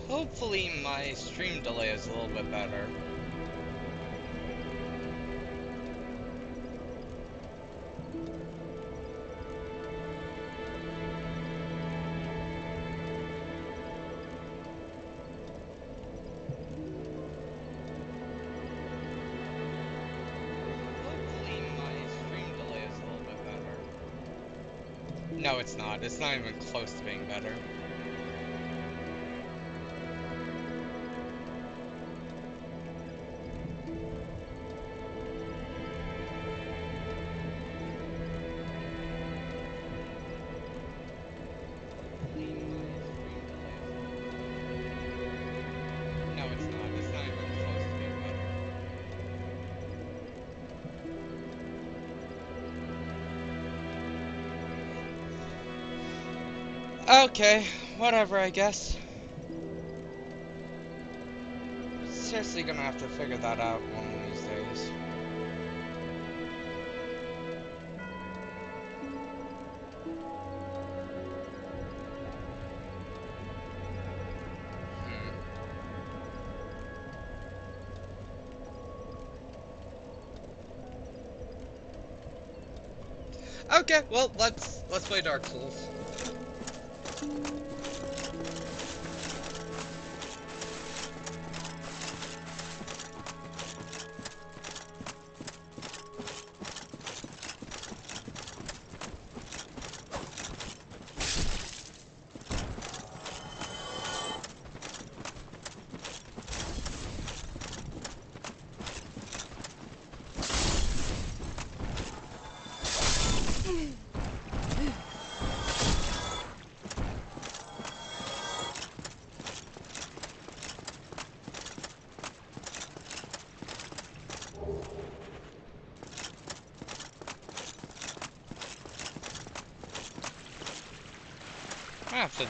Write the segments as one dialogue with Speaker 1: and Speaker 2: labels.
Speaker 1: Hopefully my stream delay is a little bit better. Hopefully my stream delay is a little bit better. No, it's not. It's not even close to being better. No, it's not. It's not even close to being better. Okay, whatever, I guess. Seriously gonna have to figure that out one of these days. Okay, well, let's play Dark Souls. I have to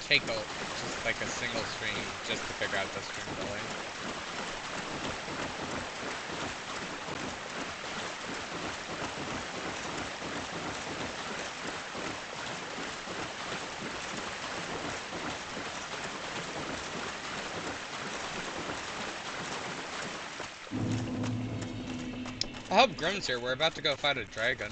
Speaker 1: take just like a single stream just to figure out the stream delay. I hope Grim's here. We're about to go fight a dragon.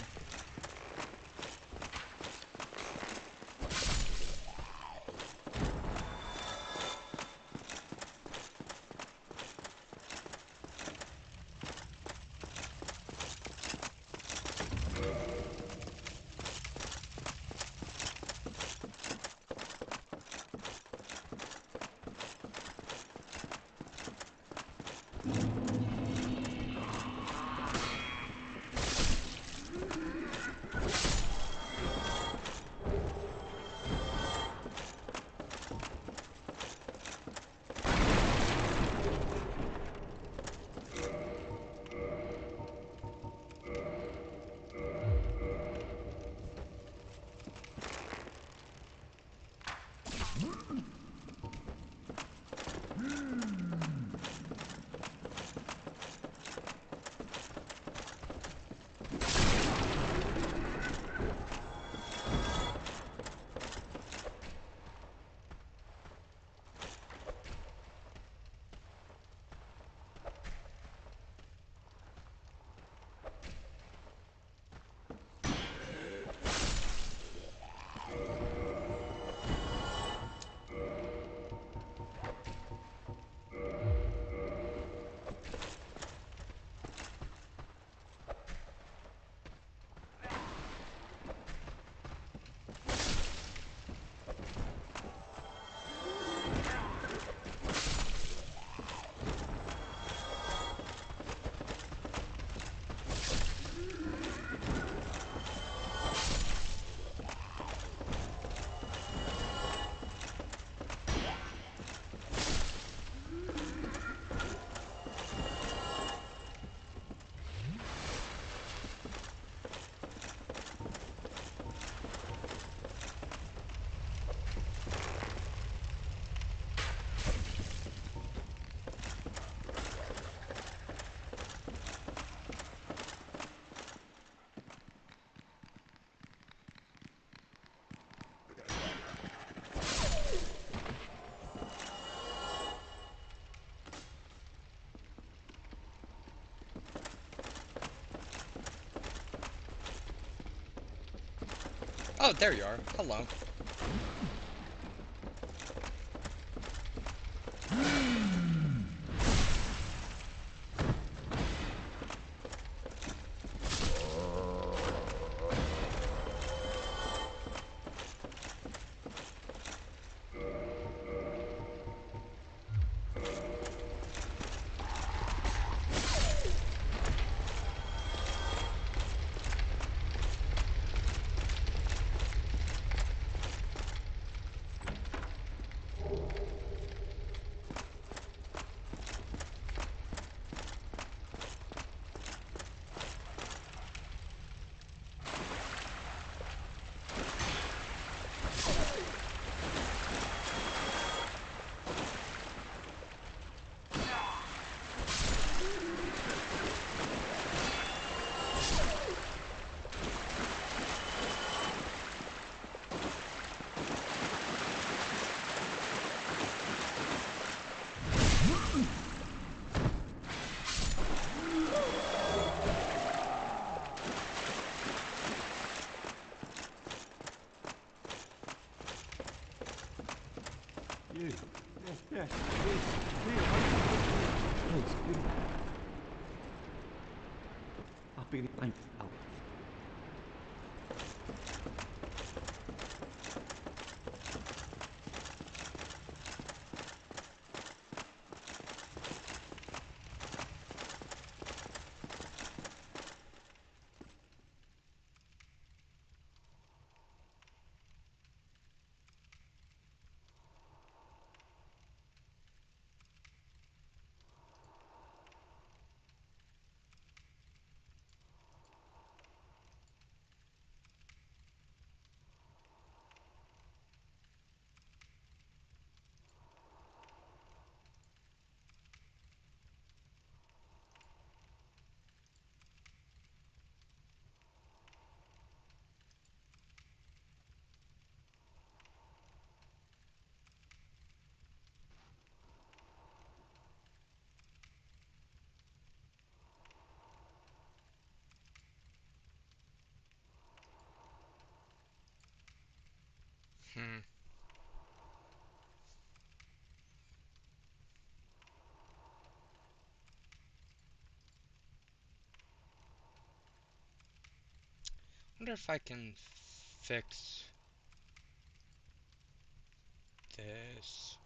Speaker 1: Oh, there you are. Hello.
Speaker 2: You. Yeah. Thanks. I'll be right out.
Speaker 1: Hmm. Wonder if I can fix this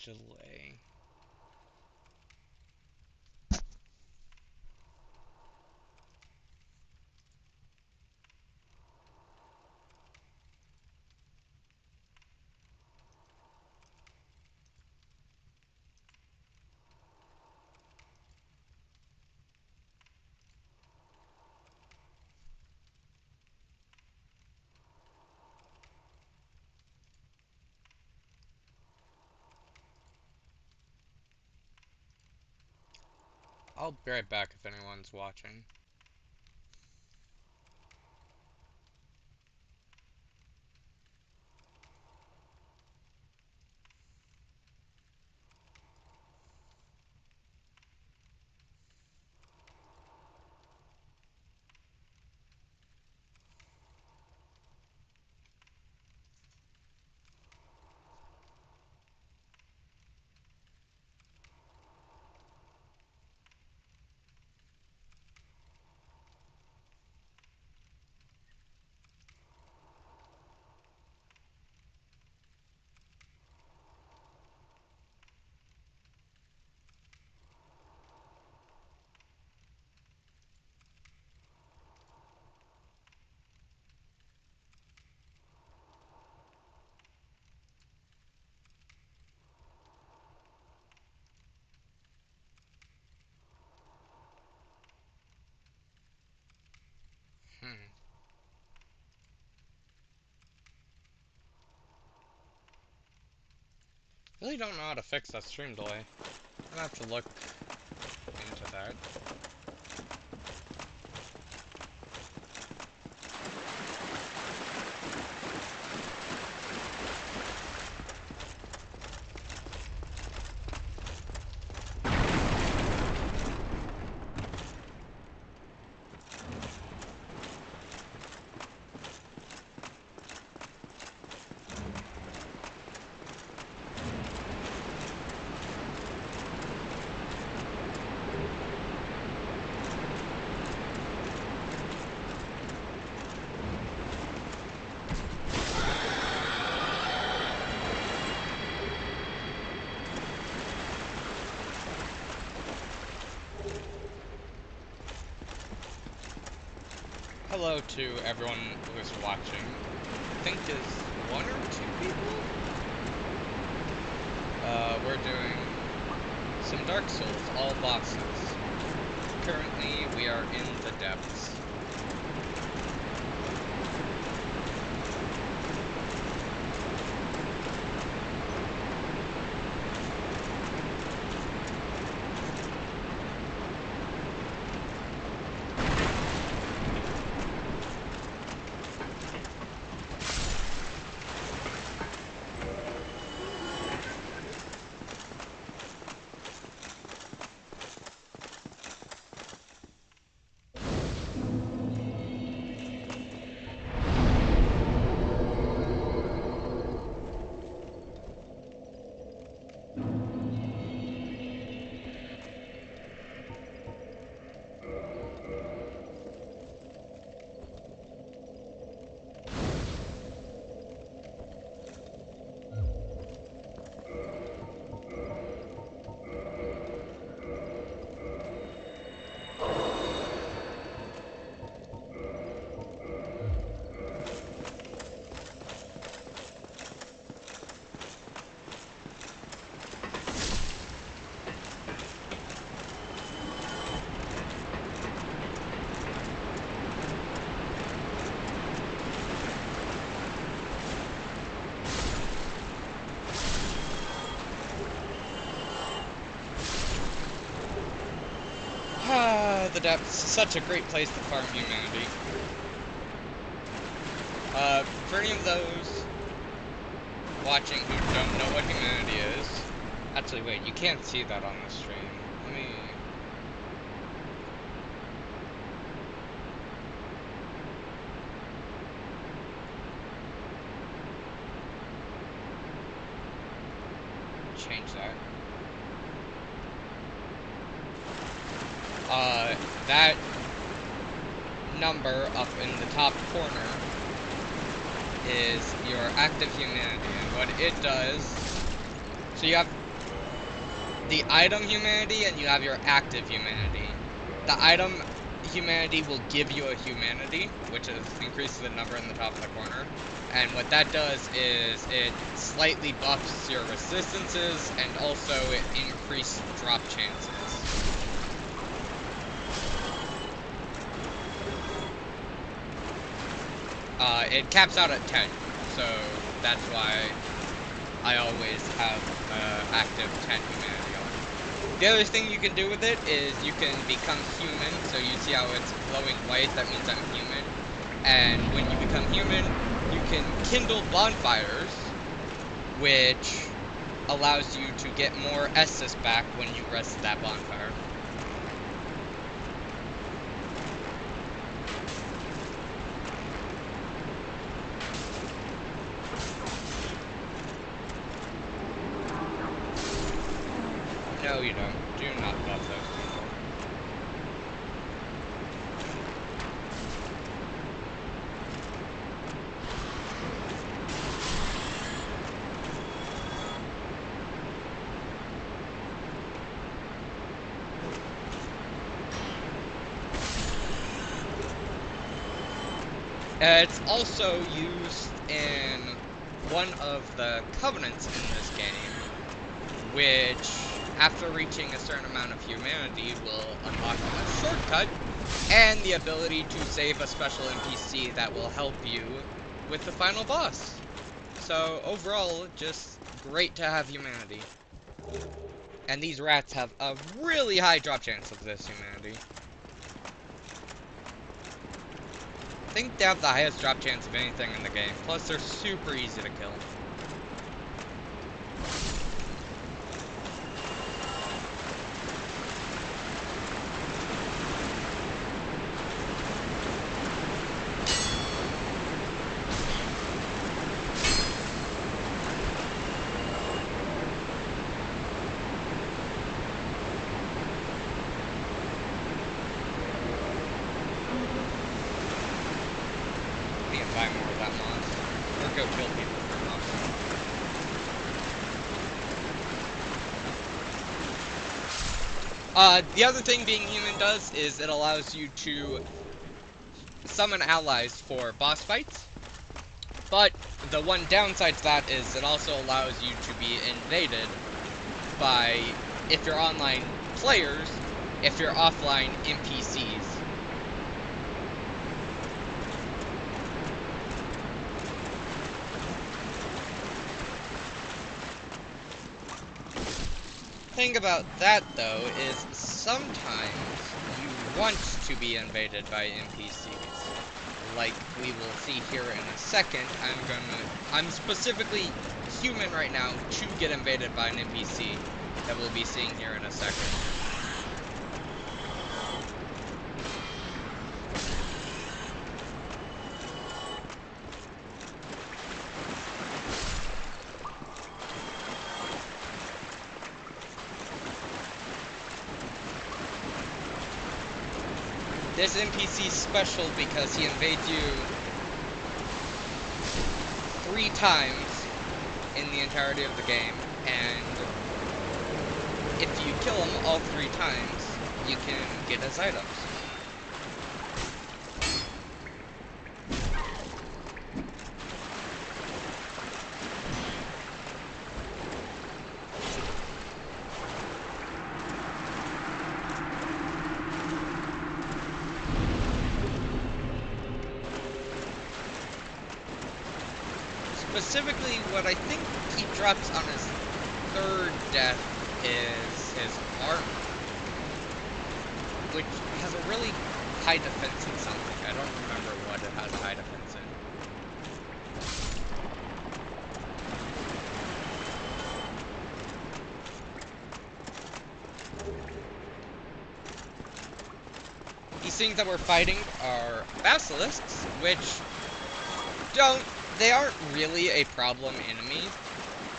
Speaker 1: delay. I'll be right back if anyone's watching. Hmm. Really don't know how to fix that stream delay. I'm gonna have to look into that. hello to everyone who's watching. I think there's one or two people? We're doing some Dark Souls, all bosses. Currently, we are in the depths. The depths, such a great place to farm humanity. For any of those watching who don't know what humanity is, actually wait, you can't see that on the stream. Let me... change that. That number up in the top corner is your active humanity, and what it does, so you have the item humanity and you have your active humanity. The item humanity will give you a humanity, which increases the number in the top of the corner, and what that does is it slightly buffs your resistances, and also it increases drop chances. It caps out at 10, so that's why I always have active 10 humanity on. The other thing you can do with it is you can become human, so you see how it's glowing white, that means I'm human. And when you become human, you can kindle bonfires, which allows you to get more Estus back when you rest that bonfire. No, you don't. Do not buff those people. It's also used in one of the covenants in this game, which, after reaching a certain amount of humanity, will unlock a shortcut and the ability to save a special NPC that will help you with the final boss. So overall, just great to have humanity. And these rats have a really high drop chance of this humanity. I think they have the highest drop chance of anything in the game. Plus, they're super easy to kill. Buy more of that moss. Or go kill people for moss. The other thing being human does is it allows you to summon allies for boss fights, but the one downside to that is it also allows you to be invaded by, if you're online players, if you're offline NPCs. Thing about that though is sometimes you want to be invaded by NPCs. Like we will see here in a second, I'm specifically human right now to get invaded by an NPC that we'll be seeing here in a second. This NPC's special because he invades you 3 times in the entirety of the game, and if you kill him all 3 times, you can get his items. Specifically, what I think he drops on his 3rd death is his armor, which has a really high defense in something. I don't remember what it has a high defense in. These things that we're fighting are basilisks, which they aren't really a problem enemy,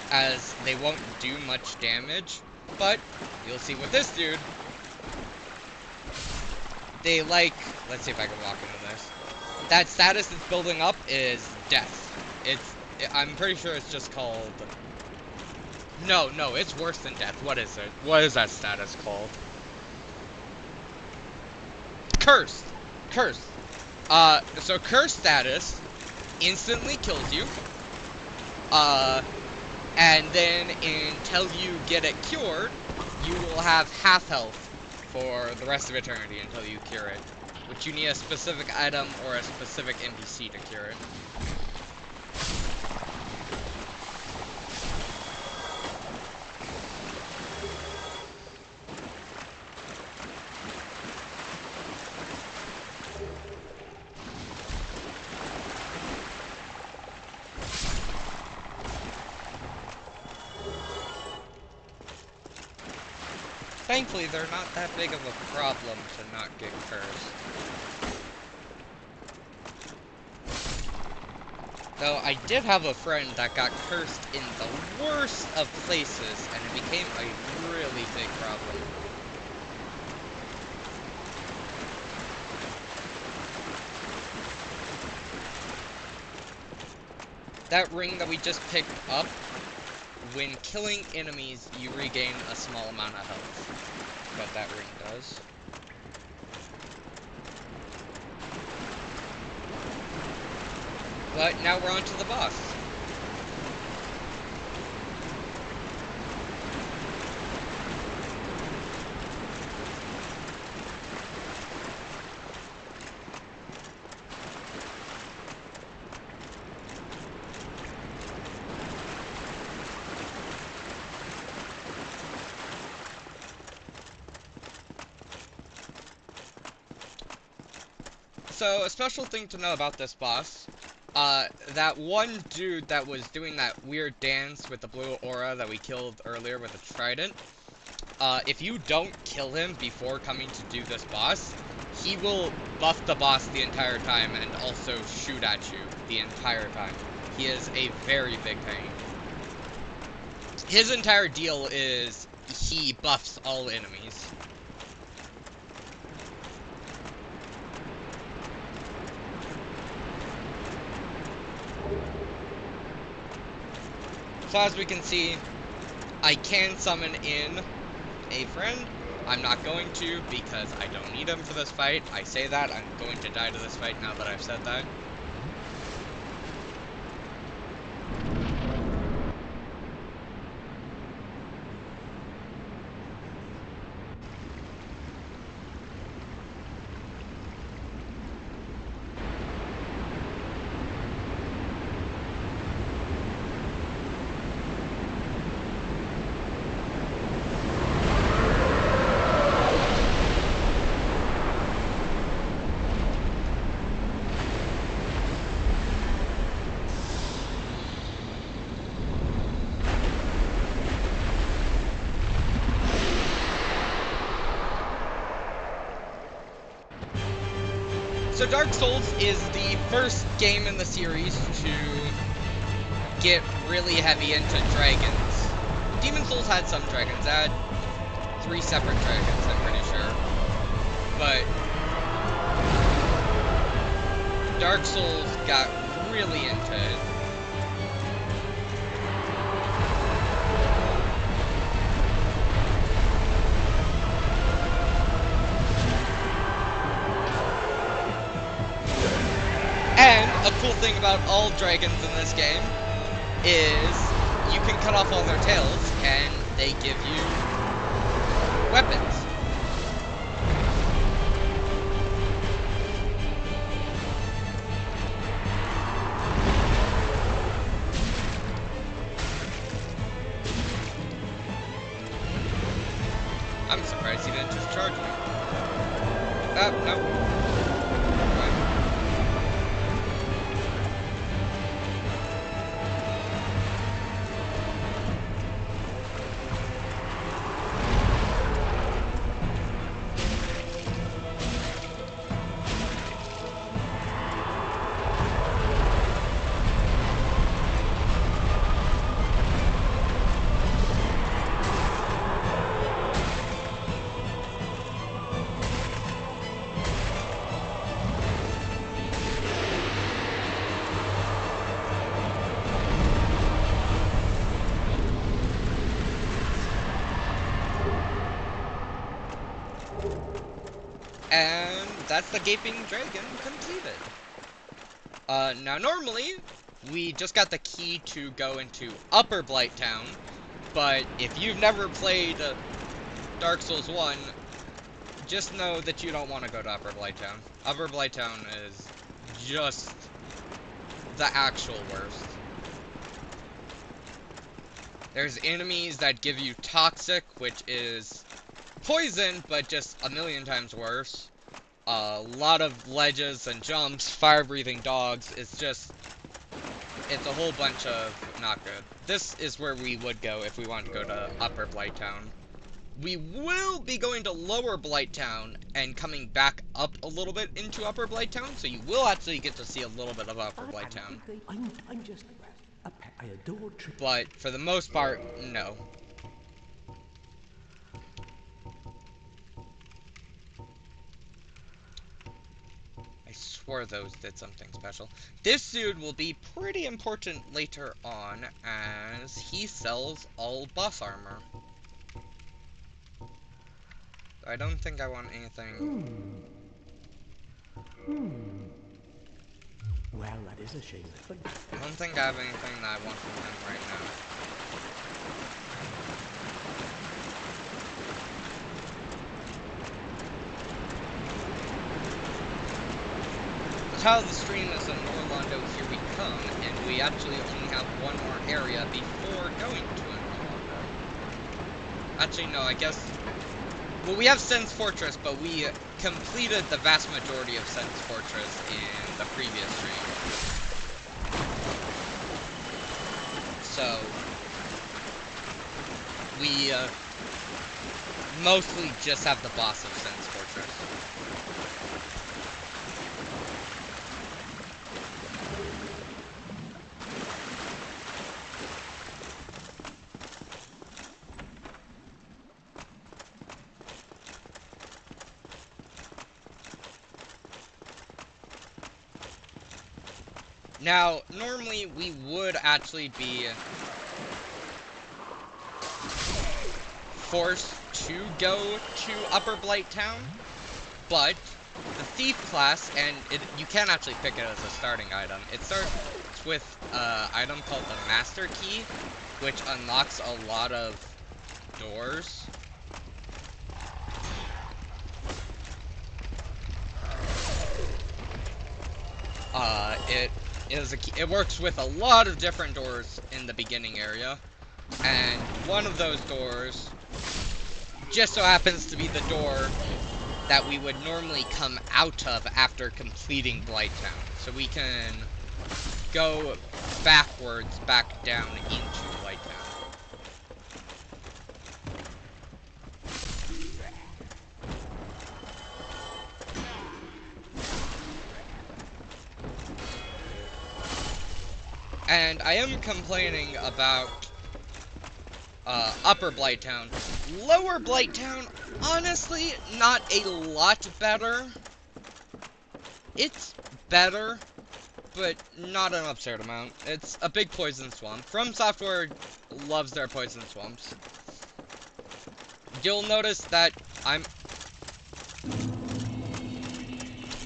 Speaker 1: as they won't do much damage, but you'll see with this dude, they like, let's see if I can walk into this. That status that's building up is death. I'm pretty sure it's just called, no, it's worse than death. What is it? What is that status called? Cursed. Cursed. So cursed status instantly kills you, and then until you get it cured, you will have half health for the rest of eternity until you cure it, which you need a specific item or a specific NPC to cure it. Thankfully, they're not that big of a problem to not get cursed. Though I did have a friend that got cursed in the worst of places, and it became a really big problem. That ring that we just picked up, when killing enemies, you regain a small amount of health. What that ring does. But now we're on to the boss. So, a special thing to know about this boss, that one dude that was doing that weird dance with the blue aura that we killed earlier with the trident, if you don't kill him before coming to do this boss, he will buff the boss the entire time and also shoot at you the entire time. He is a very big pain. His entire deal is he buffs all enemies. So as we can see, I can summon in a friend. I'm not going to because I don't need him for this fight. I say that, I'm going to die to this fight now that I've said that. So Dark Souls is the first game in the series to get really heavy into dragons. Demon Souls had some dragons. It had 3 separate dragons, I'm pretty sure. But Dark Souls got really into it. And a cool thing about all dragons in this game is you can cut off all their tails and they give you weapons. I'm surprised he didn't just charge me. No. And that's the Gaping Dragon completed. Now normally, we just got the key to go into Upper Blight Town, but if you've never played Dark Souls 1, just know that you don't want to go to Upper Blight Town. Upper Blight Town is just the actual worst. There's enemies that give you Toxic, which is poison, but just a million times worse. A lot of ledges and jumps, fire-breathing dogs. It's a whole bunch of not good. This is where we would go if we want to go to Upper Blight Town. We will be going to Lower Blight Town and coming back up a little bit into Upper Blight Town, so you will actually get to see a little bit of Upper Blight Town.
Speaker 2: I'm just a pet. I adore trees.
Speaker 1: But for the most part, no. I swore those did something special. This dude will be pretty important later on, as he sells all boss armor. I don't think I want anything.
Speaker 2: Well, that is a shame. But
Speaker 1: I don't think I have anything that I want from him right now. The title of the stream is Anor, Londo, Here We Come, and we actually only have one more area before going to Anor, Londo. Actually, no, I guess... Well, we have Sen's Fortress, but we completed the vast majority of Sen's Fortress in the previous stream. So, we mostly just have the boss of Sen's Fortress. Now, normally we would actually be forced to go to Upper Blight Town, but the Thief class, and you can actually pick it as a starting item. It starts with an item called the Master Key, which unlocks a lot of doors. It works with a lot of different doors in the beginning area, and one of those doors just so happens to be the door that we would normally come out of after completing Blight Town. So we can go backwards back down into Blight Town. And I am complaining about Upper Blight Town. Lower Blight Town, honestly, not a lot better. It's better, but not an absurd amount. It's a big poison swamp. From Software loves their poison swamps. You'll notice that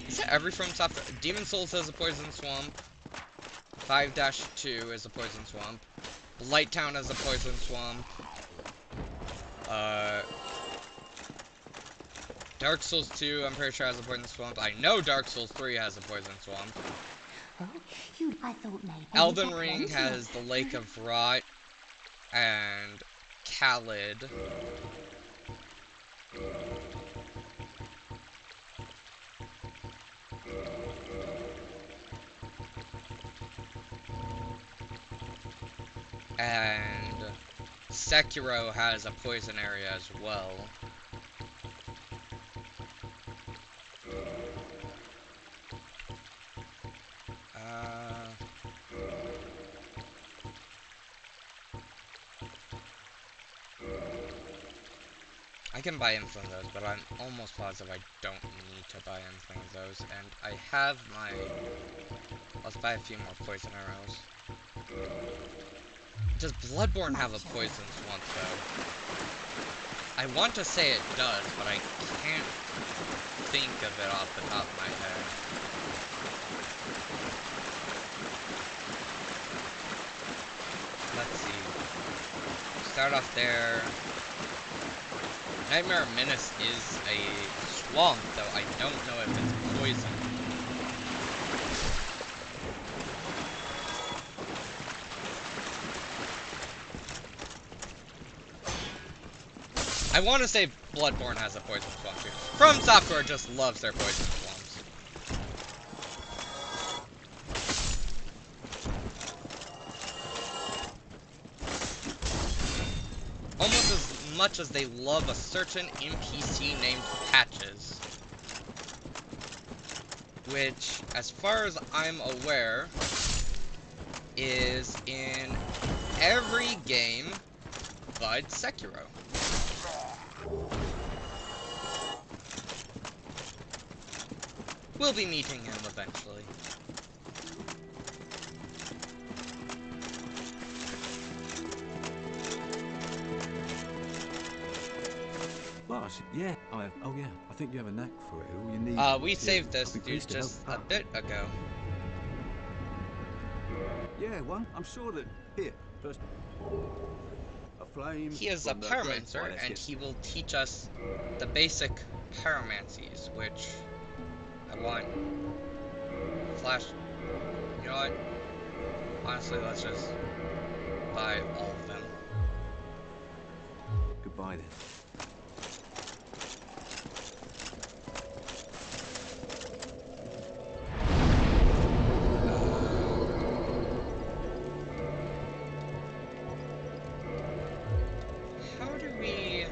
Speaker 1: Is it every From Software? Demon Souls has a poison swamp. 5-2 is a poison swamp. Blight Town has a poison swamp. Dark Souls 2, I'm pretty sure has a poison swamp. I know Dark Souls 3 has a poison swamp.
Speaker 3: Oh, I thought maybe
Speaker 1: Elden Ring has the Lake of Rot and Khalid. And Sekiro has a poison area as well. I can buy infinite of those, but I'm almost positive I don't need to buy infinite of those. And I have my... Let's buy a few more poison arrows. Does Bloodborne have a poison swamp, though? I want to say it does, but I can't think of it off the top of my head. Let's see. Start off there. Nightmare Menace is a swamp, though I don't know if it's poison. I want to say Bloodborne has a poison swamp too. From Software just loves their poison swamps. Almost as much as they love a certain NPC named Patches. Which, as far as I'm aware, is in every game but Sekiro. We'll be meeting him eventually.
Speaker 4: Boss, yeah, I think you have a knack for it. All you need.
Speaker 1: We saved this dude just a bit ago.
Speaker 4: Yeah, one. I'm sure that here first. A flame.
Speaker 1: He is a pyromancer, and he will teach us the basic pyromancies, which I want. Flash. You know what? Honestly, let's just buy all of them.
Speaker 4: Goodbye then.
Speaker 1: How do we...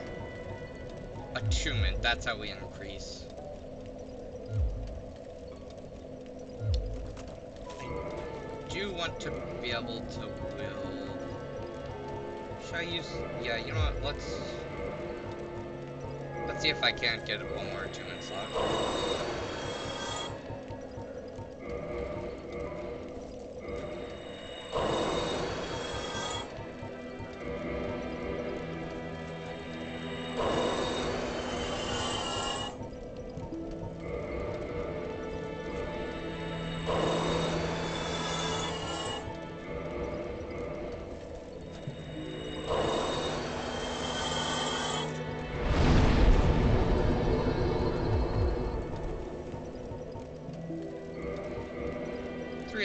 Speaker 1: Attunement, that's how we increase. I do want to be able to will... Should I use... Yeah, you know what, let's see if I can't get one more attunement slot.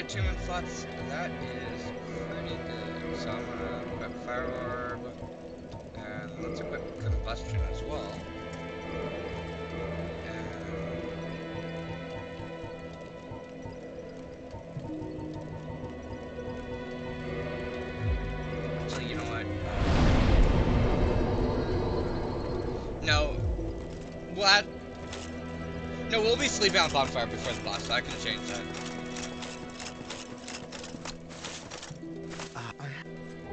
Speaker 1: get 2 in slots, that is pretty good. So I'm gonna equip Fire Orb, and let's equip Combustion as well. Actually, you know what? No. What? No, we'll be sleeping on Bonfire before the boss, so I can change that.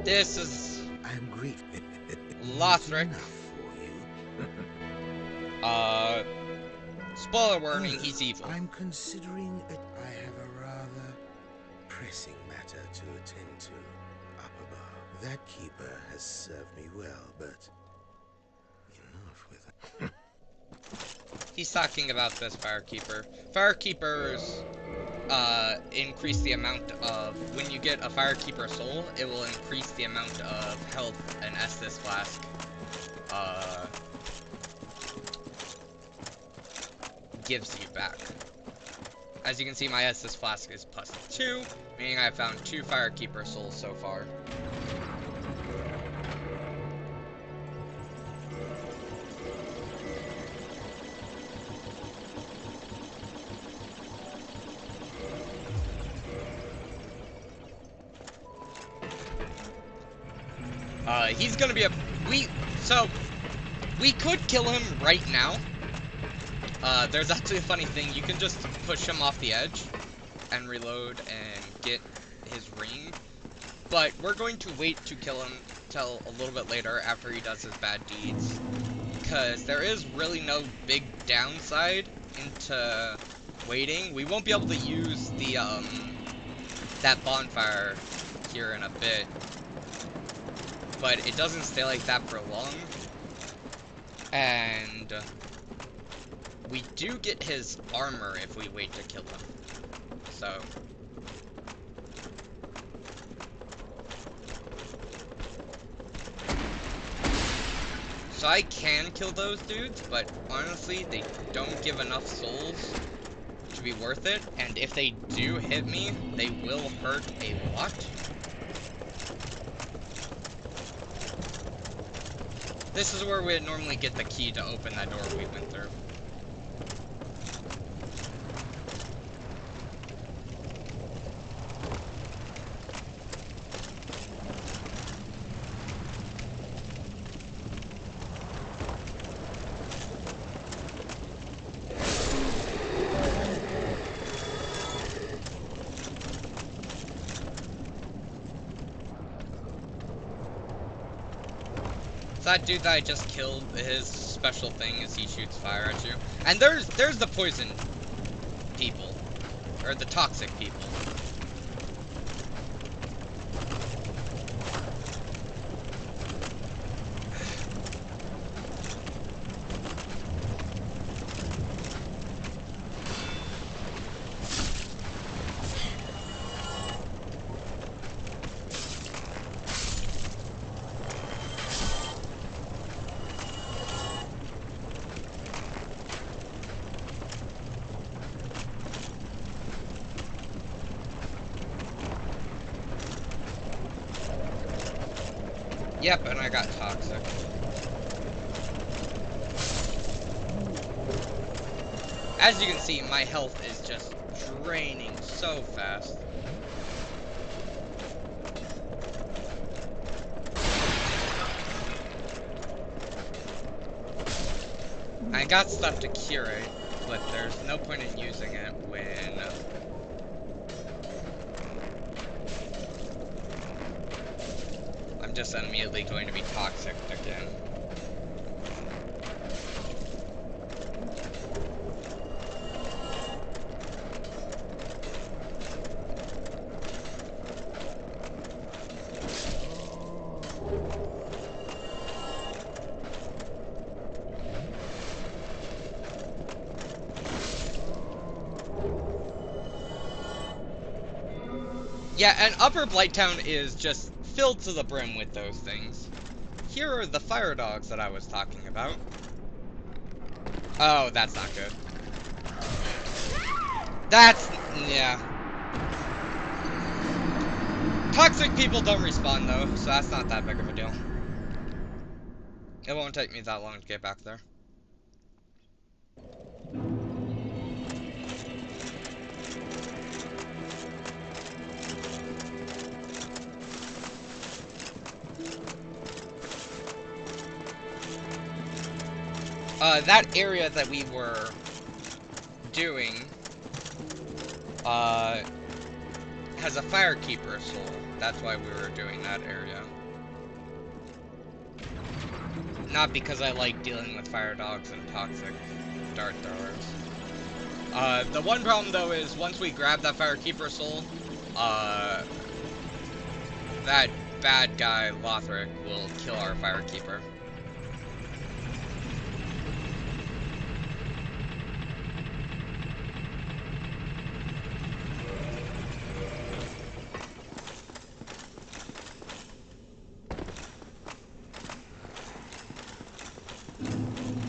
Speaker 1: This is
Speaker 5: I'm grief.
Speaker 1: Lothric. Spoiler warning, he's evil.
Speaker 5: I'm considering it. I have a rather pressing matter to attend to up above. That keeper has served me well, but enough with it.
Speaker 1: He's talking about this Firekeeper. Firekeepers increase the amount of, when you get a Firekeeper soul, it will increase the amount of health an Estus flask gives you back. As you can see, my Estus flask is +2, meaning I found 2 Firekeeper souls so far. He's gonna be a... we could kill him right now. There's actually a funny thing. You can just push him off the edge and reload and get his ring. But we're going to wait to kill him till a little bit later after he does his bad deeds. Because there is really no big downside into waiting. We won't be able to use the, that bonfire here in a bit. But it doesn't stay like that for long. And we do get his armor if we wait to kill him. So I can kill those dudes, but honestly, they don't give enough souls to be worth it. And if they do hit me, they will hurt a lot. This is where we'd normally get the key to open that door we went through. That dude that I just killed, his special thing is he shoots fire at you. And there's the poison people. Or the toxic people. Yep, and I got toxic. As you can see, my health is just draining so fast. I got stuff to curate, but there's no point in using it when I'm just immediately going to be toxic again. Yeah, and Upper Blighttown is just filled to the brim with those things. Here are the fire dogs that I was talking about. Oh, that's not good. yeah. Toxic people don't respawn though, so that's not that big of a deal. It won't take me that long to get back there. That area that we were doing, has a firekeeper soul. That's why we were doing that area. Not because I like dealing with fire dogs and toxic dart throwers. The one problem though is once we grab that firekeeper soul, that bad guy Lothric will kill our firekeeper.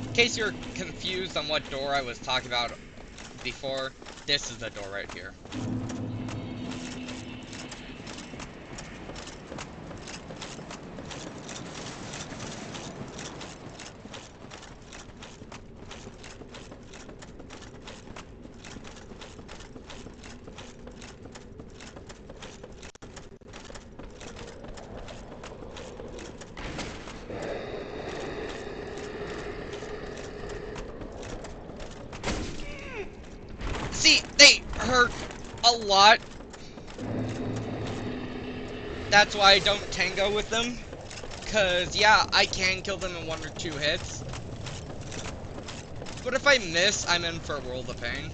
Speaker 1: In case you're confused on what door I was talking about before, this is the door right here. See, they hurt a lot. That's why I don't tango with them. Cause yeah, I can kill them in 1 or 2 hits. But if I miss, I'm in for a world of pain.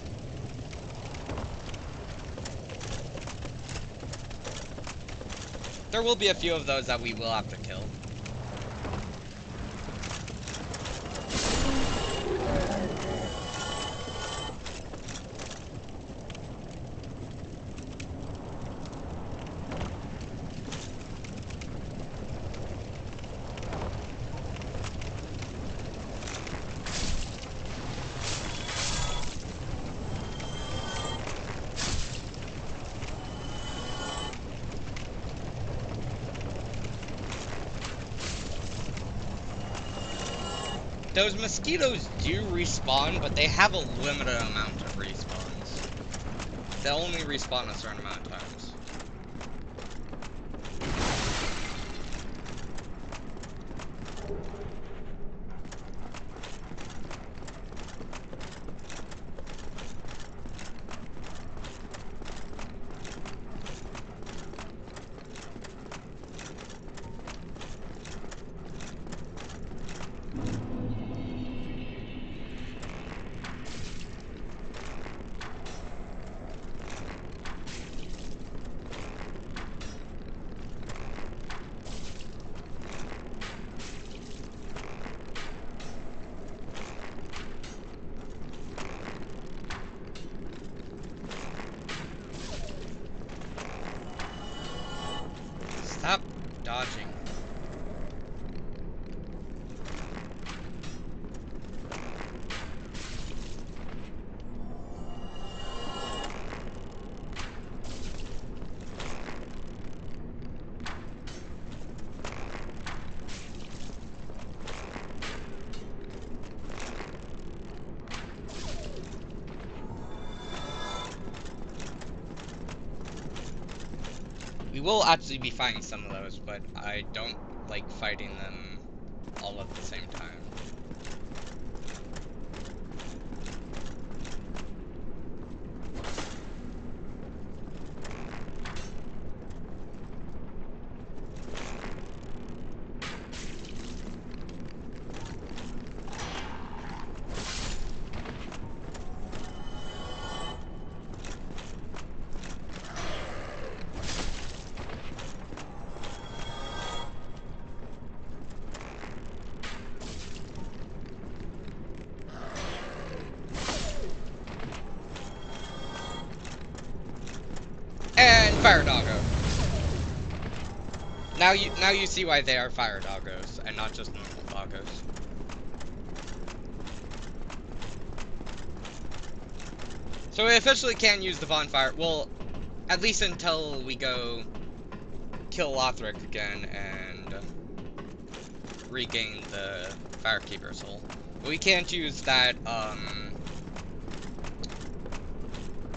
Speaker 1: There will be a few of those that we will have to kill. Those mosquitoes do respawn, but they have a limited amount of respawns. They only respawn a certain amount of times. Stop dodging. We will actually be fighting some of those, but I don't like fighting them all at the same time. And fire doggo. Now you see why they are fire doggos and not just normal doggos. So we officially can use the bonfire. Well, at least until we go kill Lothric again and regain the Firekeeper soul. But we can't use that,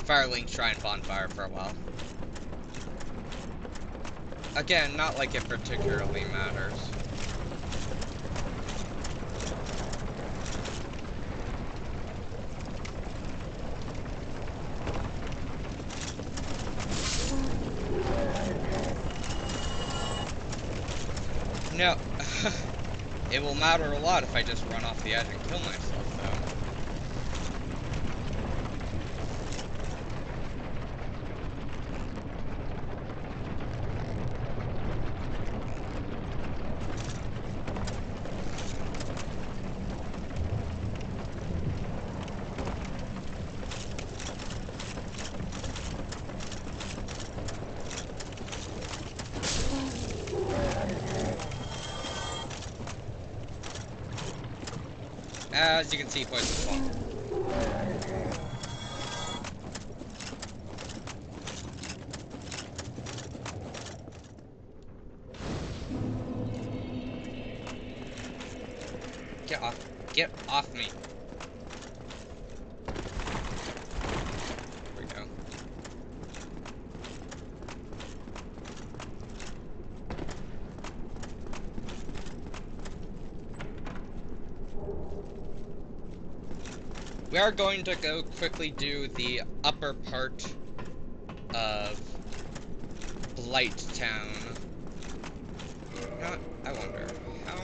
Speaker 1: Firelink Shrine Bonfire for a while. Again, not like it particularly matters. No, it will matter a lot if I just run off the edge and kill myself, though. As you can see, poison spawn. Get off. Get off me. There we go. We are going to go quickly do the upper part of Blight Town. Not, I wonder, how...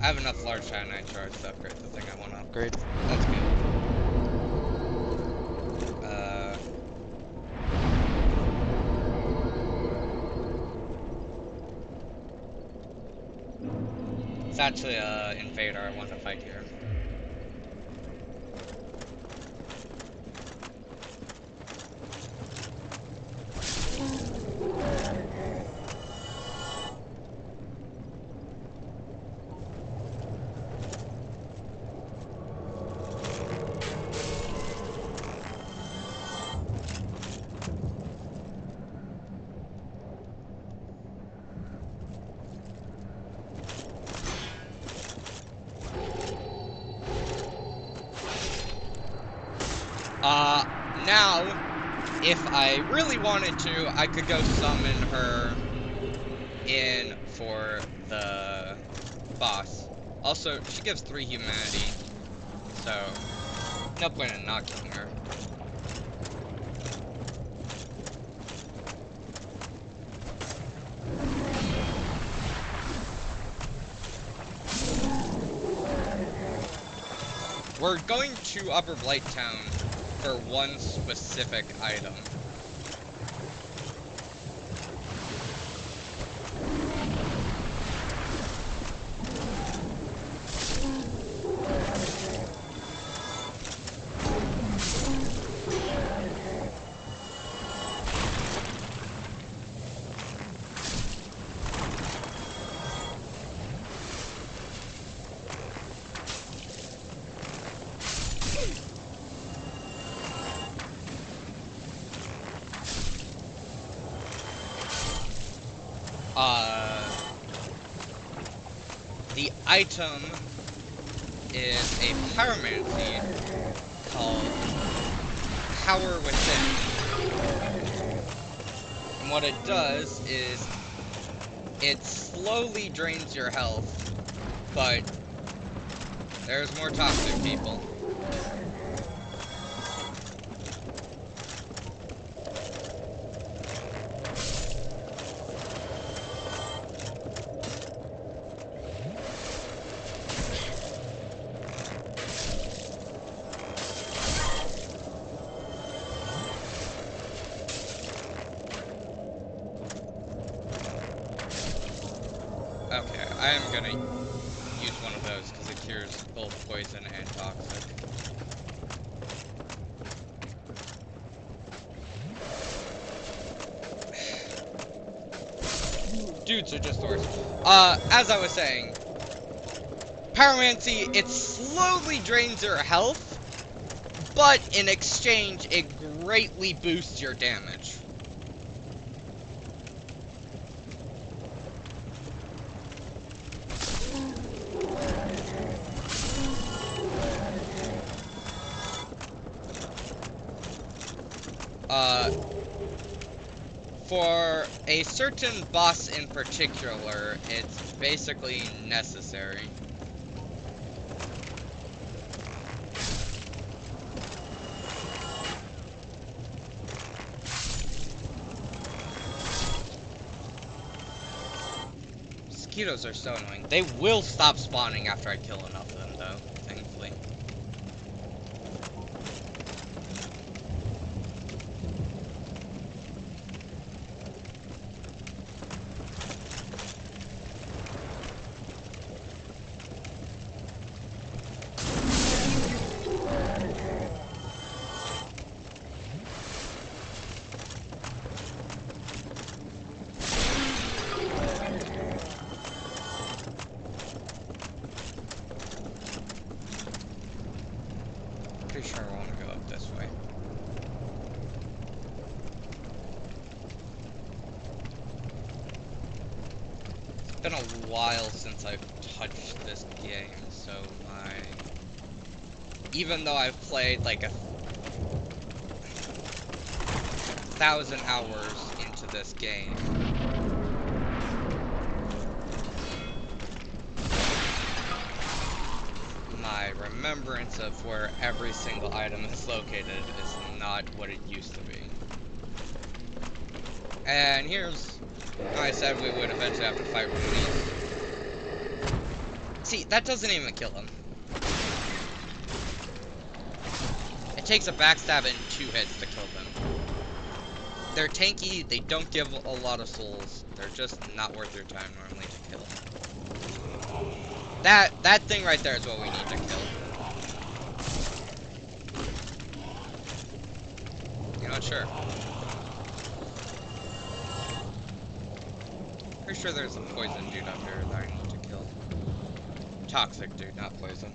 Speaker 1: I have enough large Titanite shards to upgrade the thing I want to upgrade. That's good. It's actually Invader I want to fight here. Now, if I really wanted to, I could go summon her in for the boss. Also, she gives 3 humanity, so no point in not killing her. We're going to Upper Blight Town for one specific item. The item is a pyromancy called Power Within. And what it does is it slowly drains your health, but there's more toxic people. Okay, I am gonna use one of those because it cures both poison and toxic. Dudes are just the worst. As I was saying, Pyromancy, it slowly drains your health, but in exchange, it greatly boosts your damage. For a certain boss in particular, it's basically necessary. Mosquitoes are so annoying. They will stop spawning after I kill enough of them, though, thankfully. Pretty sure I want to go up this way. It's been a while since I've touched this game, so even though I've played like 1,000 hours into this game, my remembrance of where every single item is located is not what it used to be. And here's how I said we would eventually have to fight Rooney. See, that doesn't even kill him. It takes a backstab and 2 hits to kill them. They're tanky, they don't give a lot of souls. They're just not worth your time normally to kill. That thing right there is what we need to kill. You know what, sure. Pretty sure there's a poison dude up here that I need to kill. Toxic dude, not poison.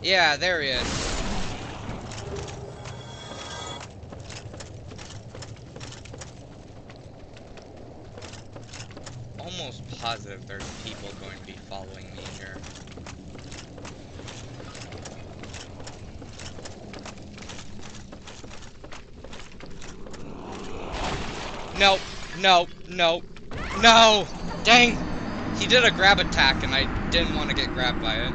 Speaker 1: Yeah, there he is. Almost positive there's people going to be following me here. Nope, no, no, no! Dang! He did a grab attack and I didn't want to get grabbed by it.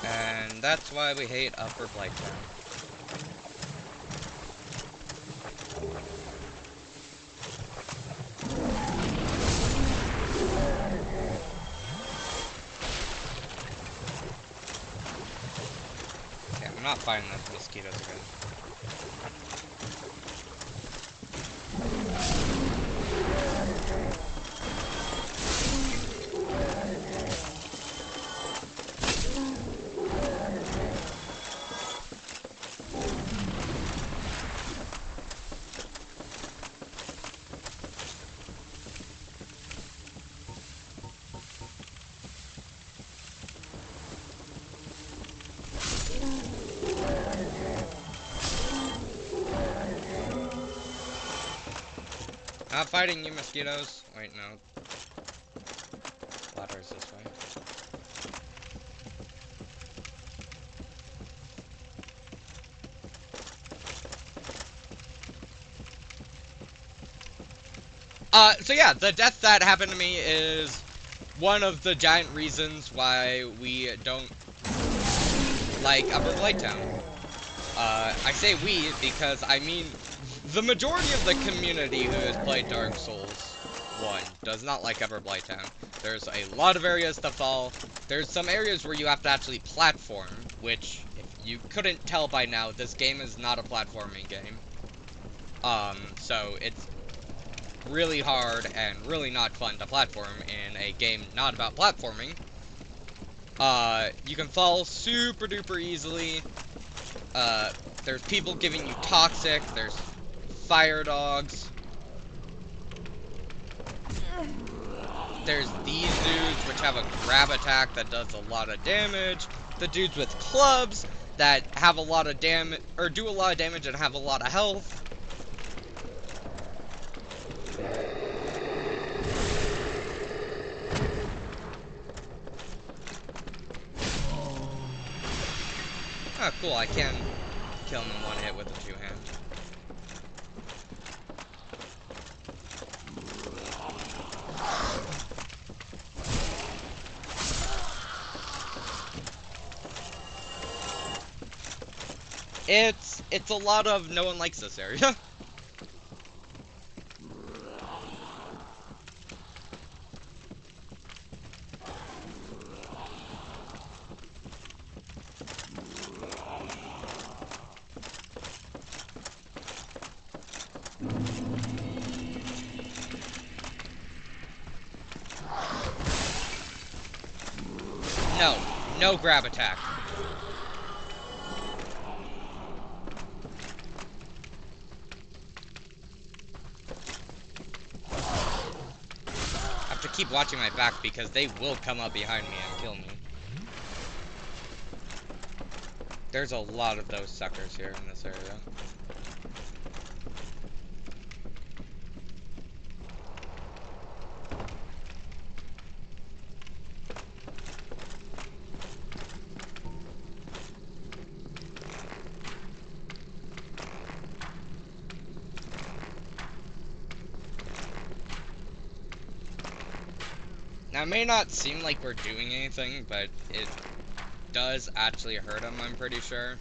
Speaker 1: And that's why we hate Upper Blighttown. Okay, I'm not fighting those mosquitoes again. Not fighting you, mosquitoes. Wait, no. Ladder's this way. So yeah, the death that happened to me is one of the giant reasons why we don't like Upper Blighttown. I say we because I mean the majority of the community who has played Dark Souls 1 does not like Upper Blighttown. There's a lot of areas to fall. There's some areas where you have to actually platform, which, if you couldn't tell by now, this game is not a platforming game. So it's really hard and really not fun to platform in a game not about platforming. You can fall super duper easily. There's people giving you toxic, there's fire dogs. There's these dudes which have a grab attack that does a lot of damage. The dudes with clubs, that have a lot of damage, or do a lot of damage and have a lot of health. Oh, cool, I can kill him in one hit with a two-hand. It's a lot of no one likes this area. No grab attack. I have to keep watching my back because they will come up behind me and kill me. There's a lot of those suckers here in this area. Now, it may not seem like we're doing anything, but it does actually hurt him, I'm pretty sure.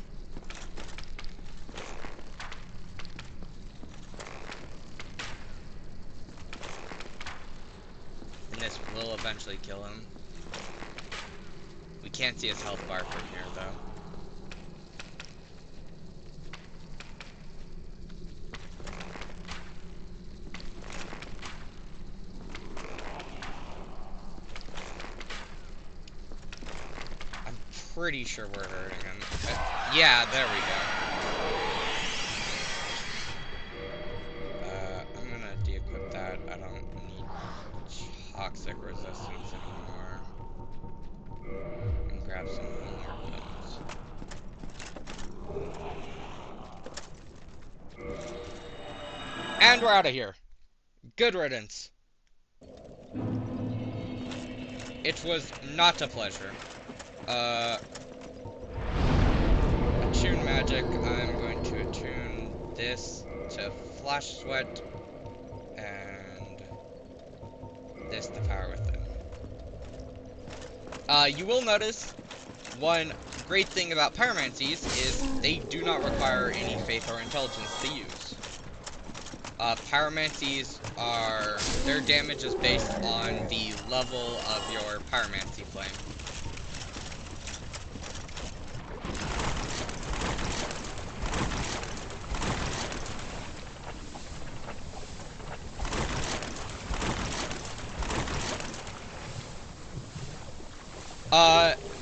Speaker 1: And this will eventually kill him. We can't see his health bar from here, though. Pretty sure we're hurting him. Yeah, there we go. I'm gonna de-equip that. I don't need toxic resistance anymore. And grab some more pills. And we're out of here. Good riddance. It was not a pleasure. Attune magic. I'm going to attune this to Flash Sweat and this to Power Within. You will notice one great thing about pyromancies is they do not require any faith or intelligence to use. Pyromancies are, their damage is based on the level of your pyromancy flame.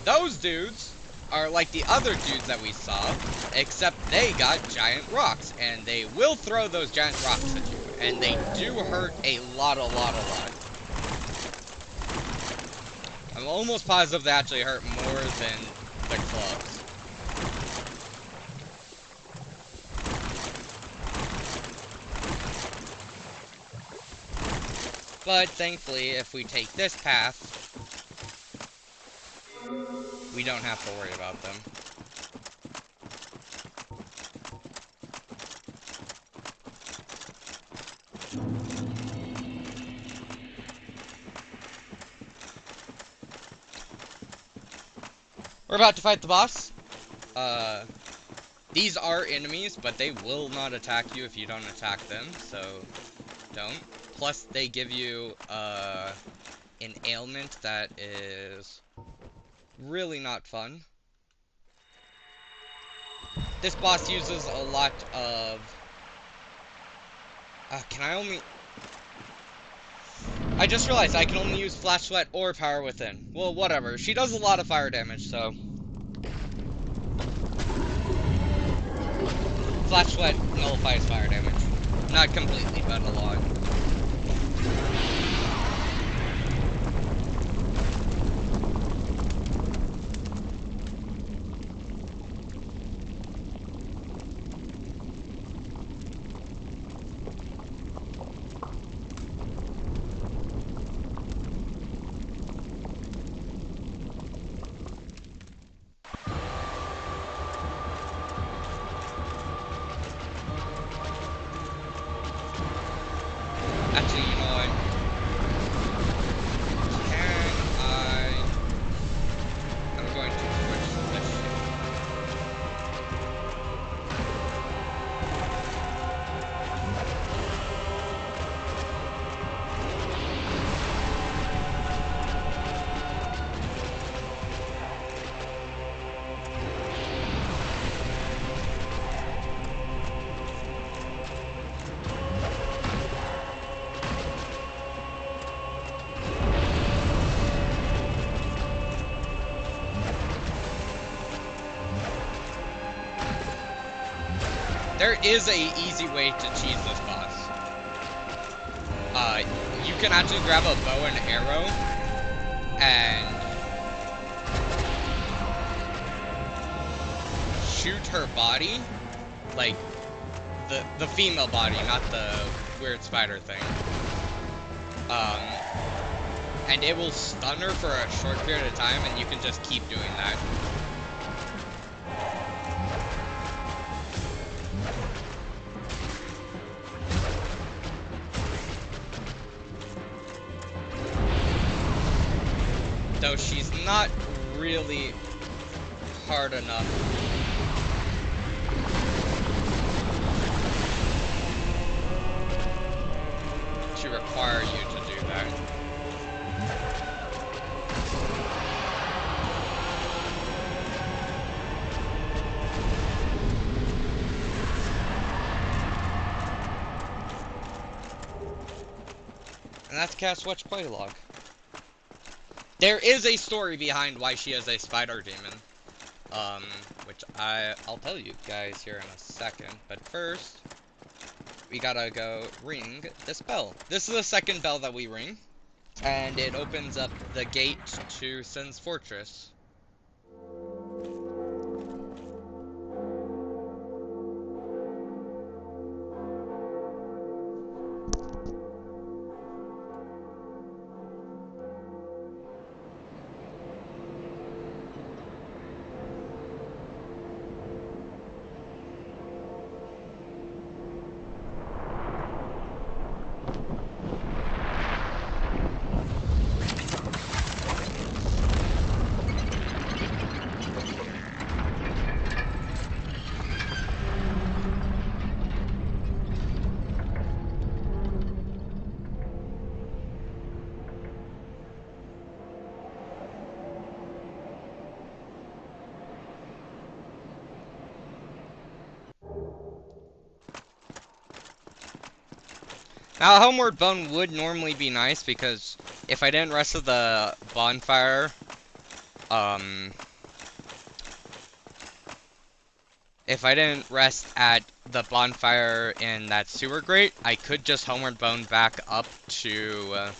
Speaker 1: Those dudes are like the other dudes that we saw, except they got giant rocks, and they will throw those giant rocks at you, and they do hurt a lot. I'm almost positive they actually hurt more than the clubs. But thankfully, if we take this path, we don't have to worry about them. We're about to fight the boss. These are enemies, but they will not attack you if you don't attack them, so don't. Plus, they give you an ailment that is really not fun. This boss uses a lot of... I just realized I can only use Flash Sweat or Power Within. Well, whatever. She does a lot of fire damage, so... Flash Sweat nullifies fire damage. Not completely, but a lot. There is a easy way to cheese this boss. You can actually grab a bow and arrow and shoot her body, like the female body, not the weird spider thing. And it will stun her for a short period of time, and you can just keep doing that. Though she's not really hard enough to require you to do that. And that's Cat's Watch Play Log. There is a story behind why she is a spider demon, which I'll tell you guys here in a second. But first, we gotta go ring this bell. This is the second bell that we ring, and it opens up the gate to Sin's Fortress. Now, Homeward Bone would normally be nice, because if I didn't rest at the bonfire, if I didn't rest at the bonfire in that sewer grate, I could just Homeward Bone back up to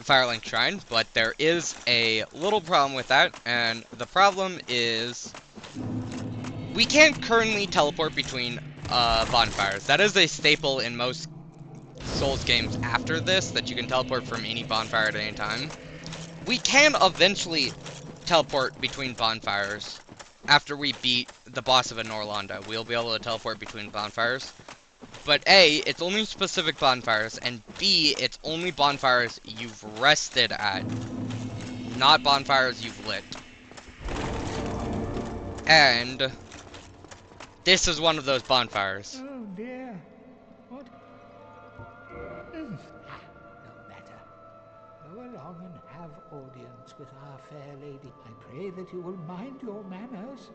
Speaker 1: Firelink Shrine, but there is a little problem with that, and the problem is we can't currently teleport between bonfires. That is a staple in most Souls games after this, that you can teleport from any bonfire at any time. We can eventually teleport between bonfires after we beat the boss of Anor Londo. We'll be able to teleport between bonfires. But A, it's only specific bonfires, and B, it's only bonfires you've rested at, not bonfires you've lit. And this is one of those bonfires.
Speaker 2: Oh dear. What? No matter. Go along and have audience with our fair lady. I pray that you will mind your manners.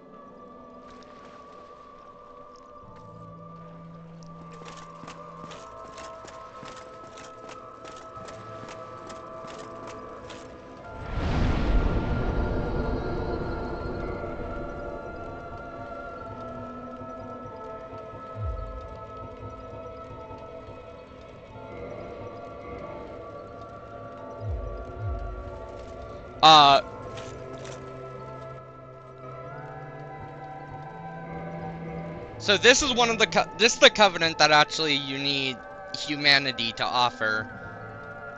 Speaker 1: So this is one of the this is the covenant that actually you need humanity to offer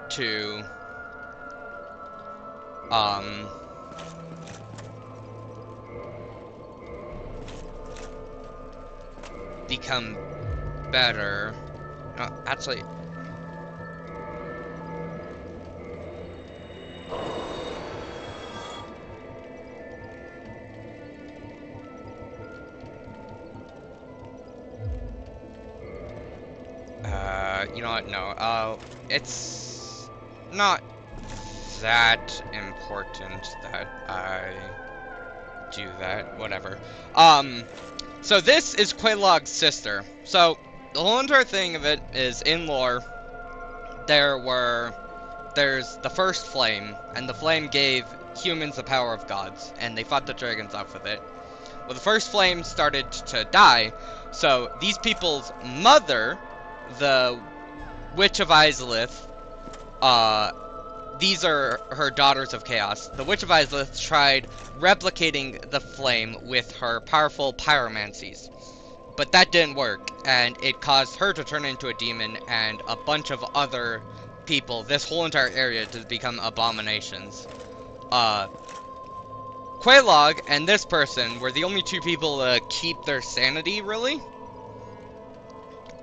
Speaker 1: to become better. No, actually. You know what? No. It's not that important that I do that. Whatever. So this is Quelaag's sister. So the whole entire thing of it is, in lore, there's the first flame, and the flame gave humans the power of gods, and they fought the dragons off with it. Well, the first flame started to die, so these people's mother, the Witch of Izalith, these are her daughters of chaos. The Witch of Izalith tried replicating the flame with her powerful pyromancies. But that didn't work, and it caused her to turn into a demon and a bunch of other people, this whole entire area, to become abominations. Quelaag and this person were the only two people to keep their sanity, really.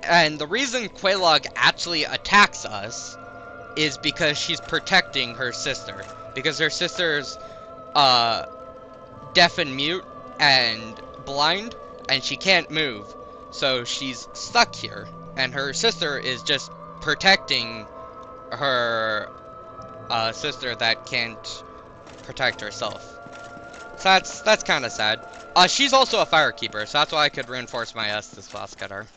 Speaker 1: And the reason Quelaag actually attacks us is because she's protecting her sister. Because her sister's deaf and mute and blind, and she can't move. So she's stuck here. And her sister is just protecting her sister that can't protect herself. So that's kind of sad. She's also a firekeeper, so that's why I could reinforce my Estus Boss at her.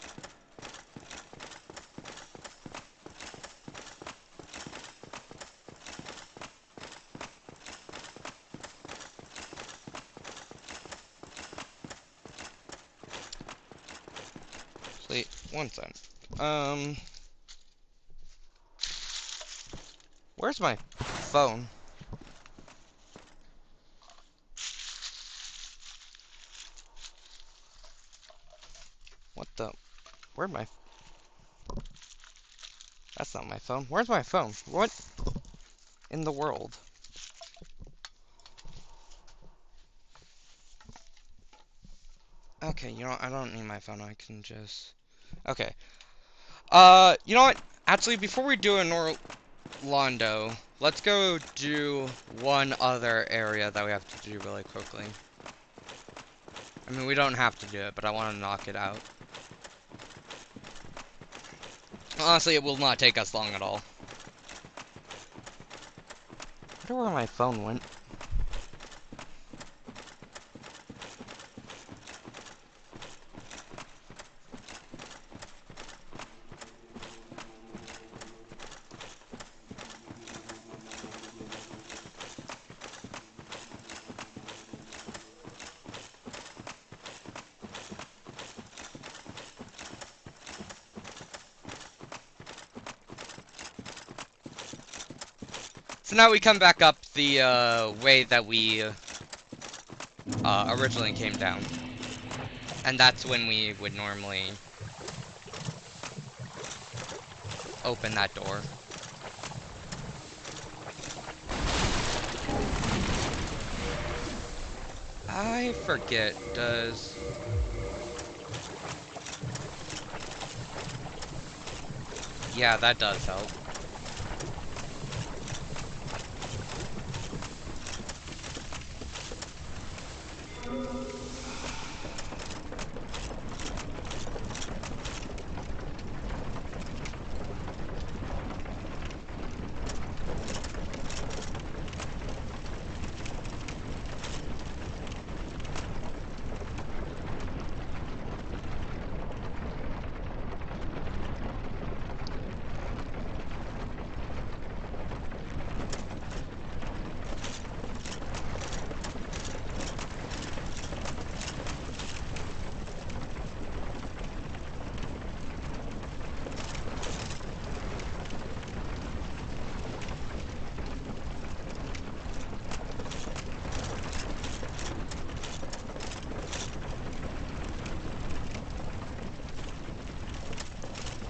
Speaker 1: Wait, one second. Where's my phone? What the? Where'd my... That's not my phone. Where's my phone? What in the world? Okay, you know what? I don't need my phone. I can just... Okay. You know what? Actually, before we do Anor Londo, let's go do one other area that we have to do really quickly. I mean, we don't have to do it, but I want to knock it out. Honestly, it will not take us long at all. I wonder where my phone went. So now we come back up the way that we originally came down. And that's when we would normally open that door. I forget, does... Yeah, that does help.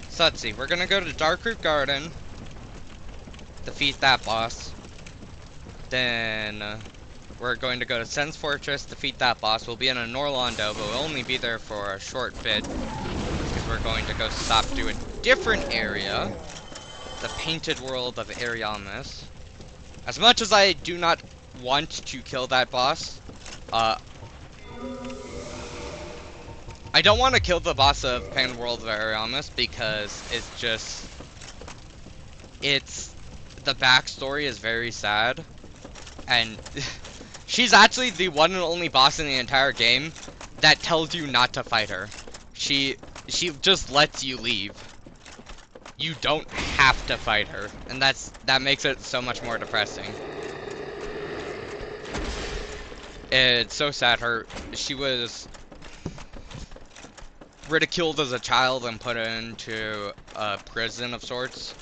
Speaker 1: So let's see, we're gonna go to Darkroot Garden, defeat that boss. Then we're going to go to Sen's Fortress, defeat that boss. We'll be in Anor Londo, but we'll only be there for a short bit because we're going to go stop to a different area, the Painted World of Ariamis. As much as I do not want to kill that boss, I don't want to kill the boss of Painted World of Ariamis because the backstory is very sad, and she's actually the one and only boss in the entire game that tells you not to fight her. She just lets you leave. You don't have to fight her, and that makes it so much more depressing. It's so sad. She was ridiculed as a child and put into a prison of sorts.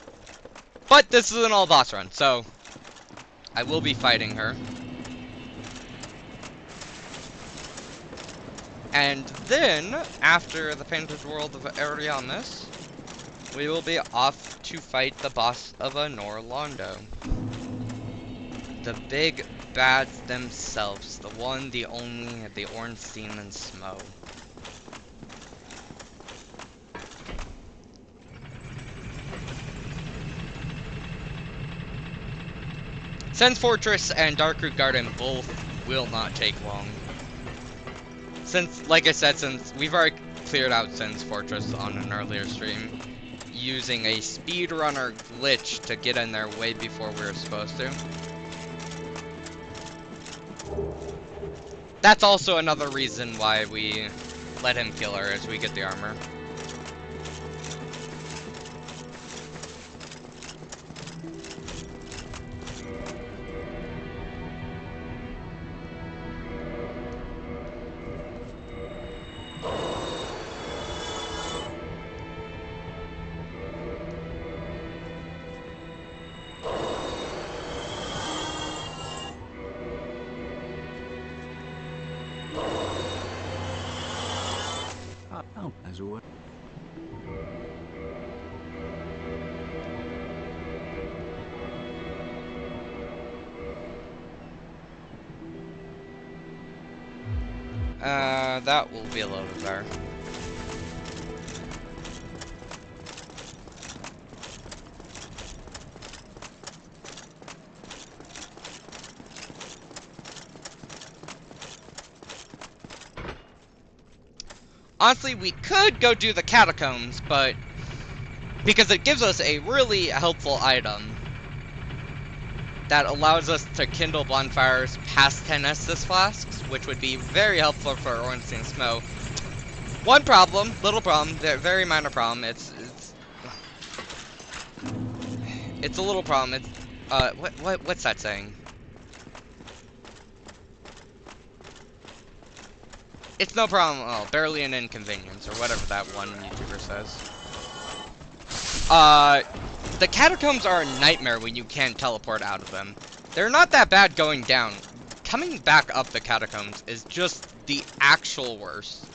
Speaker 1: But this is an all boss run, so I will be fighting her. And then, after the Painted World of Ariamis, we will be off to fight the boss of Anor, Londo. The big bads themselves, the one, the only, the Ornstein and Smo. Sen's Fortress and Darkroot Garden both will not take long. Since, like I said, since we've already cleared out Sen's Fortress on an earlier stream, using a speedrunner glitch to get in there way before we were supposed to. That's also another reason why we let him kill her, as we get the armor.
Speaker 4: Oh, as always.
Speaker 1: That will be a little bit better. Honestly, we could go do the catacombs, but because it gives us a really helpful item that allows us to kindle bonfires past 10 Estus flasks, which would be very helpful for Ornstein Smo. One problem, little problem, very minor problem. It's a little problem. It's what's that saying? It's no problem. Oh, barely an inconvenience, or whatever that one YouTuber says. The catacombs are a nightmare when you can't teleport out of them. They're not that bad going down. Coming back up the catacombs is just the actual worst.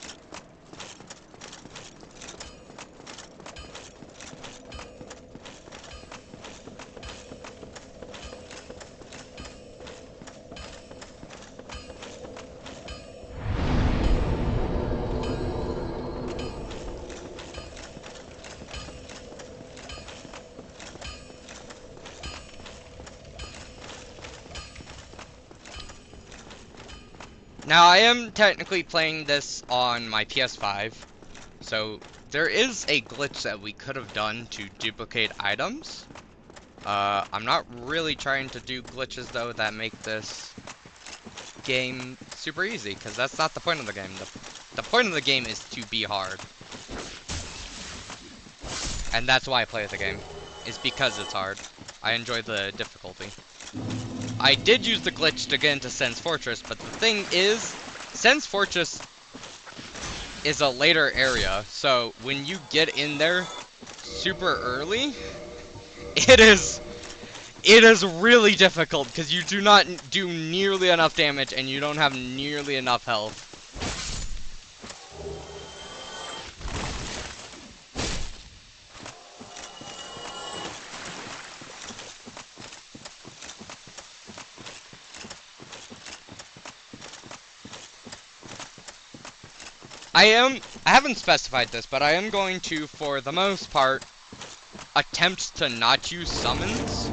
Speaker 1: Now, I am technically playing this on my PS5, so there is a glitch that we could have done to duplicate items. I'm not really trying to do glitches, though, that make this game super easy, because that's not the point of the game. The point of the game is to be hard. And that's why I play the game, is because it's hard. I enjoy the difficulty. I did use the glitch to get into Sen's Fortress, but the thing is, Sen's Fortress is a later area, so when you get in there super early, it is really difficult, because you do not do nearly enough damage, and you don't have nearly enough health. I haven't specified this, but I am going to, for the most part, attempt to not use summons.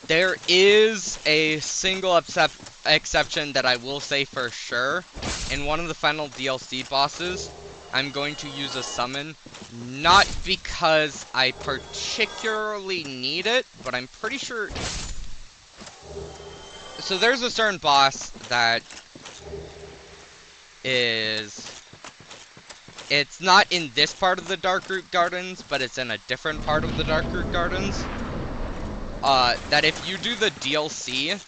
Speaker 1: There is a single exception that I will say for sure. In one of the final DLC bosses, I'm going to use a summon. Not because I particularly need it, but I'm pretty sure... So there's a certain boss that is It's not in this part of the Darkroot Gardens, but it's in a different part of the Darkroot Gardens. That if you do the DLC,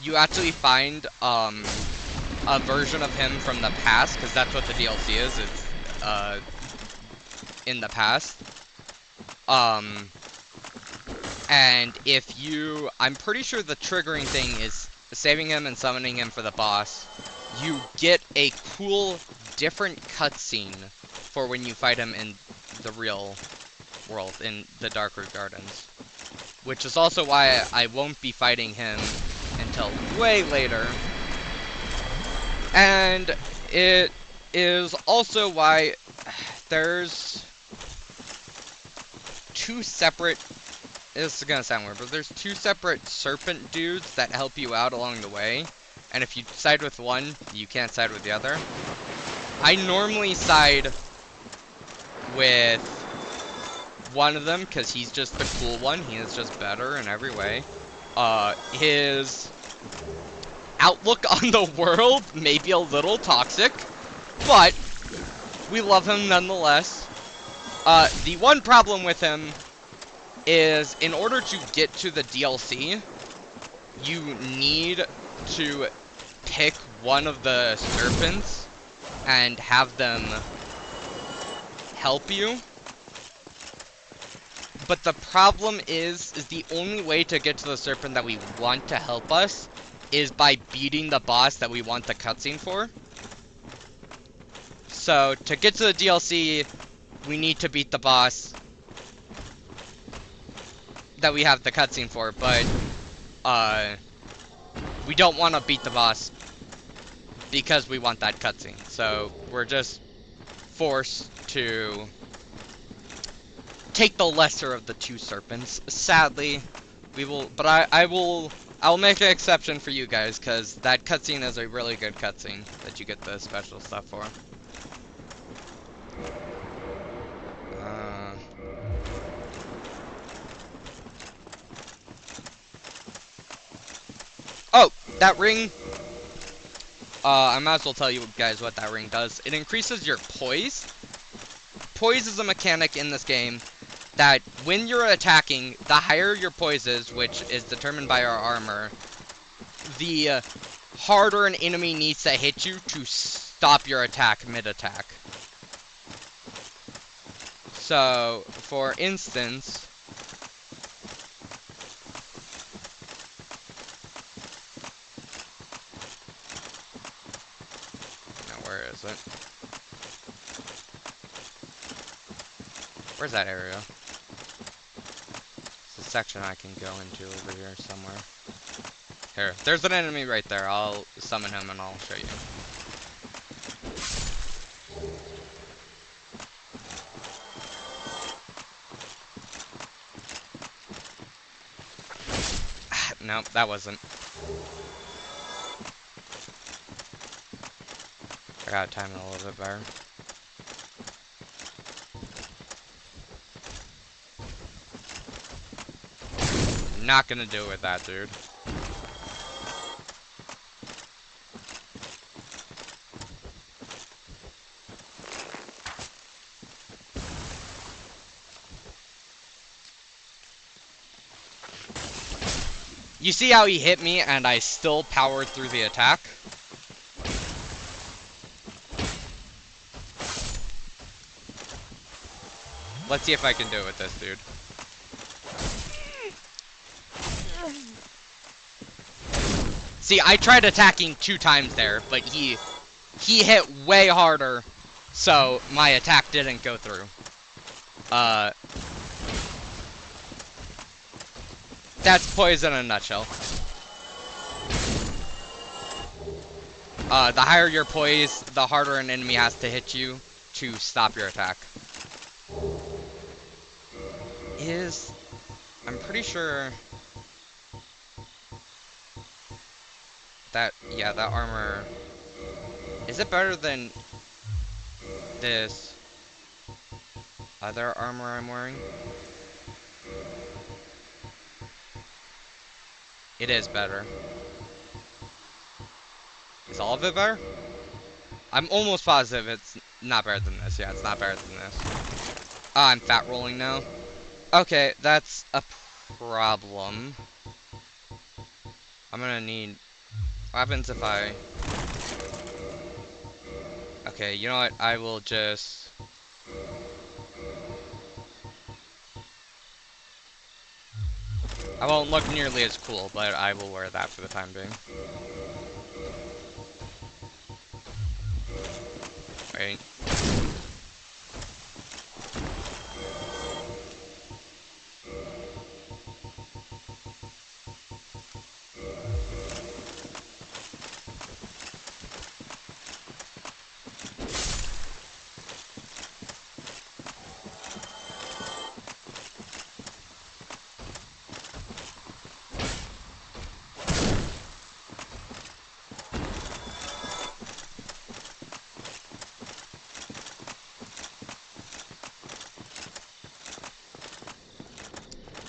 Speaker 1: you actually find, a version of him from the past, because that's what the DLC is, it's, in the past. And if you, I'm pretty sure the triggering thing is saving him and summoning him for the boss. You get a cool, different cutscene for when you fight him in the real world, in the Darkroot Gardens. Which is also why I won't be fighting him until way later. And it is also why there's two separate, this is gonna sound weird, but there's two separate serpent dudes that help you out along the way. And if you side with one, you can't side with the other. I normally side with one of them because he's just the cool one. He is just better in every way. His outlook on the world may be a little toxic, but we love him nonetheless. The one problem with him is in order to get to the DLC, you need to pick one of the serpents and have them help you. But the problem is the only way to get to the serpent that we want to help us is by beating the boss that we want the cutscene for. So, to get to the DLC, we need to beat the boss that we have the cutscene for, but, we don't want to beat the boss because we want that cutscene. So, we're just forced to take the lesser of the two serpents. Sadly, we will, but I'll make an exception for you guys, because that cutscene is a really good cutscene that you get the special stuff for. Oh, that ring, I might as well tell you guys what that ring does. It increases your poise. Poise is a mechanic in this game that when you're attacking, the higher your poise is, which is determined by our armor, the harder an enemy needs to hit you to stop your attack mid-attack. So, for instance, now where is it? Where's that area? It's a section I can go into over here somewhere. Here, there's an enemy right there. I'll summon him and I'll show you. No, that wasn't. I gotta time it a little bit better. Not gonna do it with that, dude. You see how he hit me and I still powered through the attack? Let's see if I can do it with this dude. See, I tried attacking 2 times there, but he hit way harder, so my attack didn't go through. That's poison in a nutshell. The higher your poise, the harder an enemy has to hit you to stop your attack. I'm pretty sure that, yeah, that armor, is it better than this other armor I'm wearing? It is better. Is all of it better? I'm almost positive it's not better than this. Yeah, it's not better than this. I'm fat rolling now. Okay, that's a problem. I'm gonna need... What happens if I... Okay, you know what? I will just... I won't look nearly as cool, but I will wear that for the time being. Right.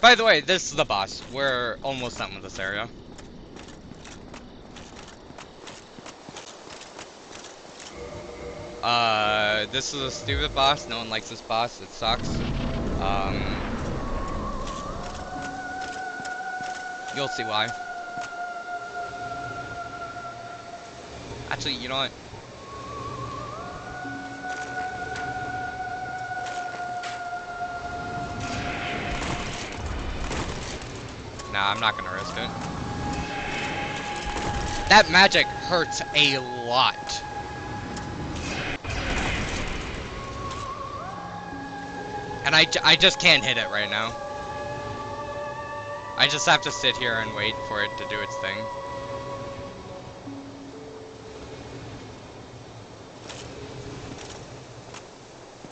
Speaker 1: By the way, this is the boss. We're almost done with this area. This is a stupid boss. No one likes this boss. It sucks. You'll see why. Actually, you know what? Nah, I'm not gonna risk it. That magic hurts a lot. And I just can't hit it right now. I just have to sit here and wait for it to do its thing.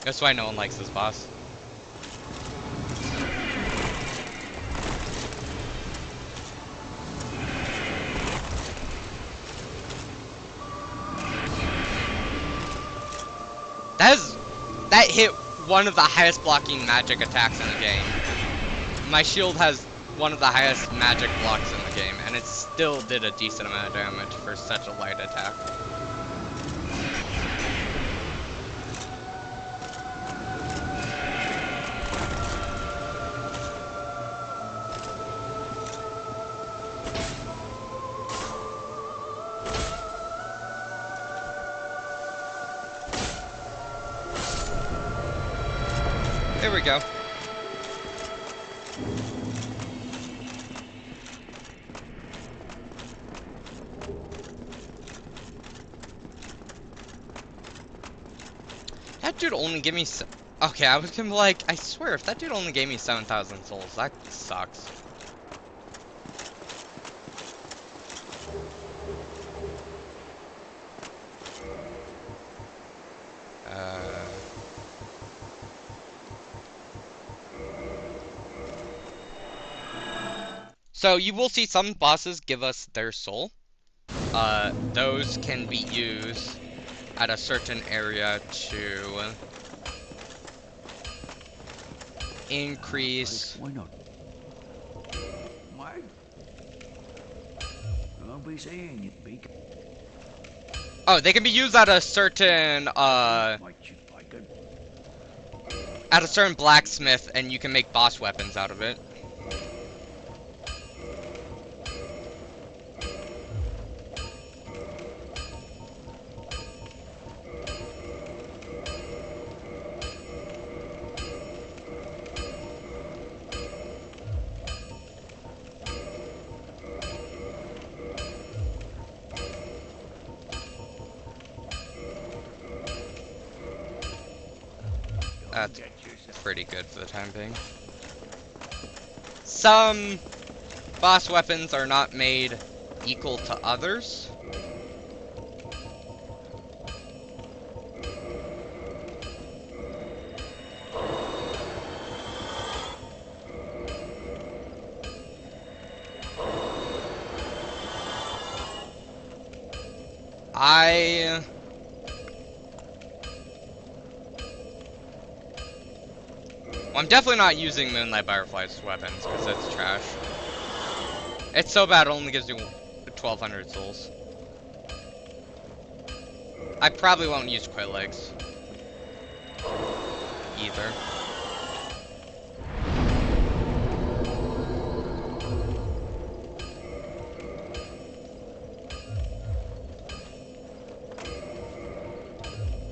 Speaker 1: That's why no one likes this boss. That hit one of the highest blocking magic attacks in the game. My shield has one of the highest magic blocks in the game, and it still did a decent amount of damage for such a light attack. There we go. That dude only gave me okay, I was gonna be like, I swear, if that dude only gave me 7,000 souls, that sucks. So you will see some bosses give us their soul. Those can be used at a certain area to increase.
Speaker 4: Why not? Why? I'll be saying it, Beak.
Speaker 1: Oh, they can be used at a certain
Speaker 4: Might you like it?
Speaker 1: at a certain blacksmith, and you can make boss weapons out of it. That's pretty good for the time being. Some boss weapons are not made equal to others. Well, I'm definitely not using Moonlight Butterfly's weapons, because it's trash. It's so bad it only gives you 1,200 souls. I probably won't use Quill Legs. either.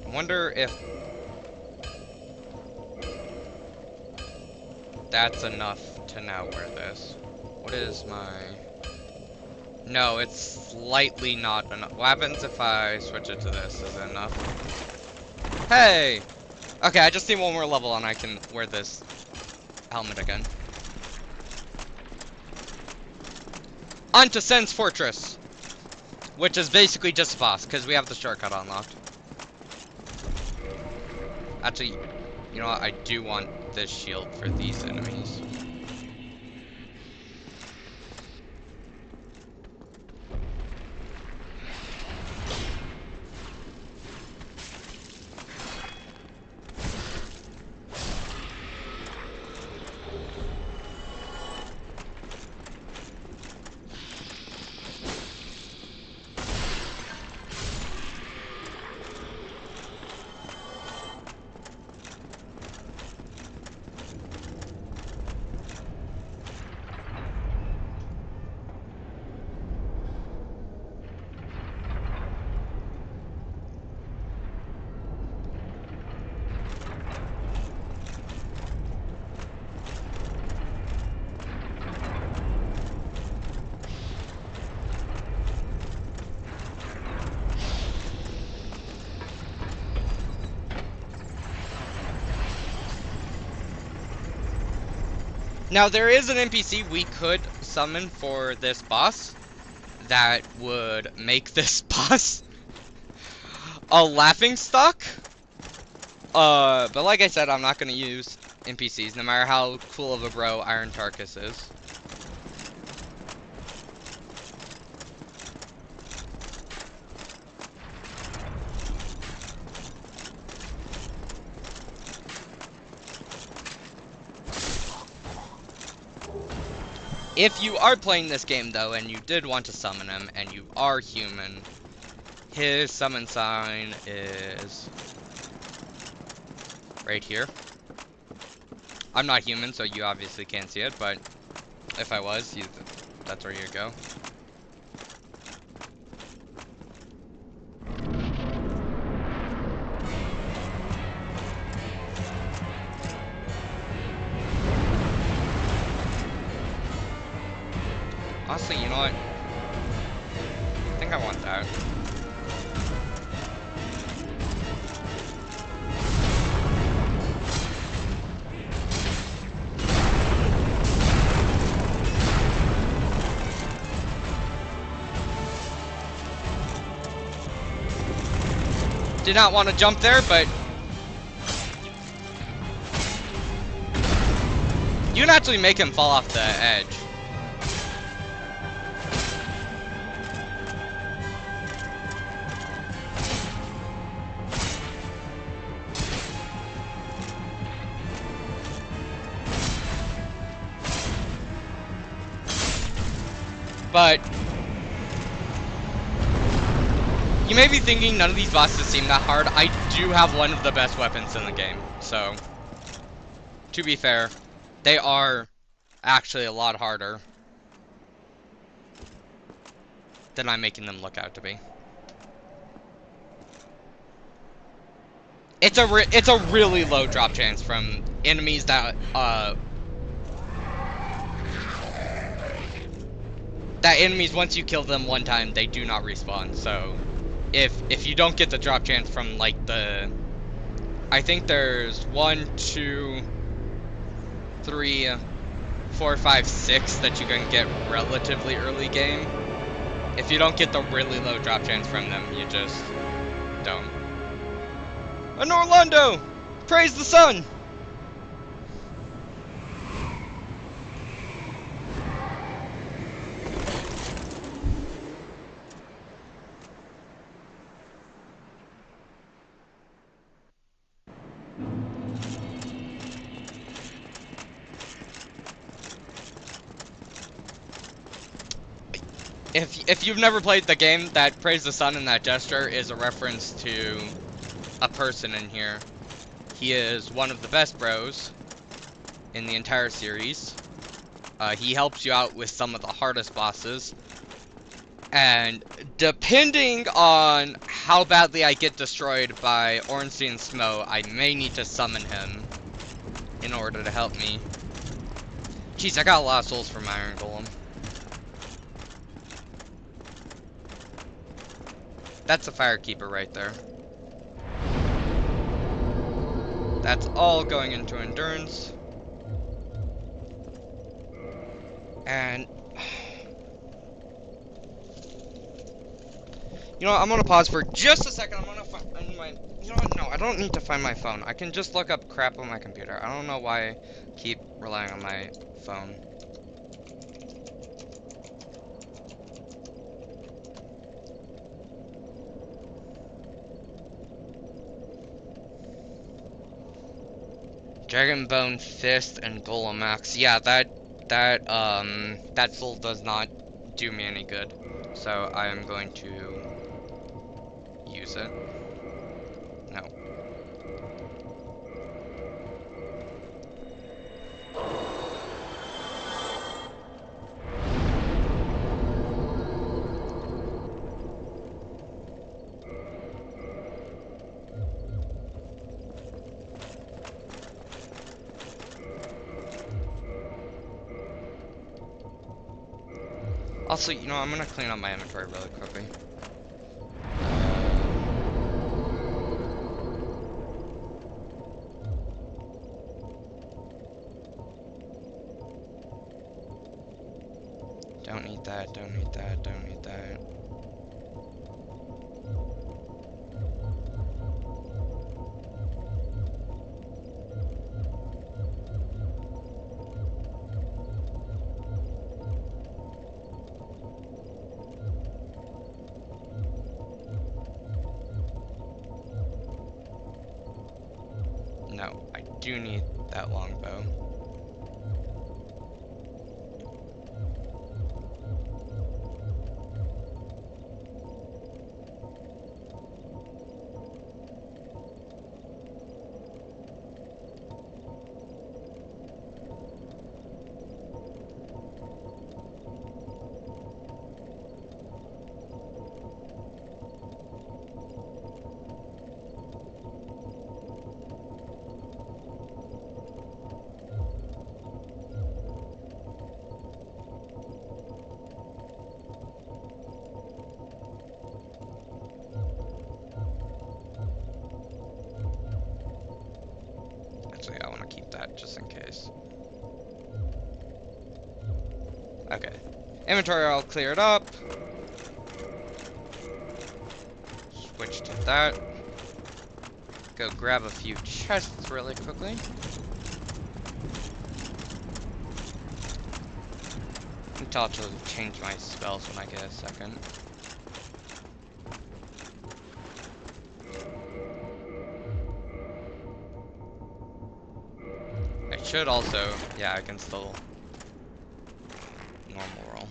Speaker 1: I wonder if that's enough to now wear this. What is my... No, it's slightly not enough. What happens if I switch it to this? Is it enough? Hey! Okay, I just need one more level and I can wear this helmet again. On to Sen's Fortress! Which is basically just a boss, because we have the shortcut unlocked. Actually, you know what? I do want this shield for these enemies. Now, there is an NPC we could summon for this boss that would make this boss a laughingstock. But like I said, I'm not going to use NPCs, no matter how cool of a bro Iron Tarkus is. If you are playing this game, though, and you did want to summon him, and you are human, his summon sign is right here. I'm not human, so you obviously can't see it, but if I was, that's where you'd go. Honestly, you know what? I think I want that. Did not want to jump there, but you can actually make him fall off the edge. But you may be thinking none of these bosses seem that hard. I do have one of the best weapons in the game, so to be fair, they are actually a lot harder than I'm making them look out to be. It's a really low drop chance from enemies that enemies, once you kill them one time, they do not respawn. So if you don't get the drop chance from like I think there's 1, 2, 3, 4, 5, 6 that you can get relatively early game. If you don't get the really low drop chance from them, you just don't. Anor Londo! Praise the sun! If you've never played the game, that Praise the Sun and that gesture is a reference to a person in here. He is one of the best bros in the entire series. He helps you out with some of the hardest bosses. And depending on how badly I get destroyed by Ornstein Smo, I may need to summon him in order to help me. Jeez, I got a lot of souls from Iron Golem. That's a Firekeeper right there. That's all going into Endurance. And you know what, I'm gonna pause for just a second. I'm gonna find my... You know what, no, I don't need to find my phone. I can just look up crap on my computer. I don't know why I keep relying on my phone. Dragonbone Fist and Golem Axe. Yeah, that soul does not do me any good. So I am going to use it. No. Also, you know, I'm gonna clean up my inventory really quickly. Don't need that, don't need that, don't need that. No, I do need that longbow. Actually, I want to keep that just in case. Okay. Inventory all cleared up. Switch to that. Go grab a few chests really quickly. I'll actually change my spells when I get a second. I should also, yeah, I can still normal roll.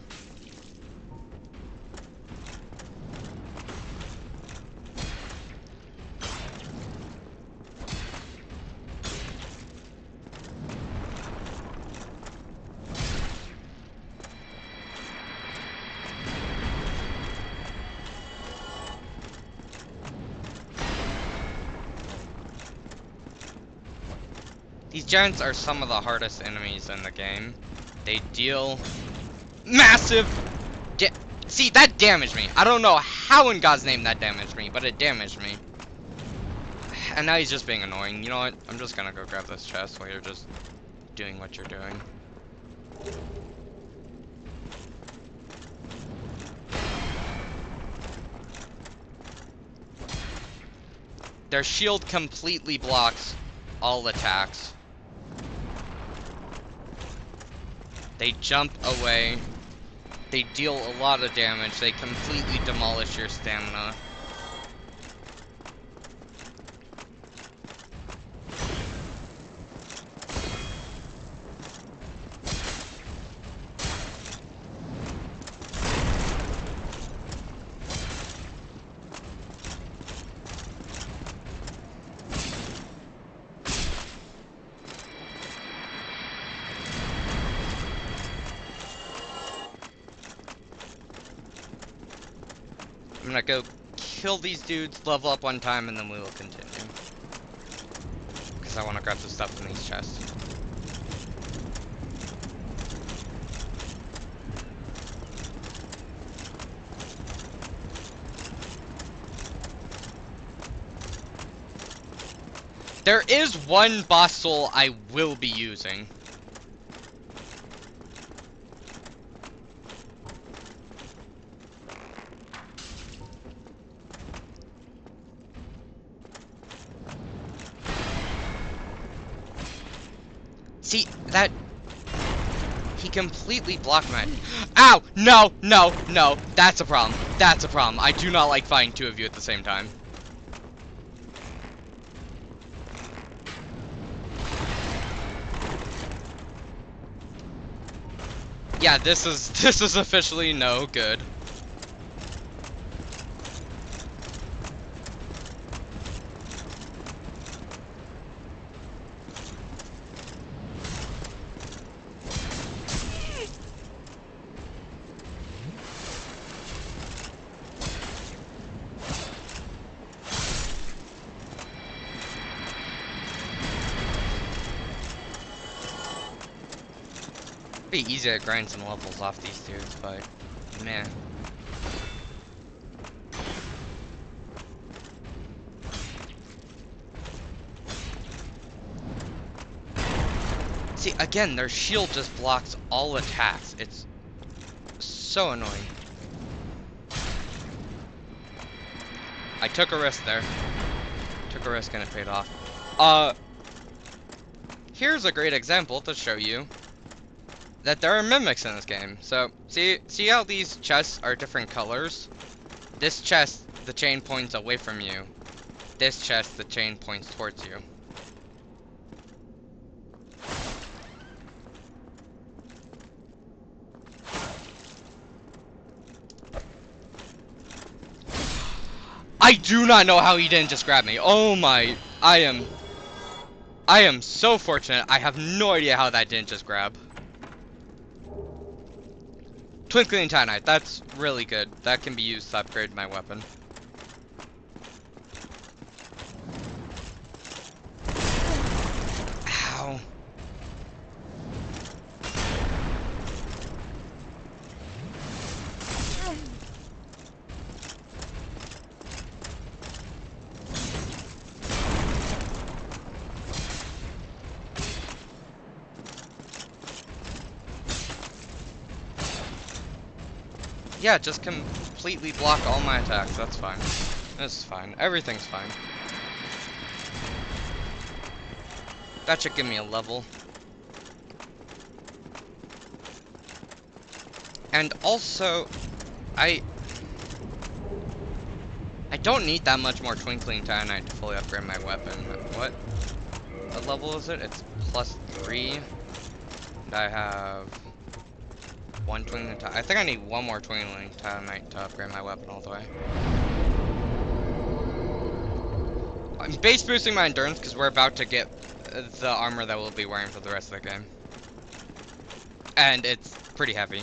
Speaker 1: These giants are some of the hardest enemies in the game. They deal massive see, that damaged me. I don't know how in God's name that damaged me, but it damaged me. And now he's just being annoying. You know what? I'm just gonna go grab this chest while you're just doing what you're doing. Their shield completely blocks all attacks. They jump away. They deal a lot of damage. They completely demolish your stamina. gonna go kill these dudes, level up one time, and then we will continue. Because I want to grab the stuff in these chests. There is one boss soul I will be using. See, that... He completely blocked my... Ow! No, no, no. That's a problem. That's a problem. I do not like fighting two of you at the same time. Yeah, this is officially no good. It'd be easy to grind some levels off these dudes, but man. See, again, their shield just blocks all attacks. It's so annoying. I took a risk there. Took a risk and it paid off. Here's a great example to show you that there are mimics in this game. So, see how these chests are different colors? This chest, the chain points away from you. This chest, the chain points towards you. I do not know how he didn't just grab me. Oh my, I am so fortunate. I have no idea how that didn't just grab. Twinkling Titanite, that's really good. That can be used to upgrade my weapon. Ow. Yeah, just completely block all my attacks. That's fine. This is fine. Everything's fine. That should give me a level. And also, I don't need that much more Twinkling Titanite to fully upgrade my weapon. What level is it? It's +3. And I have one Twinkling Titanite. I think I need one more Twinkling Titanite to upgrade my weapon all the way. I'm base boosting my endurance because we're about to get the armor that we'll be wearing for the rest of the game. And it's pretty heavy.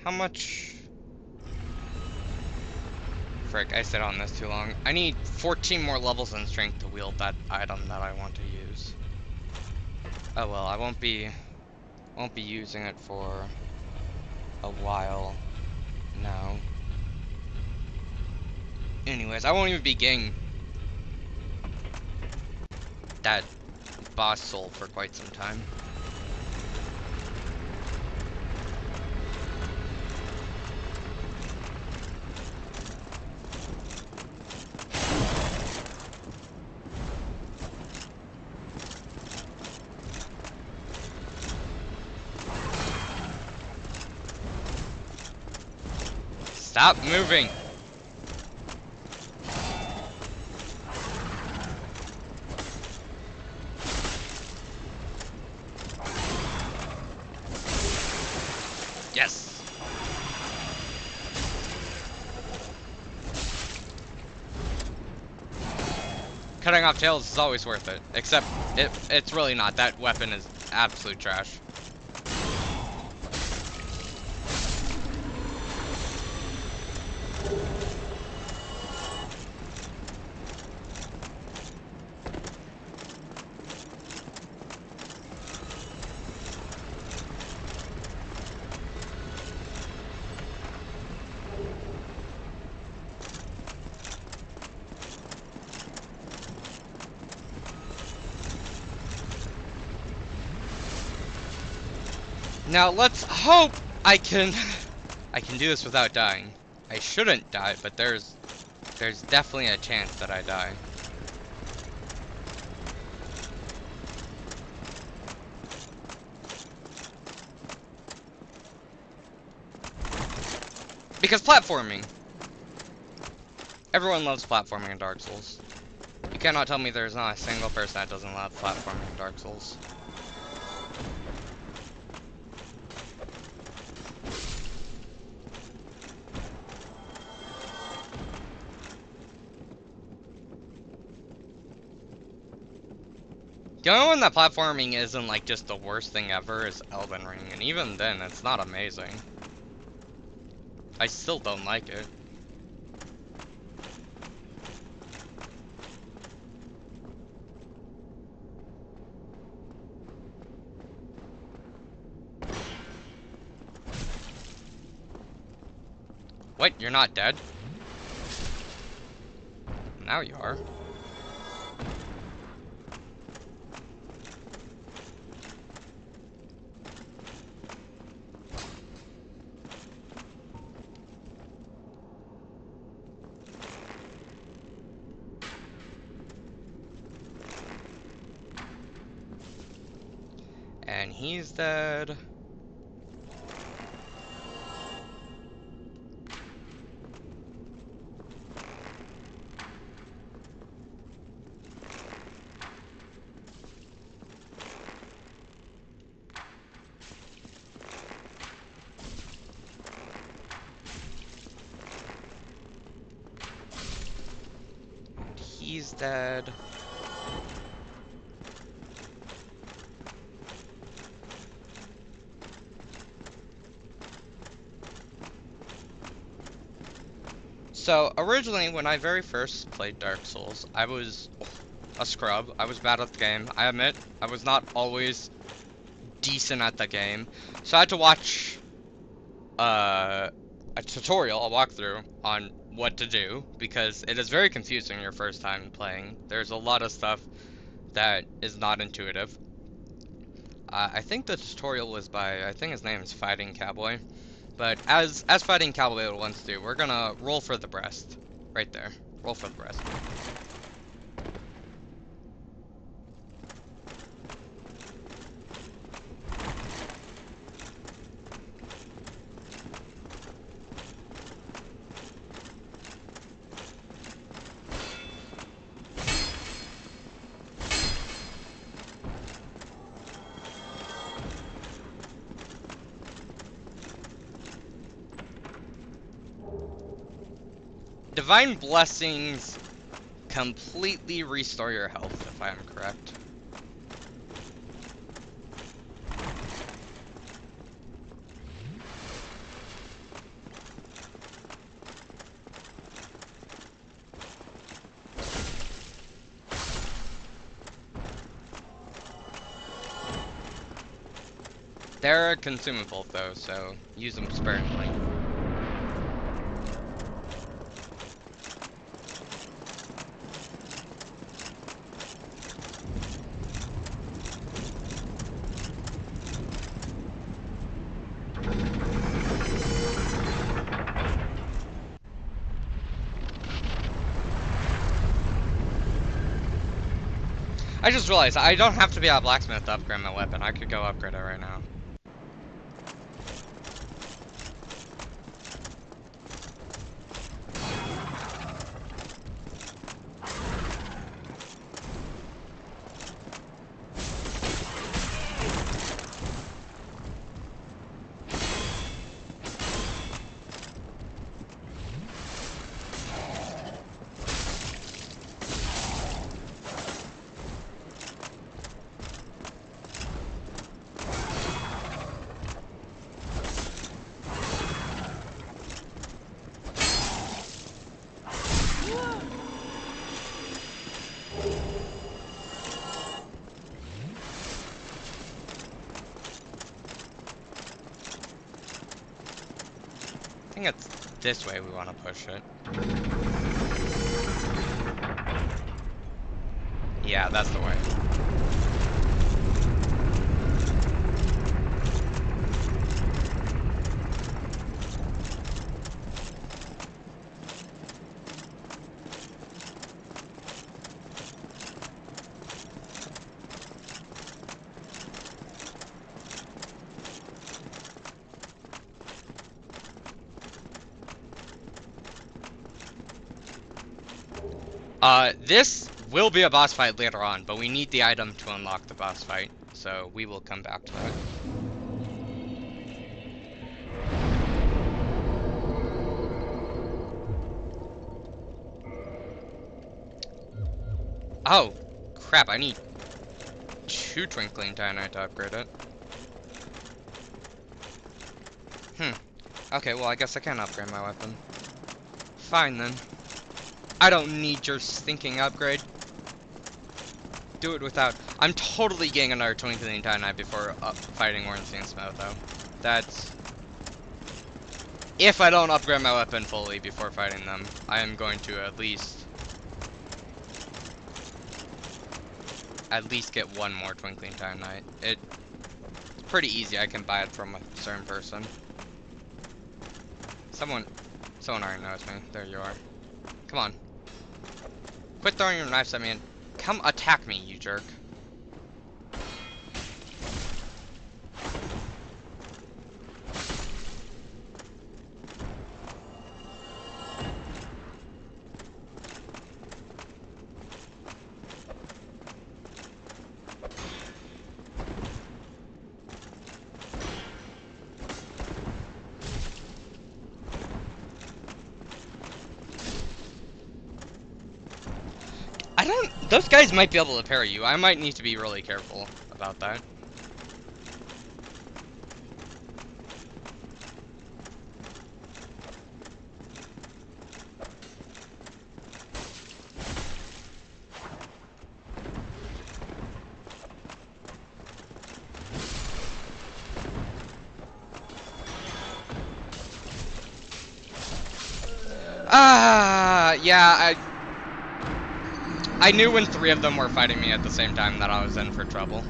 Speaker 1: How much? Frick, I stayed on this too long. I need 14 more levels in strength to wield that item that I want to use. Oh well, I won't be using it for a while now. Anyways, I won't even be getting that boss soul for quite some time. Stop moving! Yes! Cutting off tails is always worth it. Except, it's really not. That weapon is absolute trash. Now let's hope I can do this without dying. I shouldn't die, but there's definitely a chance that I die. Because platforming. Everyone loves platforming in Dark Souls. You cannot tell me there's not a single person that doesn't love platforming in Dark Souls. The only one that platforming isn't like just the worst thing ever is Elden Ring, and even then it's not amazing. I still don't like it. What? You're not dead? Now you are. And he's dead. He's dead. So, originally, when I very first played Dark Souls, I was a scrub. I was bad at the game. I admit, I was not always decent at the game. So I had to watch a tutorial, a walkthrough, on what to do, because it is very confusing your first time playing. There's a lot of stuff that is not intuitive. I think the tutorial was by, I think his name is Fighting Cowboy. But as Fighting Cowboy would once do, we're gonna roll for the breast. Right there. Roll for the breast. Divine Blessings completely restore your health, if I am correct. They're consumable though, so use them sparingly. I just realized I don't have to be a blacksmith to upgrade my weapon. I could go upgrade it right now. think it's this way we want to push it. Yeah, that's the way. This will be a boss fight later on, but we need the item to unlock the boss fight, so we will come back to that. Oh, crap, I need 2 Twinkling Titanite to upgrade it. Okay, well, I guess I can upgrade my weapon. Fine, then. I don't need your stinking upgrade. Do it without... I'm totally getting another Twinkling Titanite before fighting Ornstein Smith, though. That's... If I don't upgrade my weapon fully before fighting them, I am going to at least get 1 more Twinkling Titanite. It's pretty easy. I can buy it from a certain person. Someone already knows me. There you are. Come on. Quit throwing your knives at me and come attack me, you jerk. Those guys might be able to parry you. I might need to be really careful about that. Yeah, I knew when 3 of them were fighting me at the same time that I was in for trouble.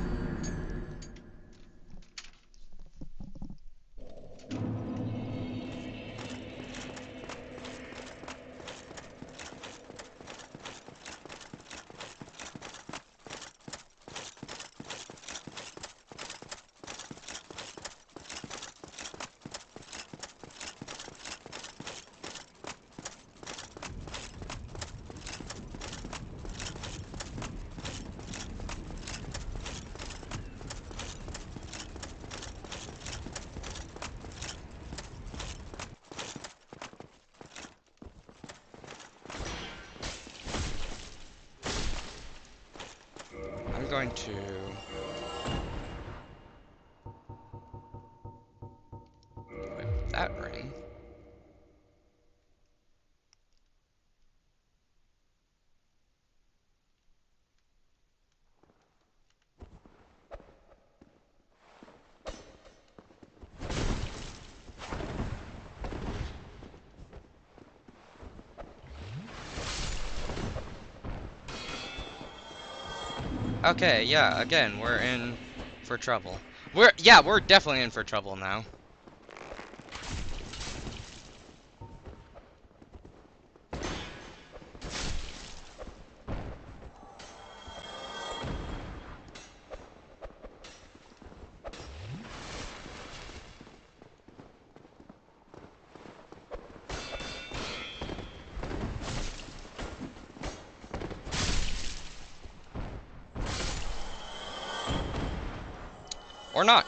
Speaker 1: I'm going to... With that ring... Okay, yeah, again, we're in for trouble. We're definitely in for trouble now. Or not.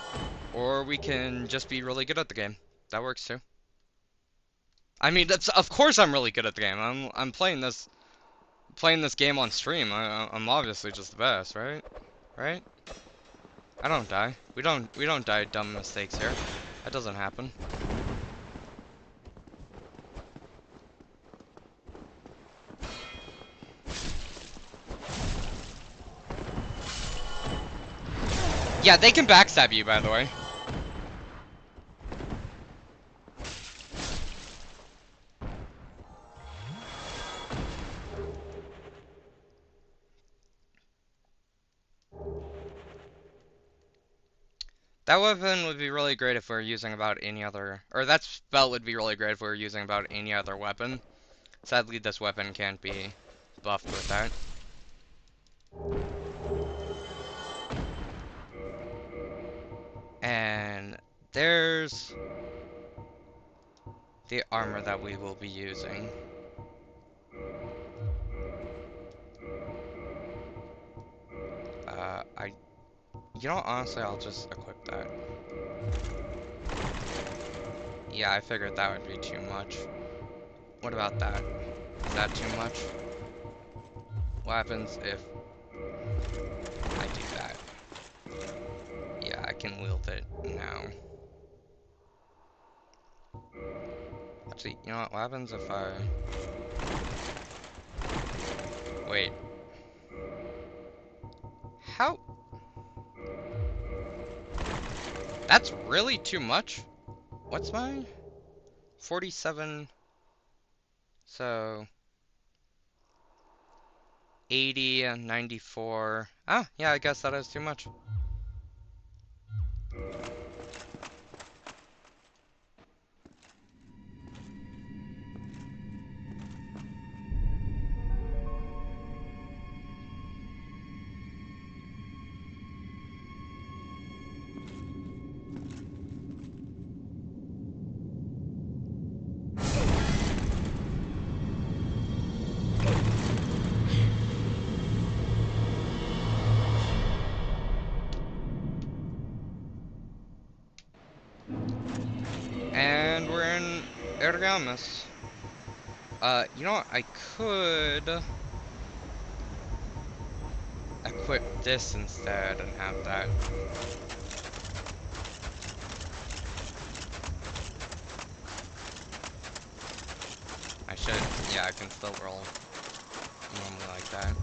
Speaker 1: Or we can just be really good at the game. That works too. I mean, that's of course I'm really good at the game. I'm playing this game on stream. I'm obviously just the best, right? Right? I don't die. We don't die dumb mistakes here. That doesn't happen. Yeah, they can backstab you, by the way. That weapon would be really great if we were using about any other, or that spell would be really great if we were using about any other weapon. Sadly, this weapon can't be buffed with that. And there's the armor that we will be using. You know, honestly, I'll just equip that. Yeah, I figured that would be too much. What about that? Is that too much? What happens if I do that? Yeah, I can wield it now. Actually, you know what happens if I... Wait. How? That's really too much? What's my... 47... So... 80 and 94... Ah, yeah, I guess that is too much. And we're in Ergamus. You know what? I could equip this instead and have that. I should, yeah, I can still roll normally like that.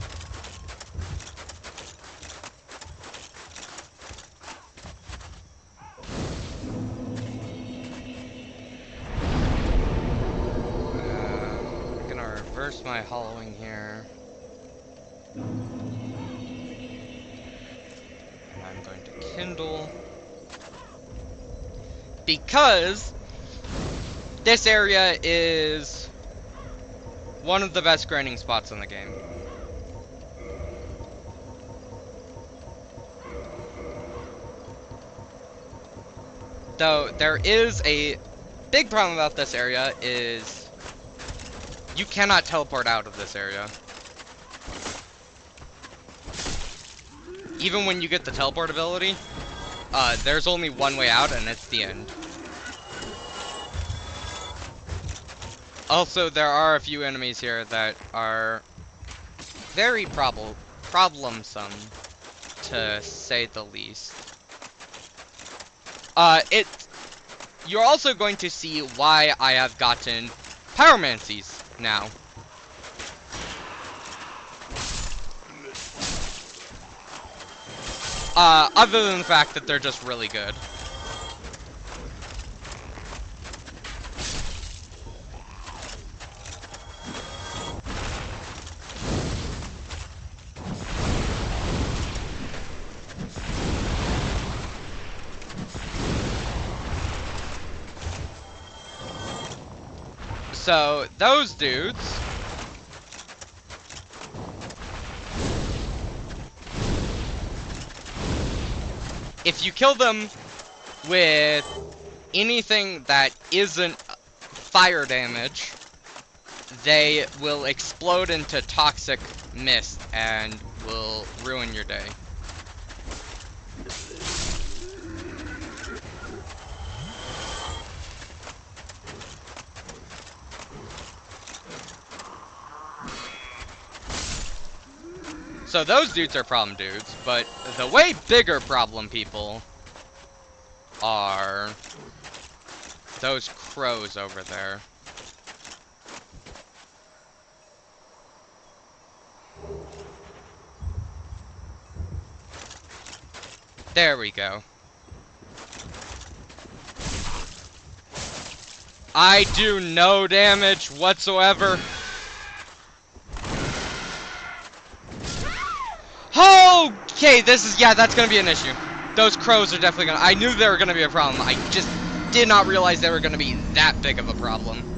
Speaker 1: I'm gonna reverse my hollowing here. And I'm going to kindle. Because this area is one of the best grinding spots in the game. Though there is a big problem about this area is you cannot teleport out of this area. Even when you get the teleport ability, there's only one way out, and it's the end. Also, there are a few enemies here that are very problemsome, to say the least. You're also going to see why I have gotten pyromancies now. Other than the fact that they're just really good. So, those dudes... If you kill them with anything that isn't fire damage, they will explode into toxic mist and will ruin your day. So those dudes are problem dudes, but the way bigger problem people are those crows over there. There we go. I do no damage whatsoever. Okay, this is, yeah, that's gonna be an issue. Those crows are definitely gonna... I knew they were gonna be a problem. I just did not realize they were gonna be that big of a problem.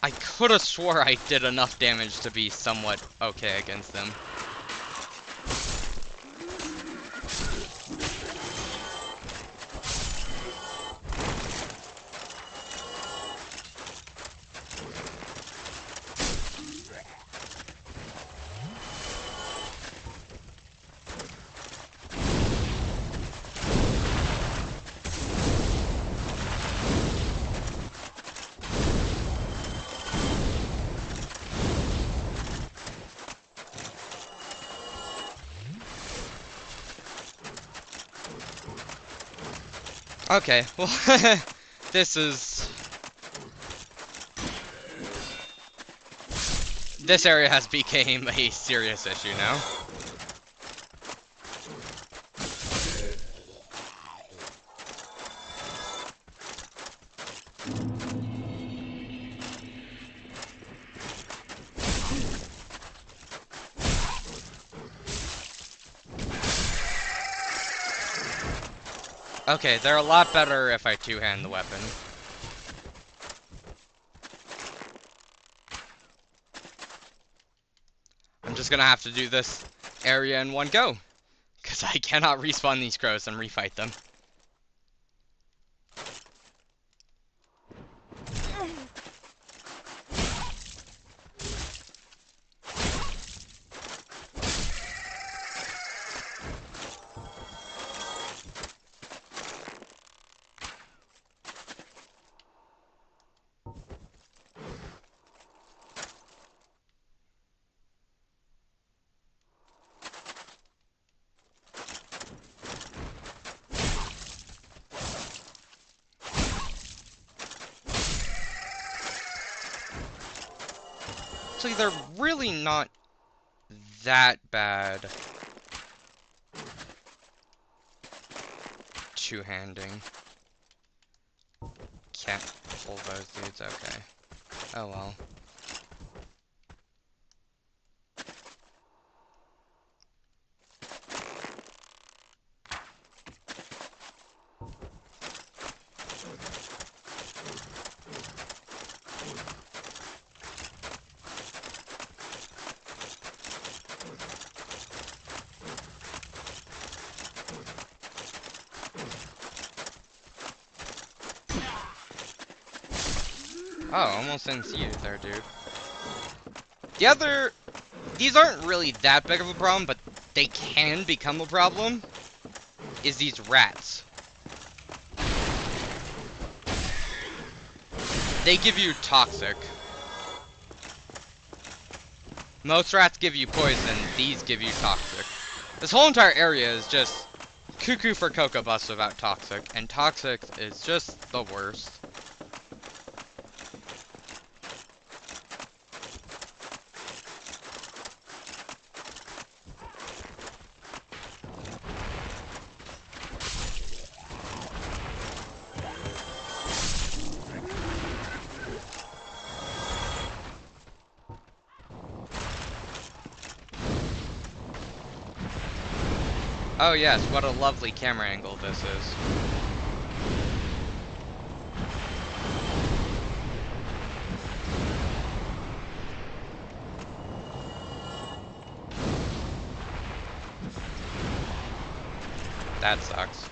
Speaker 1: I could have swore I did enough damage to be somewhat okay against them. Okay, well, this area has become a serious issue now. Okay, they're a lot better if I two-hand the weapon. I'm just gonna have to do this area in one go, because I cannot respawn these crows and refight them. Actually, they're really not that bad two-handing. Can't pull those dudes, okay. Oh well. Oh, almost didn't see you there, dude. These aren't really that big of a problem, but they can become a problem, is these rats. They give you toxic. Most rats give you poison, these give you toxic. This whole entire area is just cuckoo for Cocoa Bus without toxic, and toxic is just the worst. Oh yes, what a lovely camera angle this is. That sucks.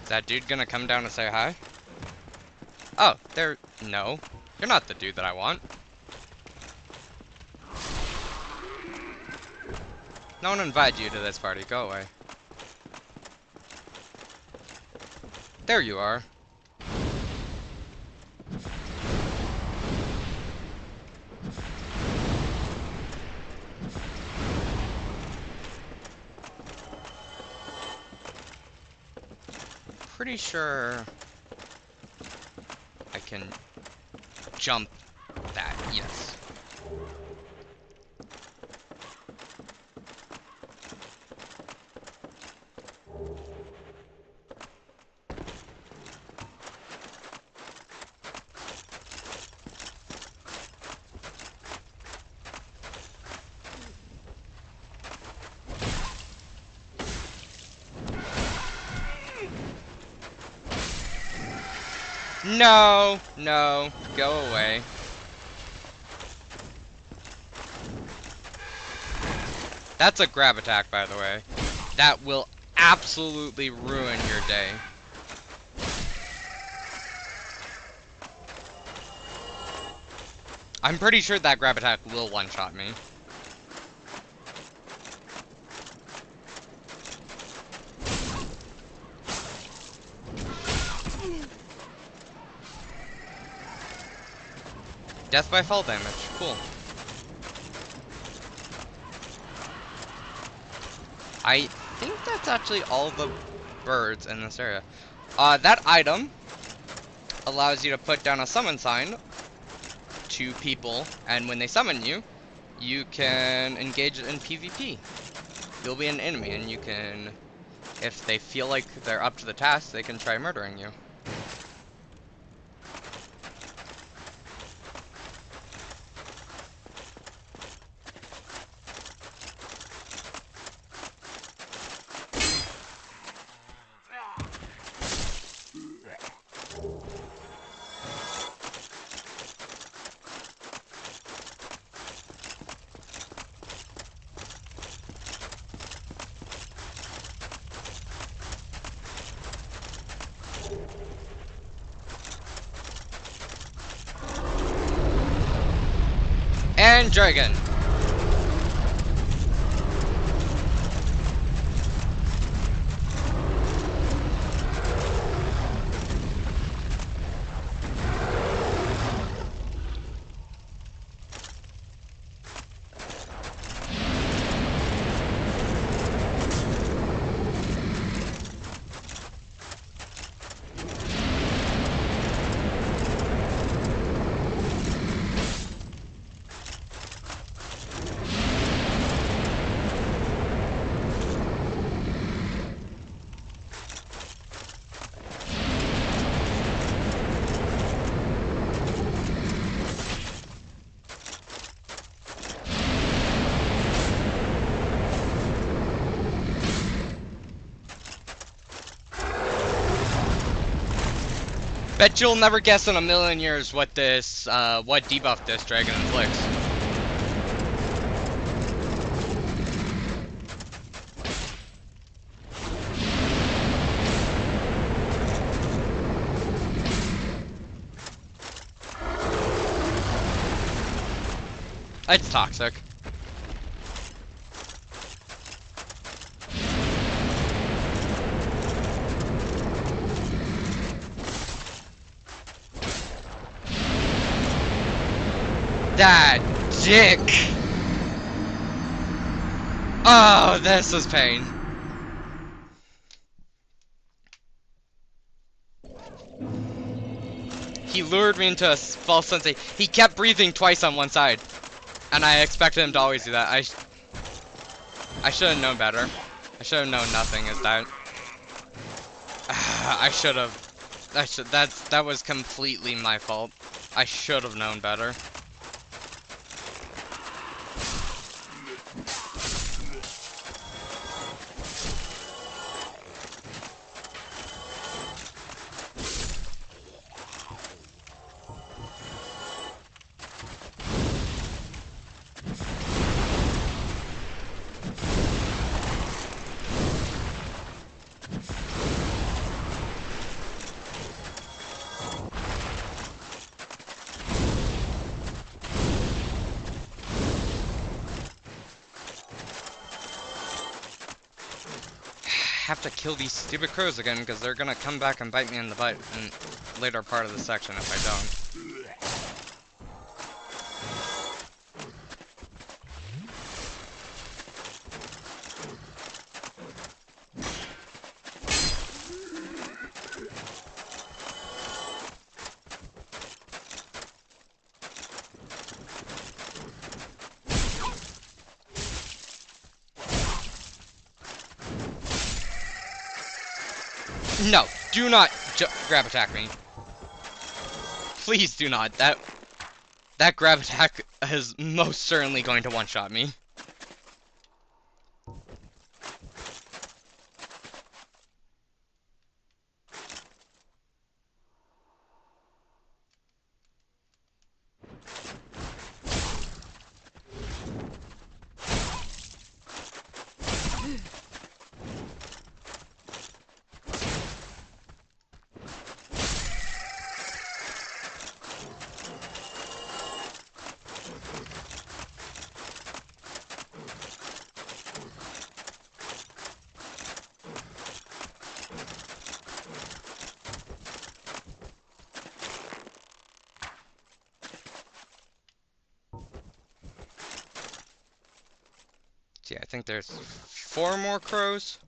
Speaker 1: Is that dude gonna come down to say hi? Oh, no. You're not the dude that I want. No one invited you to this party, go away. There you are. pretty sure I can jump that, yes. No, no, go away. That's a grab attack, by the way. That will absolutely ruin your day. I'm pretty sure that grab attack will one-shot me. Death by fall damage, cool. I think that's actually all the birds in this area. That item allows you to put down a summon sign to people, and when they summon you, you can engage in PvP. You'll be an enemy, and you can, if they feel like they're up to the task, they can try murdering you. And dragon. Bet you'll never guess in a million years what this, what debuff this dragon inflicts. It's toxic. That dick! Oh, this is pain. He lured me into a false sense. He kept breathing twice on one side. And I expected him to always do that. I should have known better. I should have known nothing is that. I should have. That was completely my fault. I should have known better. Have to kill these stupid crows again because they're gonna come back and bite me in the butt in later part of the section if I don't. No, do not grab attack me. Please do not. That grab attack is most certainly going to one-shot me. See, I think there's 4 more crows.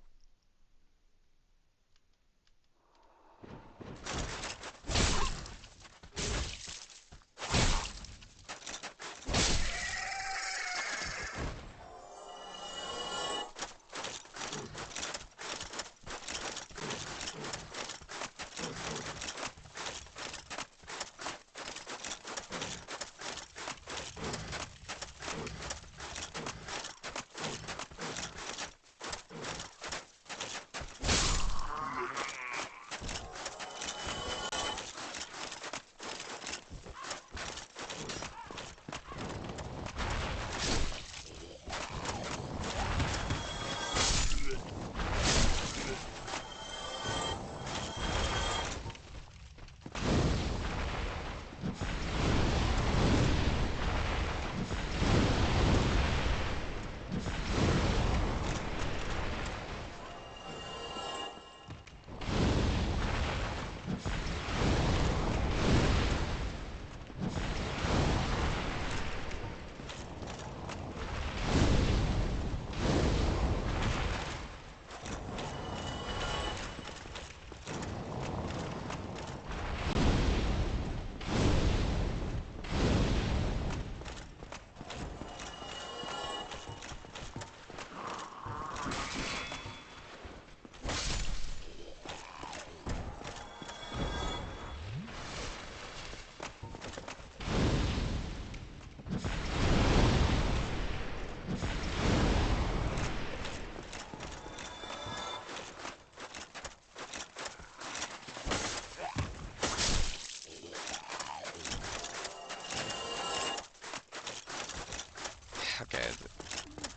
Speaker 1: Okay,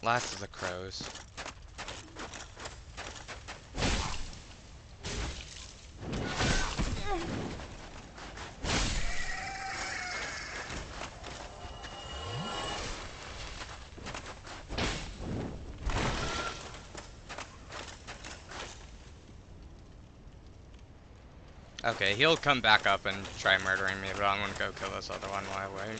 Speaker 1: last of the crows. Okay, he'll come back up and try murdering me, but I'm gonna go kill this other one while I wait.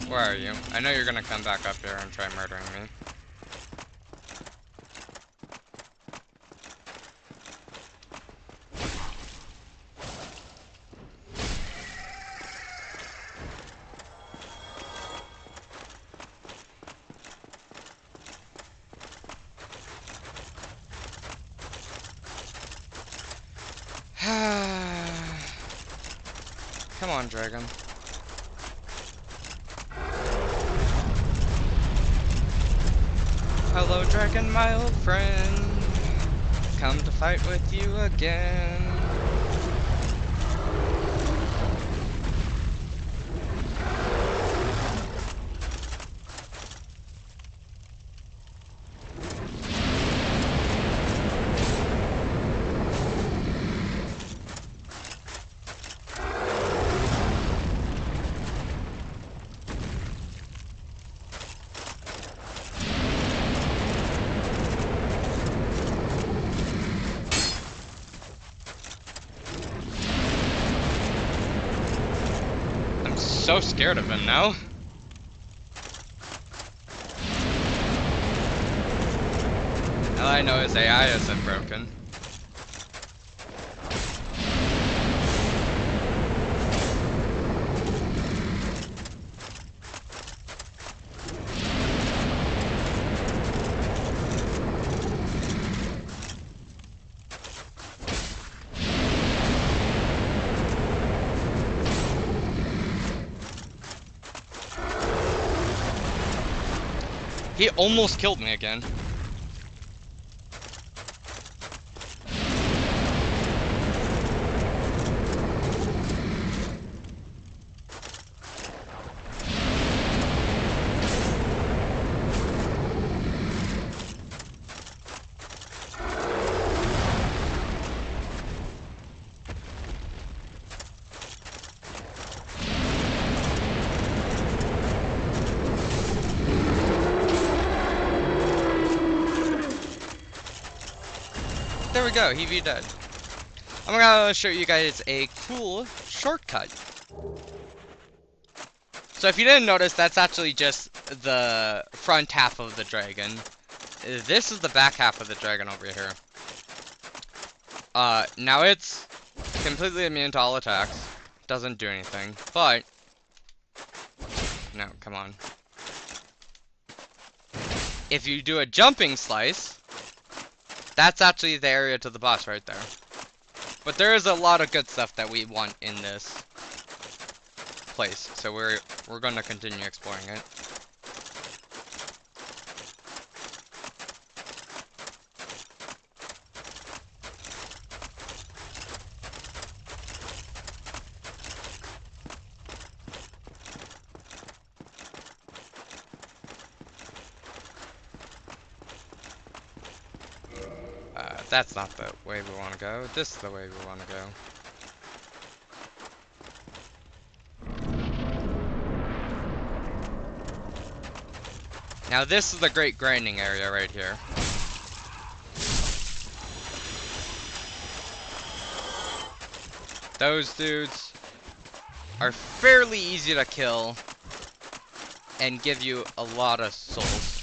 Speaker 1: Where are you? I know you're gonna come back up here and try murdering me. Come on, dragon. Hello, dragon, my old friend. Come to fight with you again. so scared of him now. All I know is AI isn't broken. He almost killed me again. There we go, he dead. I'm gonna show you guys a cool shortcut. So if you didn't notice, that's actually just the front half of the dragon. This is the back half of the dragon over here. Now it's completely immune to all attacks. Doesn't do anything, but... No, come on. If you do a jumping slice, that's actually the area to the boss right there. But there is a lot of good stuff that we want in this place, so we're going to continue exploring it. That's not the way we want to go. This is the way we want to go. Now this is the great grinding area right here. Those dudes are fairly easy to kill and give you a lot of souls.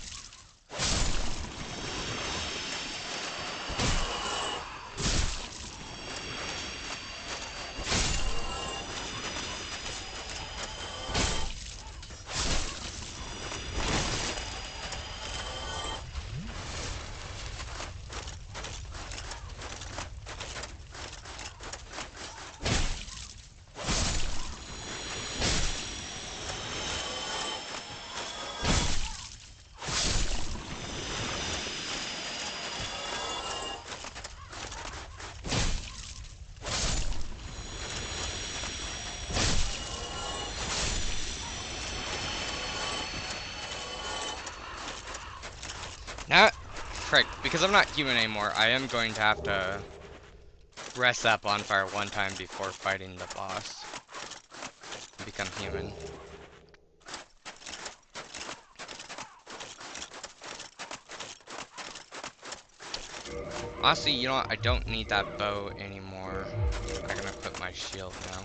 Speaker 1: Now, frick, because I'm not human anymore, I am going to have to rest that bonfire one time before fighting the boss. And become human. Honestly, you know what? I don't need that bow anymore. I'm gonna put my shield now.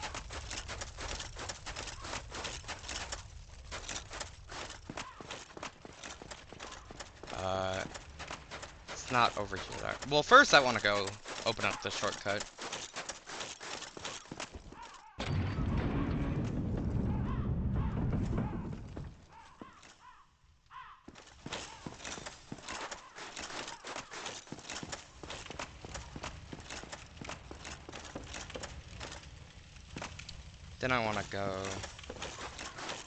Speaker 1: It's not over here. Well, first I want to go open up the shortcut. Then I want to go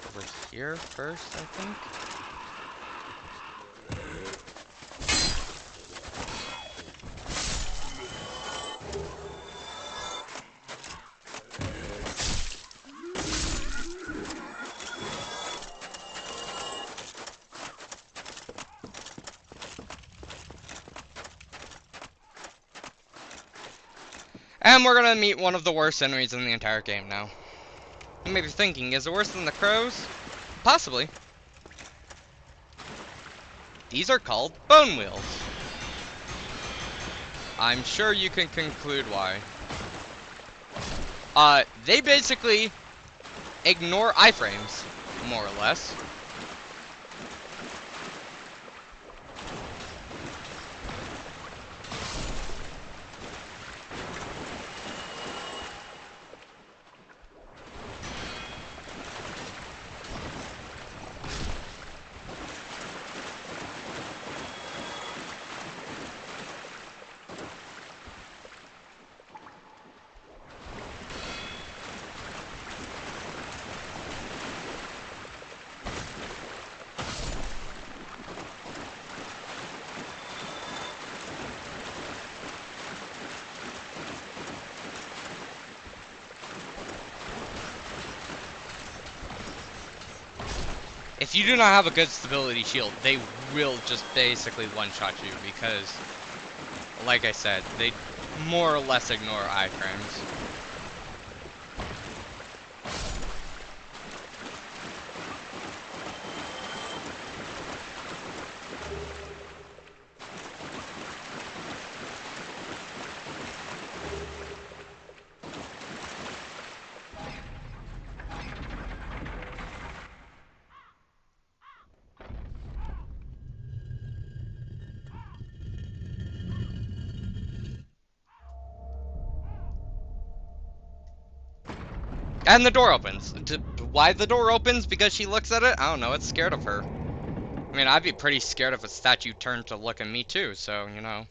Speaker 1: over here first, I think. And we're gonna meet one of the worst enemies in the entire game now. You may be thinking, is it worse than the crows? Possibly. These are called bone wheels. I'm sure you can conclude why. They basically ignore iframes, more or less. If you do not have a good stability shield, they will just basically one-shot you because, like I said, they more or less ignore iframes. And the door opens. Why the door opens? Because she looks at it? I don't know, it's scared of her. I mean, I'd be pretty scared if a statue turned to look at me too, so, you know.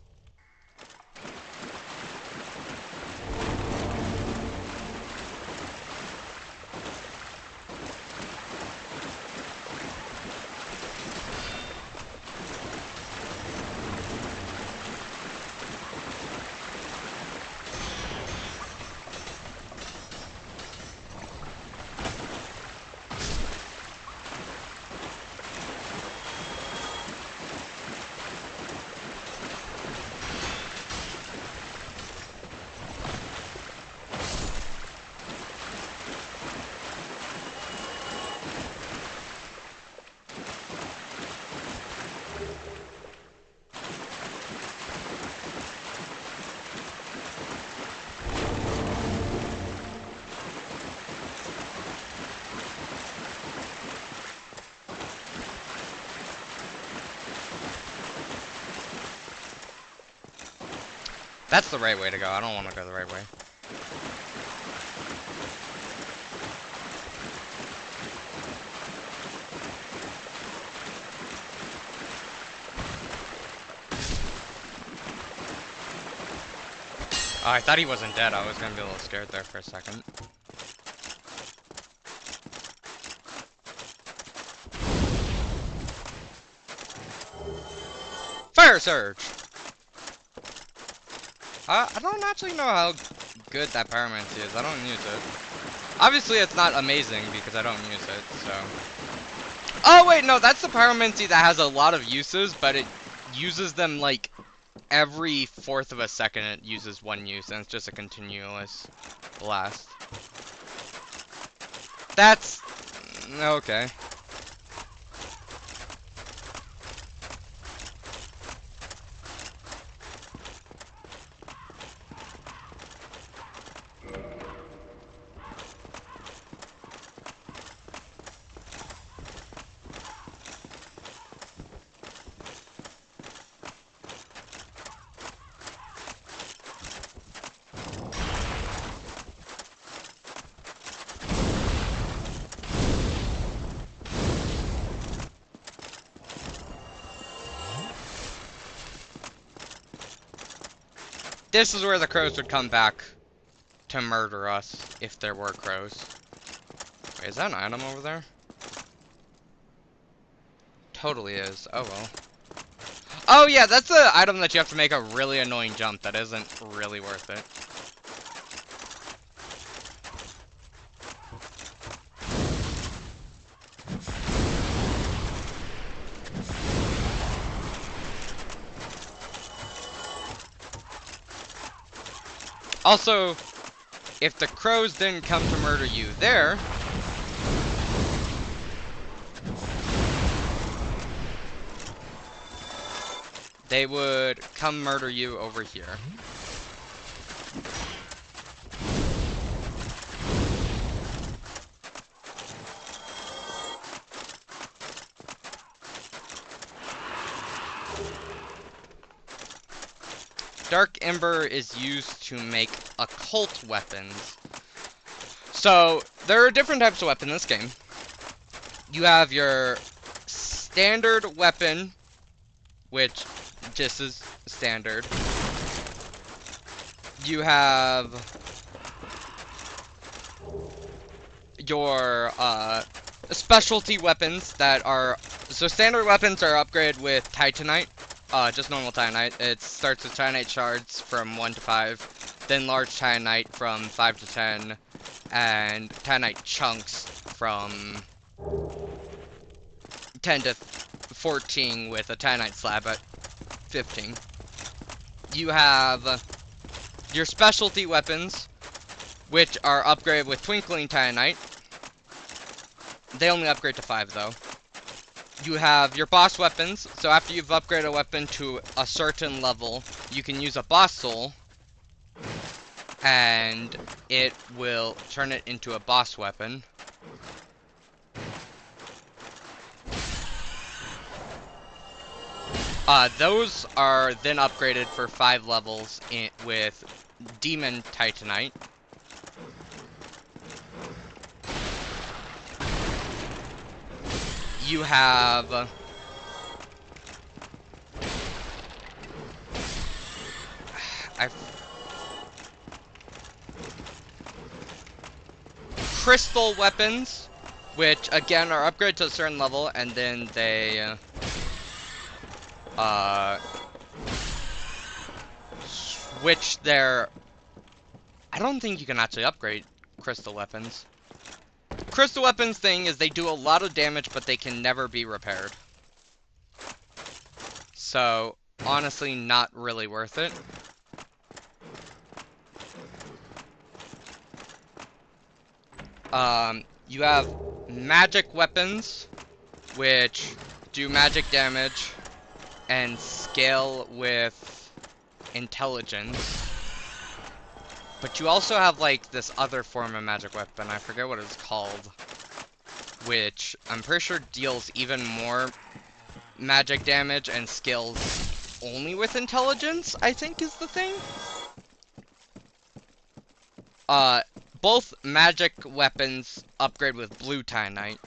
Speaker 1: That's the right way to go. I don't want to go the right way. Oh, I thought he wasn't dead. I was gonna be a little scared there for a second. Fire surge! I don't actually know how good that pyromancy is. I don't use it. Obviously, it's not amazing because I don't use it, so... Oh, wait, no, that's the pyromancy that has a lot of uses, but it uses them, like, every fourth of a second it uses one use, and it's just a continuous blast. That's... okay. This is where the crows would come back to murder us, if there were crows. Wait, is that an item over there? Totally is. Oh well. Oh yeah, that's an item that you have to make a really annoying jump that isn't really worth it. Also, if the crows didn't come to murder you there, they would come murder you over here. Dark Ember is used to make occult weapons. So, there are different types of weapons in this game. You have your standard weapon, which just is standard. You have your specialty weapons that are... So standard weapons are upgraded with Titanite. Just normal Titanite. It starts with Titanite shards from 1 to 5. Then large Titanite from 5 to 10. And Titanite chunks from 10 to 14 with a Titanite slab at 15. You have your specialty weapons, which are upgraded with Twinkling Titanite. They only upgrade to 5 though. You have your boss weapons, so after you've upgraded a weapon to a certain level, you can use a boss soul, and it will turn it into a boss weapon. Those are then upgraded for 5 levels with Demon Titanite. You have crystal weapons, which again are upgraded to a certain level, and then they switch their... I don't think you can actually upgrade crystal weapons. Crystal weapons thing is they do a lot of damage, but they can never be repaired. So, honestly, not really worth it. You have magic weapons, which do magic damage and scale with intelligence. But you also have, like, this other form of magic weapon, I forget what it's called, which I'm pretty sure deals even more magic damage and scales only with intelligence, I think is the thing. Both magic weapons upgrade with blue Titanite.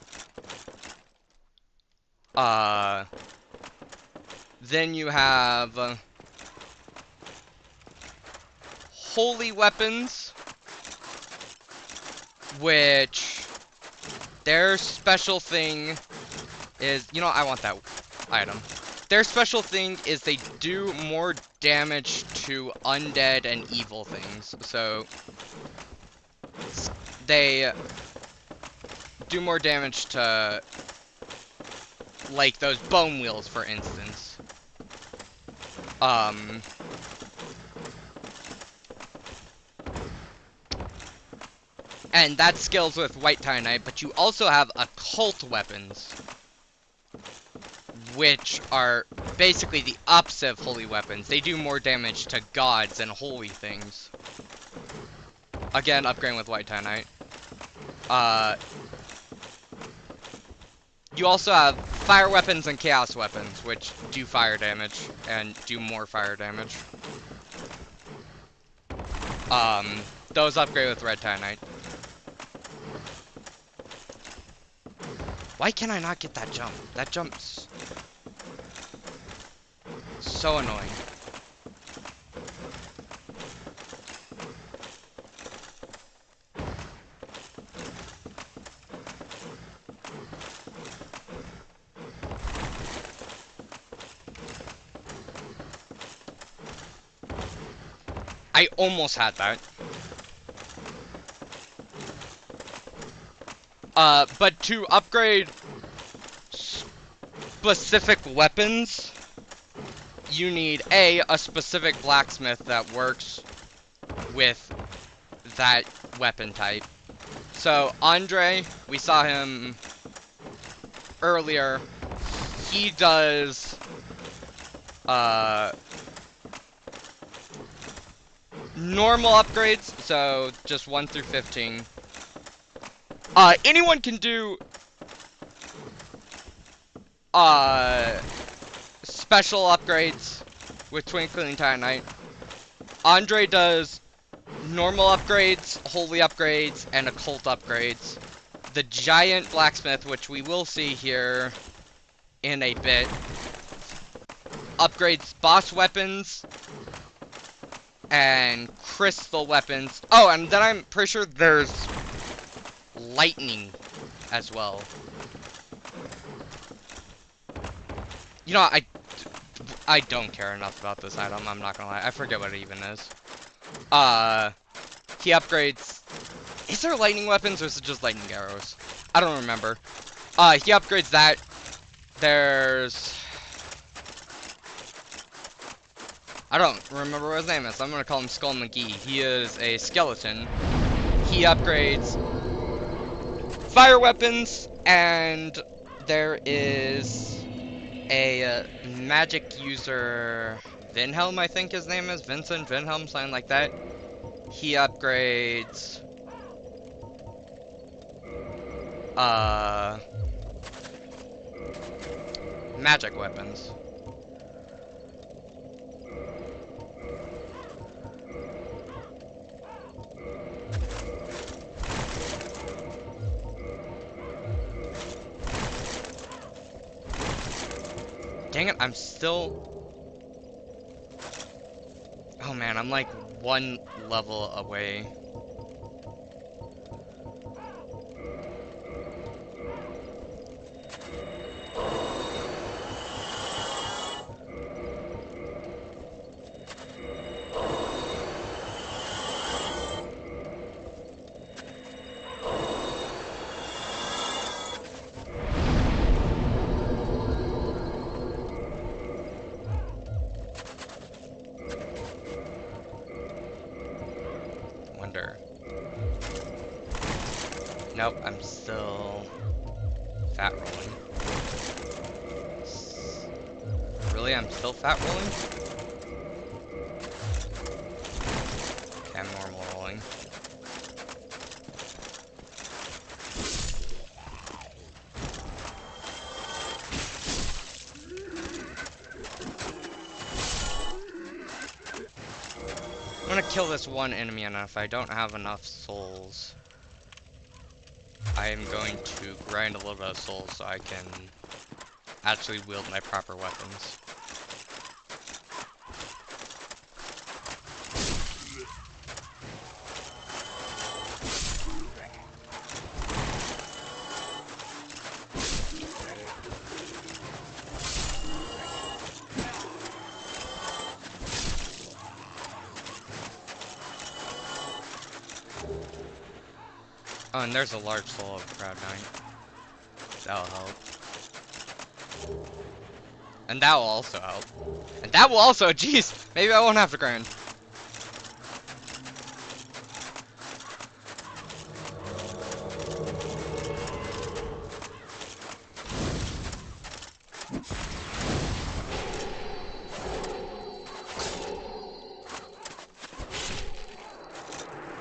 Speaker 1: Then you have holy weapons, which their special thing is, you know, I want that item. Their special thing is they do more damage to undead and evil things. So they do more damage to, like, those bone wheels, for instance. And that scales with white Titanite, but you also have occult weapons, which are basically the opposite of holy weapons. They do more damage to gods and holy things. Again, upgrading with white Titanite. You also have fire weapons and chaos weapons, which do fire damage and do more fire damage. Those upgrade with red Titanite. Why can I not get that jump? That jump's so annoying. I almost had that. But to upgrade specific weapons, you need a specific blacksmith that works with that weapon type. So, Andre, we saw him earlier. He does, normal upgrades, so just 1 through 15. Anyone can do special upgrades with Twinkling Titanite. Andre does normal upgrades, holy upgrades, and occult upgrades. The giant blacksmith, which we will see here in a bit, upgrades boss weapons and crystal weapons. Oh, and then I'm pretty sure there's lightning as well. You know, I don't care enough about this item, I'm not gonna lie. I forget what it even is. He upgrades... Is there lightning weapons or is it just lightning arrows? I don't remember. He upgrades that. There's... I don't remember what his name is. I'm gonna call him Skull McGee. He is a skeleton. He upgrades fire weapons, and there is a magic user, Vinhelm, I think his name is. Vincent Vinhelm, something like that. He upgrades magic weapons. Dang it, I'm still... Oh man, I'm like one level away. Nope, I'm still fat rolling. Really? I'm still fat rolling? Okay, I'm normal rolling. I'm gonna kill this one enemy, and if I don't have enough souls, I am going to grind a little bit of souls so I can actually wield my proper weapons. Oh, and there's a large soul of Proud Knight. That'll help. And that will also help. And that will also, jeez, maybe I won't have to grind.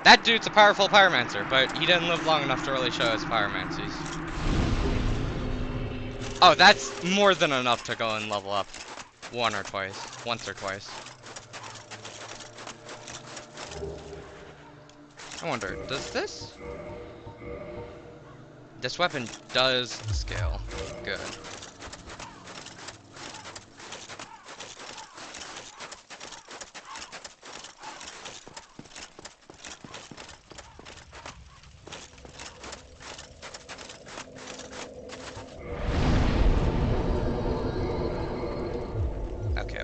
Speaker 1: That dude's a powerful pyromancer, but he didn't live long enough to really show his pyromancies. Oh, that's more than enough to go and level up once or twice. I wonder, does this? This weapon does scale. Good.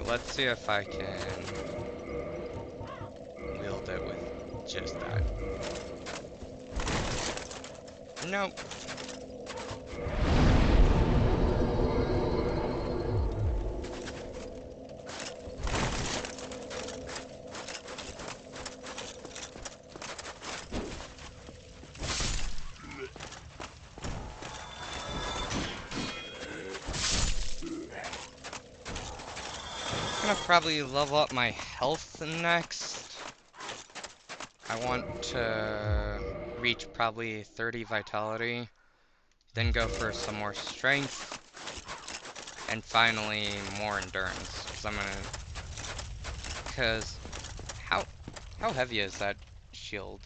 Speaker 1: Let's see if I can wield it with just that. Nope. Probably level up my health next. I want to reach probably 30 vitality, then go for some more strength, and finally more endurance. Because How heavy is that shield?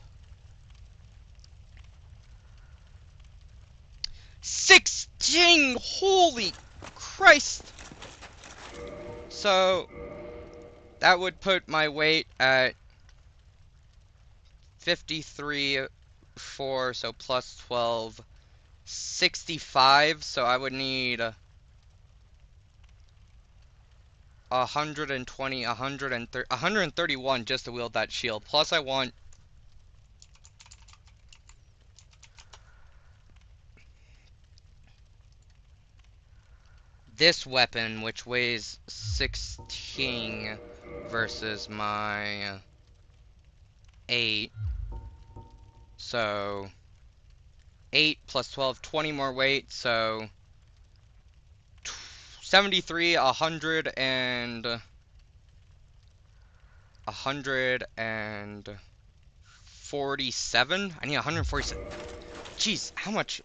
Speaker 1: 16! Holy Christ! So, that would put my weight at 53 4, so plus 12, 65, so I would need 120, 130, 131 just to wield that shield. Plus I want this weapon, which weighs 16 versus my 8. So 8 plus 12, 20 more weight, so 73, 100 and 147. I need 147. Jeez, how much?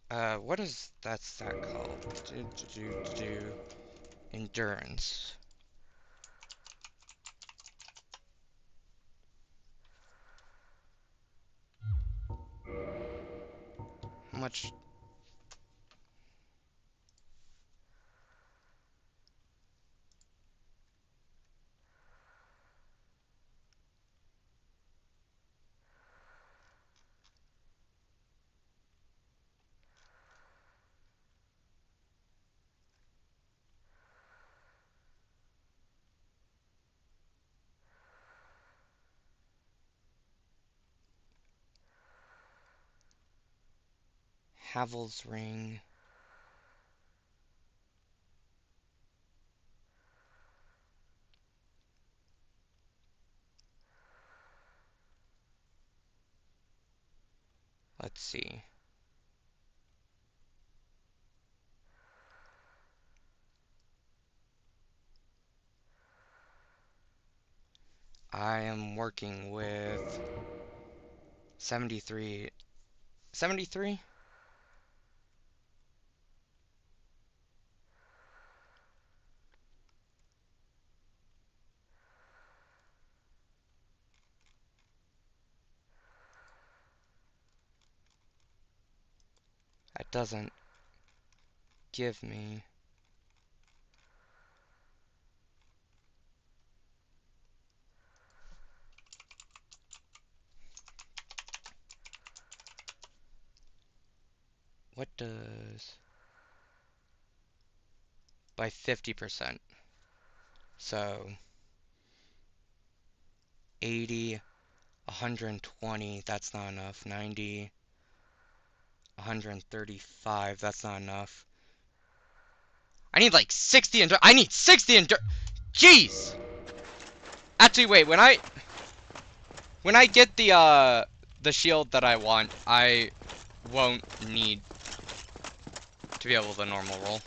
Speaker 1: What is that stat called? Endurance. How much? Havel's ring. Let's see. I am working with 73. 73? That doesn't give me. What does. By 50%. So 80, 120, that's not enough. 90, 135, that's not enough. I need like 60 I need 60 Jeez! Actually, wait, when I get the shield that I want, I won't need to be able to normal roll.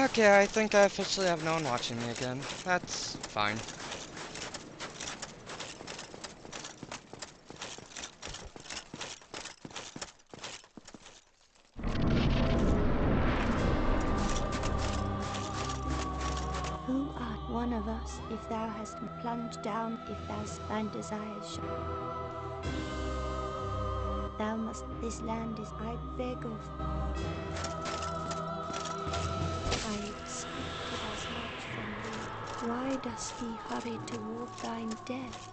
Speaker 1: Okay, I think I officially have no one watching me again. That's fine.
Speaker 3: Who art one of us, if thou hast plunged down, if thine desires shall. Thou must, this land is, I beg of. I expected as much from thee. Why dost thee hurry toward thine death?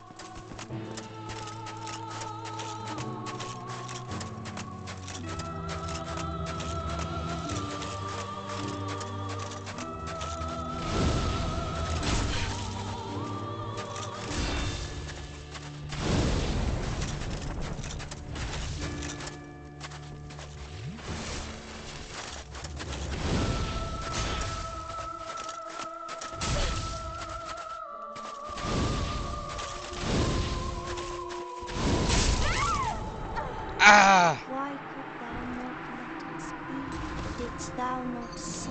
Speaker 1: Ah!
Speaker 3: Why could thou not let us be? Didst thou not see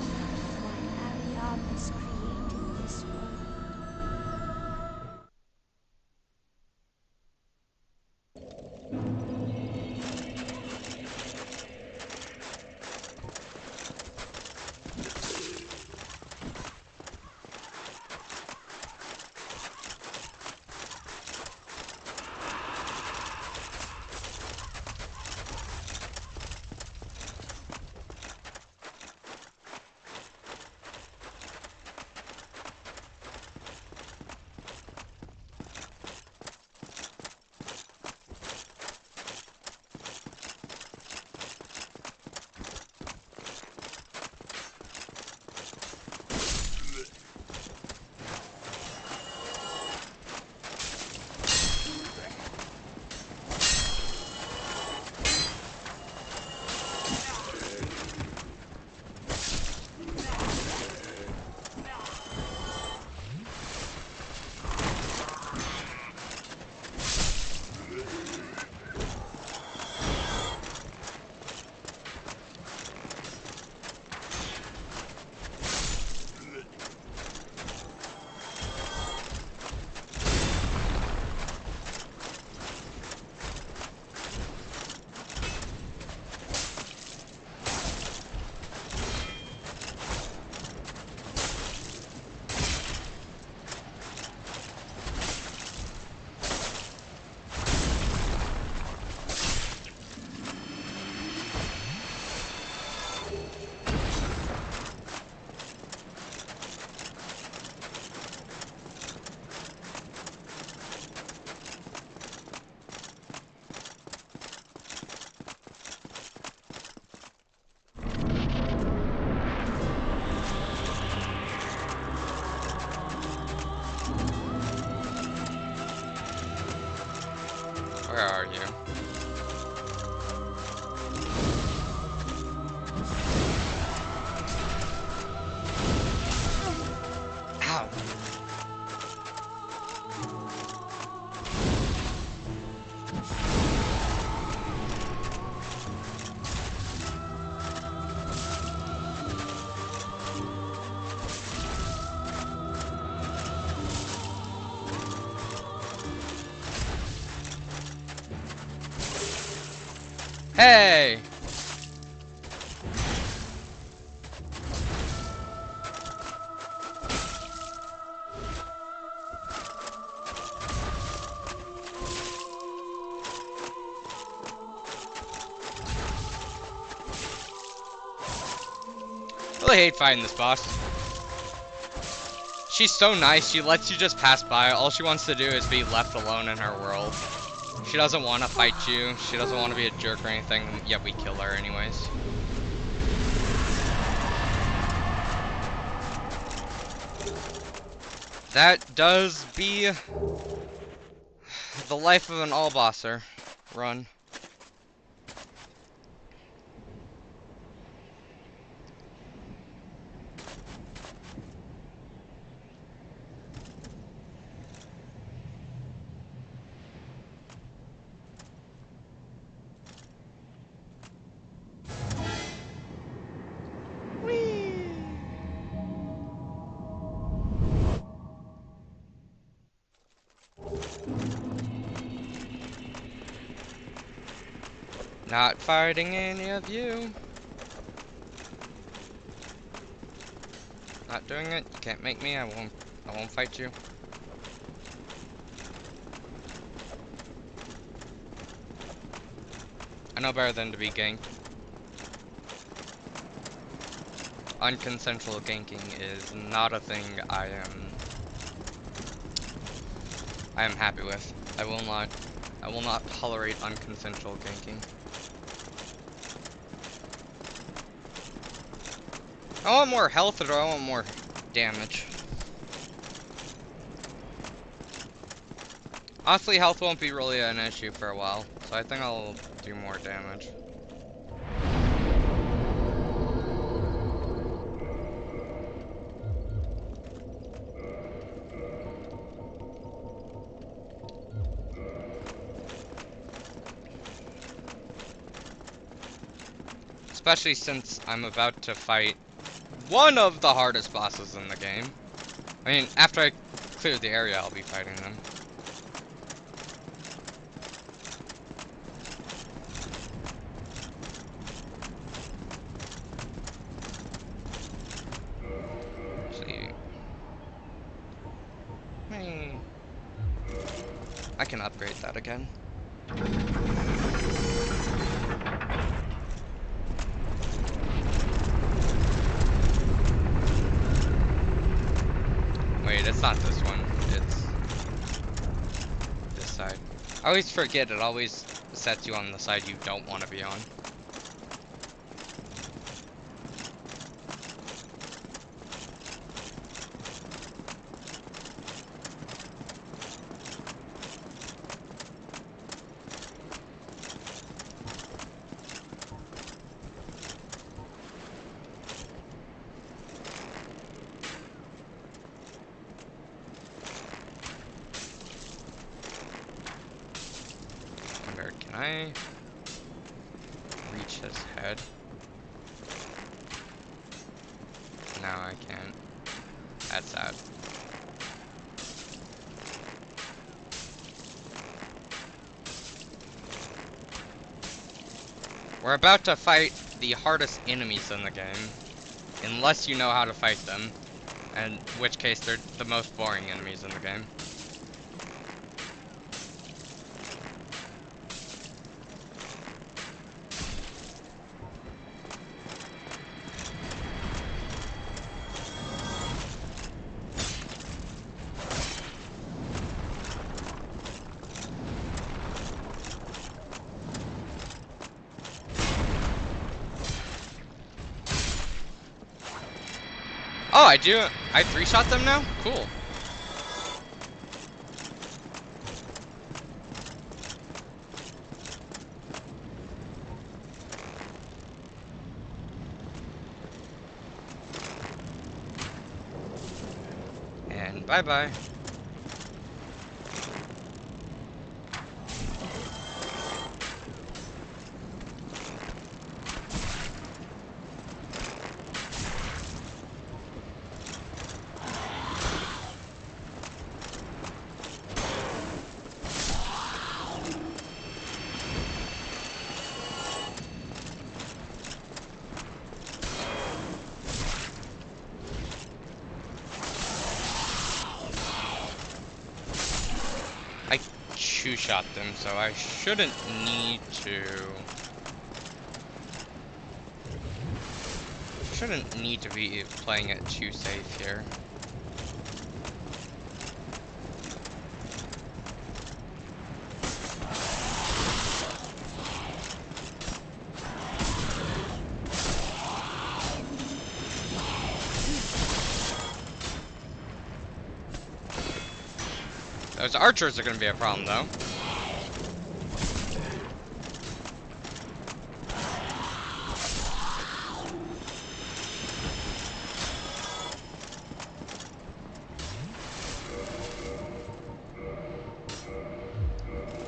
Speaker 3: why Ariamis created this world?
Speaker 1: Where are you? Ow! Hey! I really hate fighting this boss. She's so nice, she lets you just pass by. All she wants to do is be left alone in her world. She doesn't want to fight you, she doesn't want to be a jerk or anything, yet we kill her anyways. That does be the life of an all-bosser run. Whee! Not fighting any of you. Not doing it. You can't make me. I won't fight you. I know better than to be ganked. Unconsensual ganking is not a thing I am happy with. I will not tolerate unconsensual ganking. I want more health, or do I want more damage? Honestly, health won't be really an issue for a while, so I think I'll do more damage. Especially since I'm about to fight one of the hardest bosses in the game. I mean, after I clear the area, I'll be fighting them. See. I can upgrade that again. Wait, it's not this one. It's this side. I always forget, it always sets you on the side you don't want to be on. Where can I reach his head? No, I can't. That's sad. We're about to fight the hardest enemies in the game, unless you know how to fight them, in which case they're the most boring enemies in the game. Oh, I do. I three-shot them now? Cool. And bye-bye. I two-shot them, so I shouldn't need to... Shouldn't need to be playing it too safe here. Those archers are going to be a problem, though.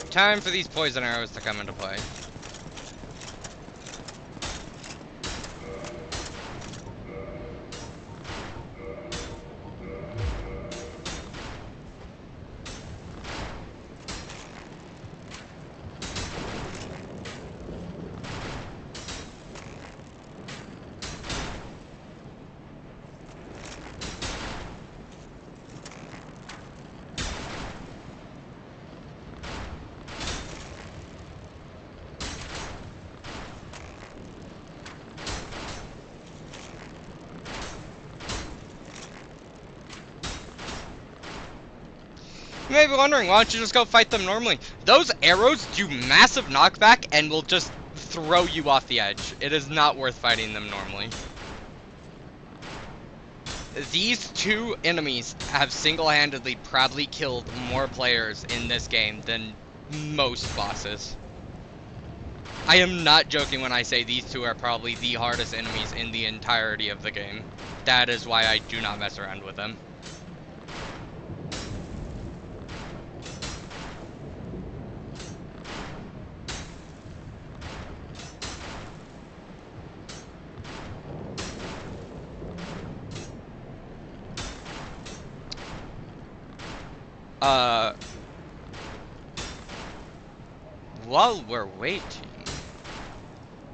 Speaker 1: Time for these poison arrows to come into play. You may be wondering, why don't you just go fight them normally? Those arrows do massive knockback and will just throw you off the edge. It is not worth fighting them normally. These two enemies have single-handedly probably killed more players in this game than most bosses. I am not joking when I say these two are probably the hardest enemies in the entirety of the game. That is why I do not mess around with them. While we're waiting,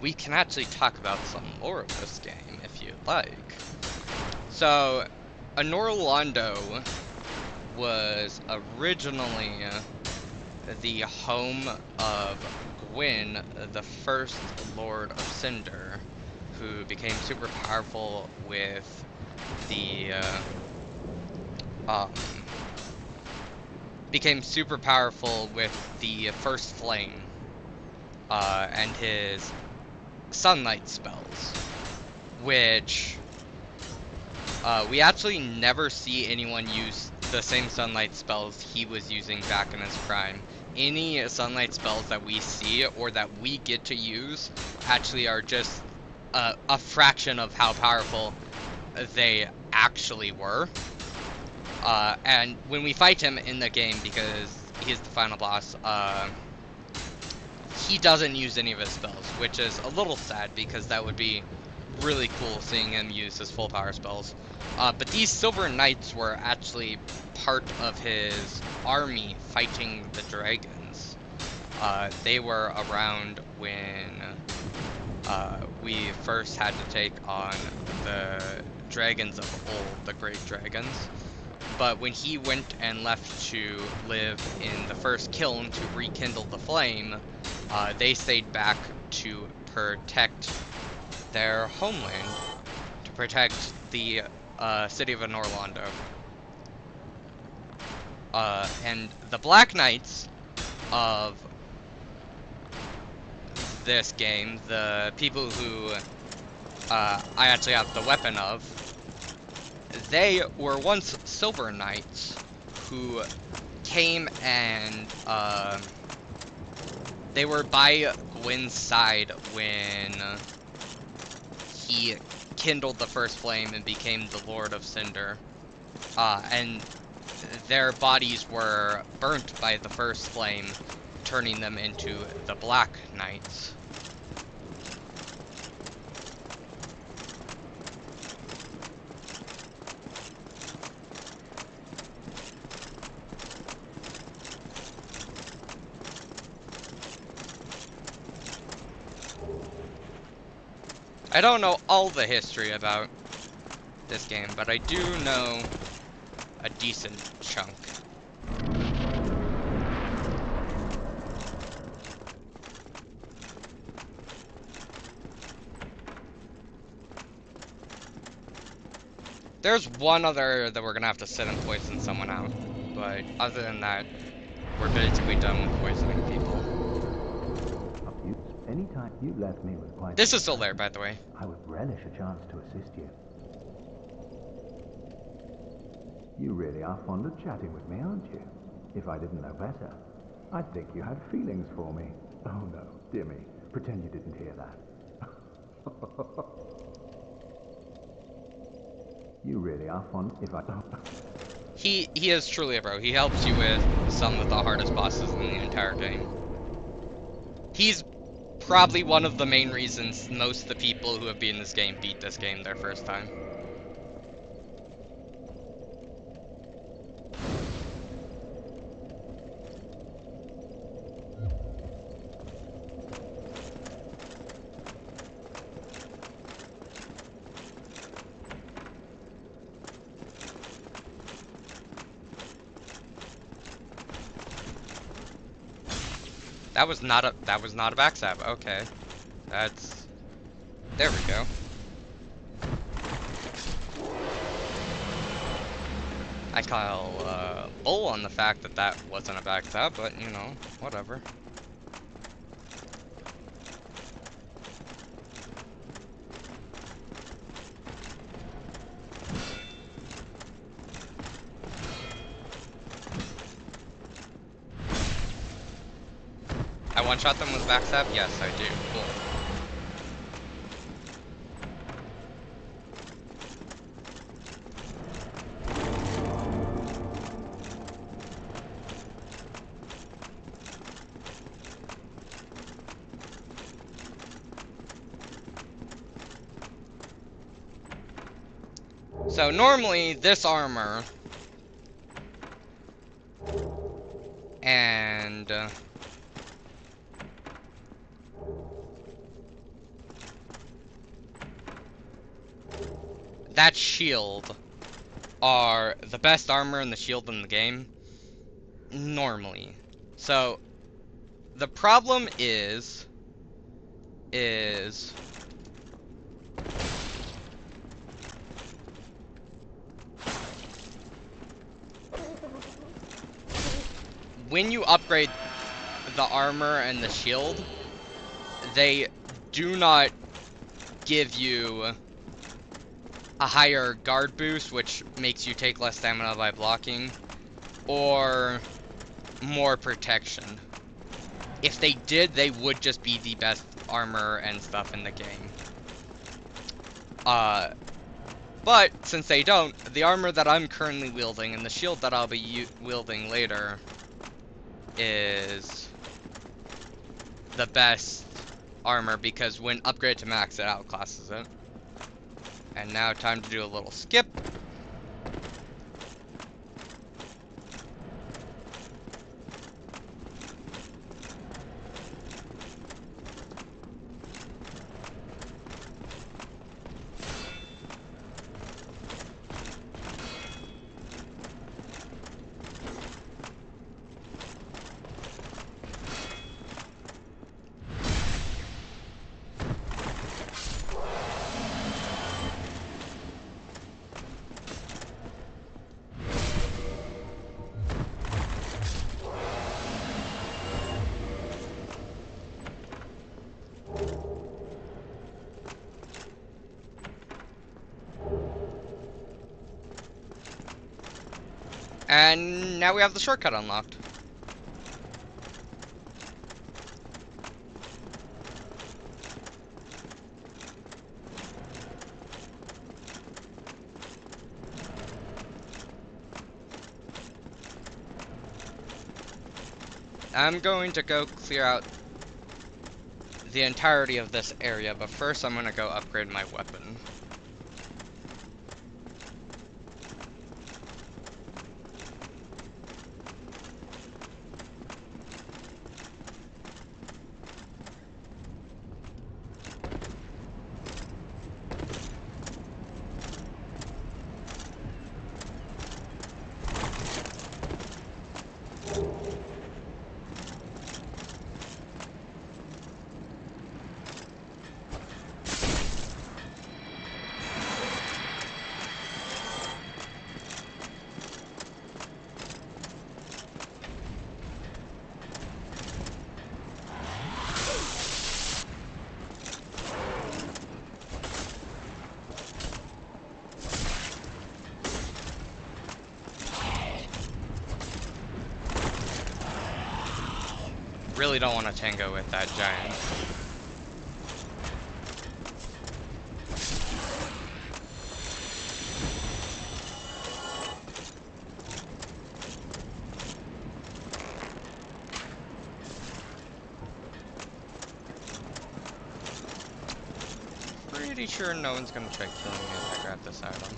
Speaker 1: we can actually talk about some lore of this game, if you'd like. So, Anor Londo was originally the home of Gwyn, the first Lord of Cinder, who became super powerful with the, first flame, and his sunlight spells, which we actually never see anyone use the same sunlight spells he was using back in his prime. Any sunlight spells that we see or that we get to use actually are just a fraction of how powerful they actually were. And when we fight him in the game, because he's the final boss, he doesn't use any of his spells, which is a little sad because that would be really cool seeing him use his full power spells. But these Silver Knights were actually part of his army fighting the dragons. They were around when we first had to take on the dragons of old, the great dragons. But when he went and left to live in the first kiln to rekindle the flame, they stayed back to protect their homeland, to protect the city of Anor Londo. And the Black Knights of this game, the people who I actually have the weapon of, they were once Silver Knights who came and they were by Gwyn's side when he kindled the first flame and became the Lord of Cinder. And their bodies were burnt by the first flame, turning them into the Black Knights. I don't know all the history about this game, but I do know a decent chunk. There's one other that we're gonna have to sit and poison someone out, but other than that, we're basically done with poisoning people.
Speaker 6: Anytime you left me with quite...
Speaker 1: This is still there, by the way.
Speaker 6: I would relish a chance to assist you. You really are fond of chatting with me, aren't you? If I didn't know better, I'd think you had feelings for me. Oh no, dear me. Pretend you didn't hear that. You really are fond... If I...
Speaker 1: He is truly a bro. He helps you with some of the hardest bosses in the entire game. He's probably one of the main reasons most of the people who have beaten this game beat this game their first time. That was not a backstab. Okay. That's... There we go. I call bull on the fact that that wasn't a backstab, but you know, whatever. I one-shot them with backstab? Yes, I do. Cool. So normally, this armor and that shield are the best armor and the shield in the game. Normally. So, the problem is when you upgrade the armor and the shield, they do not give you a higher guard boost, which makes you take less stamina by blocking, or more protection. If they did, they would just be the best armor and stuff in the game. But since they don't, the armor that I'm currently wielding and the shield that I'll be wielding later is the best armor, because when upgraded to max, it outclasses it. And now time to do a little skip. And now we have the shortcut unlocked. I'm going to go clear out the entirety of this area, but first I'm going to go upgrade my weapon. Really don't want to tango with that giant. Pretty sure no one's gonna try killing me if I grab this item.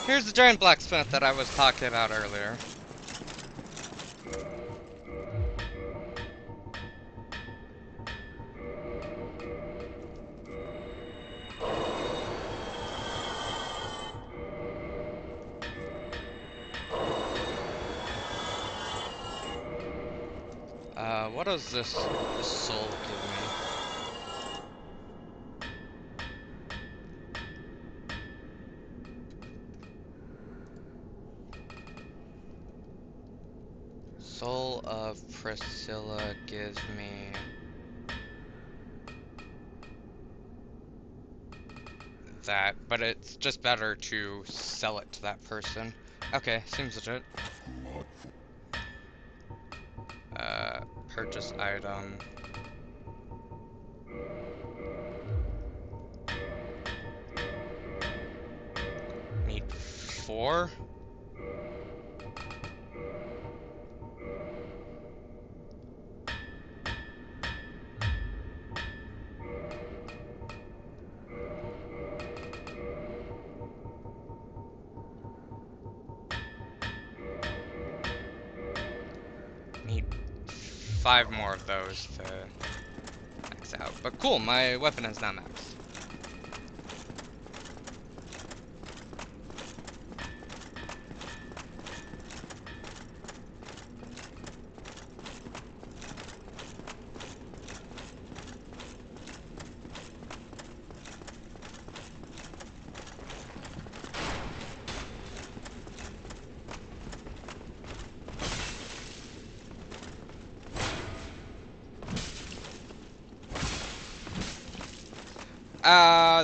Speaker 1: Here's the giant blacksmith that I was talking about earlier. What does this soul give me? Soul of Priscilla gives me that, but it's just better to sell it to that person. Okay, seems legit. Purchase item. Need 4? Need 5 more of those to max out. But cool, my weapon is now maxed.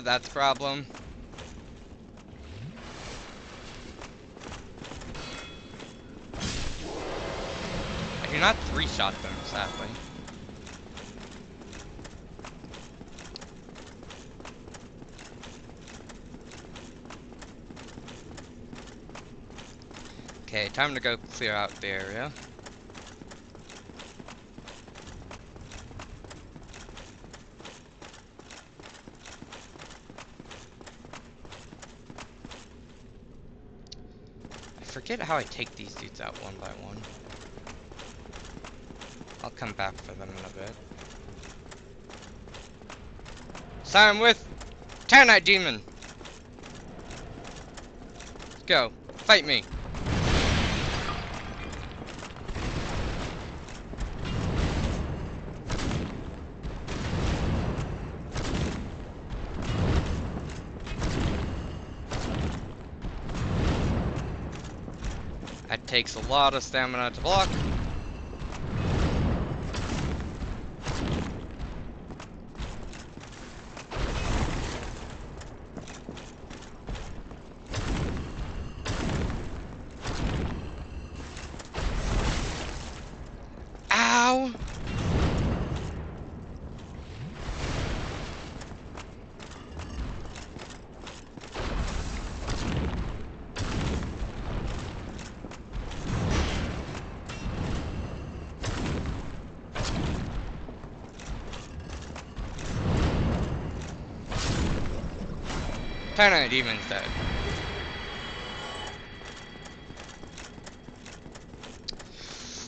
Speaker 1: That's a problem. I do not 3-shot them, sadly. Okay, time to go clear out the area. I forget how I take these dudes out one by one. I'll come back for them in a bit. Sign with Tanite Demon! Let's go. Fight me! That takes a lot of stamina to block. Ow! Tanite Demon's dead.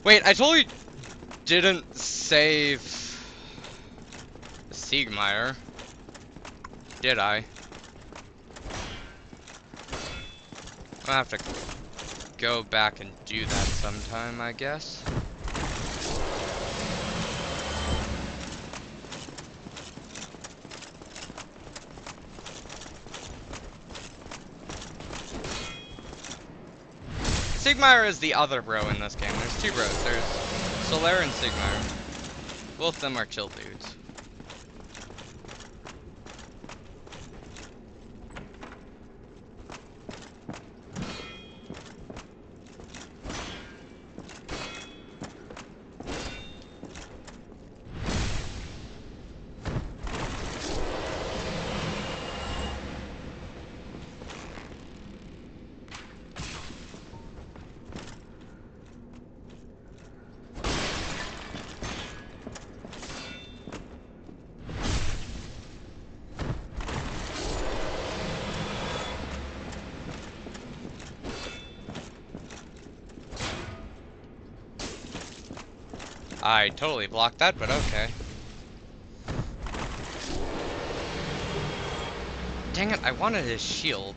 Speaker 1: Wait, I totally didn't save Siegmeyer, did I? I'll have to go back and do that sometime, I guess. Siegmeyer is the other bro in this game. There's 2 bros. There's Solaire and Siegmeyer. Both of them are chill dudes. I totally blocked that, but okay. Dang it, I wanted his shield.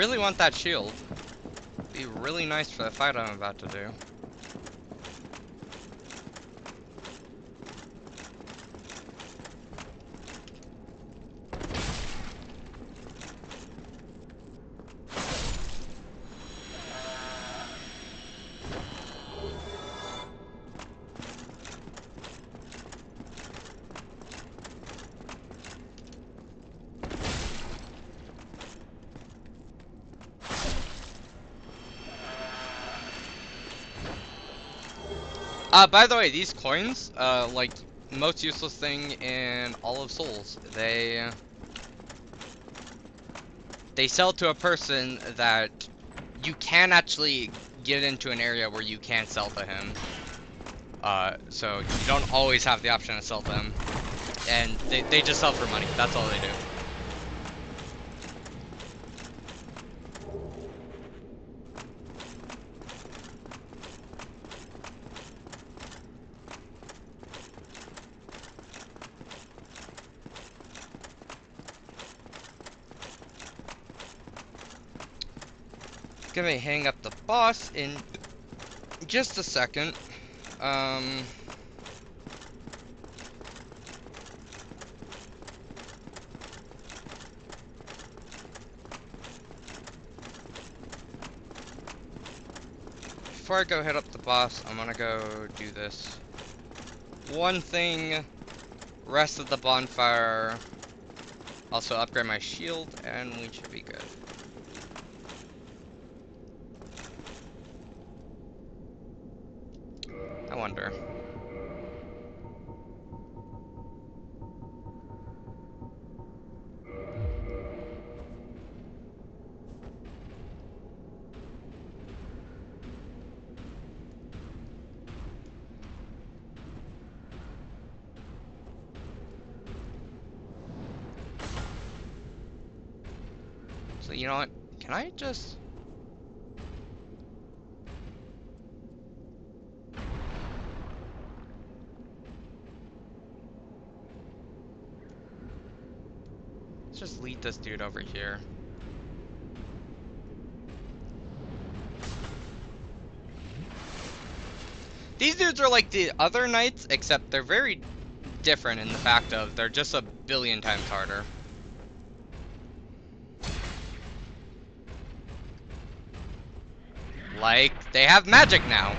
Speaker 1: really want that shield. Be really nice for the fight I'm about to do. By the way, these coins, like, most useless thing in all of Souls, they sell to a person that you can actually get into an area where you can sell to him. So you don't always have the option to sell to them. And they just sell for money, that's all they do. Gonna hang up the boss in just a second. Before I go hit up the boss, I'm gonna go do this one thing, rest of the bonfire, also upgrade my shield, and we should be good. I wonder. So you know what? Can I just... Let's just lead this dude over here. These dudes are like the other knights, except they're very different in the fact of they're just a billion times harder. Like, they have magic now.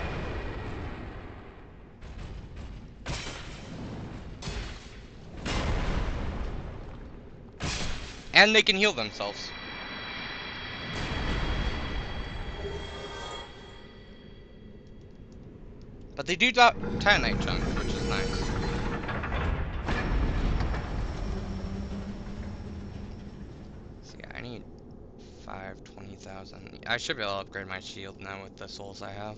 Speaker 1: And they can heal themselves. But they do drop Titanite chunks, which is nice. So yeah, I need 20,000. I should be able to upgrade my shield now with the souls I have.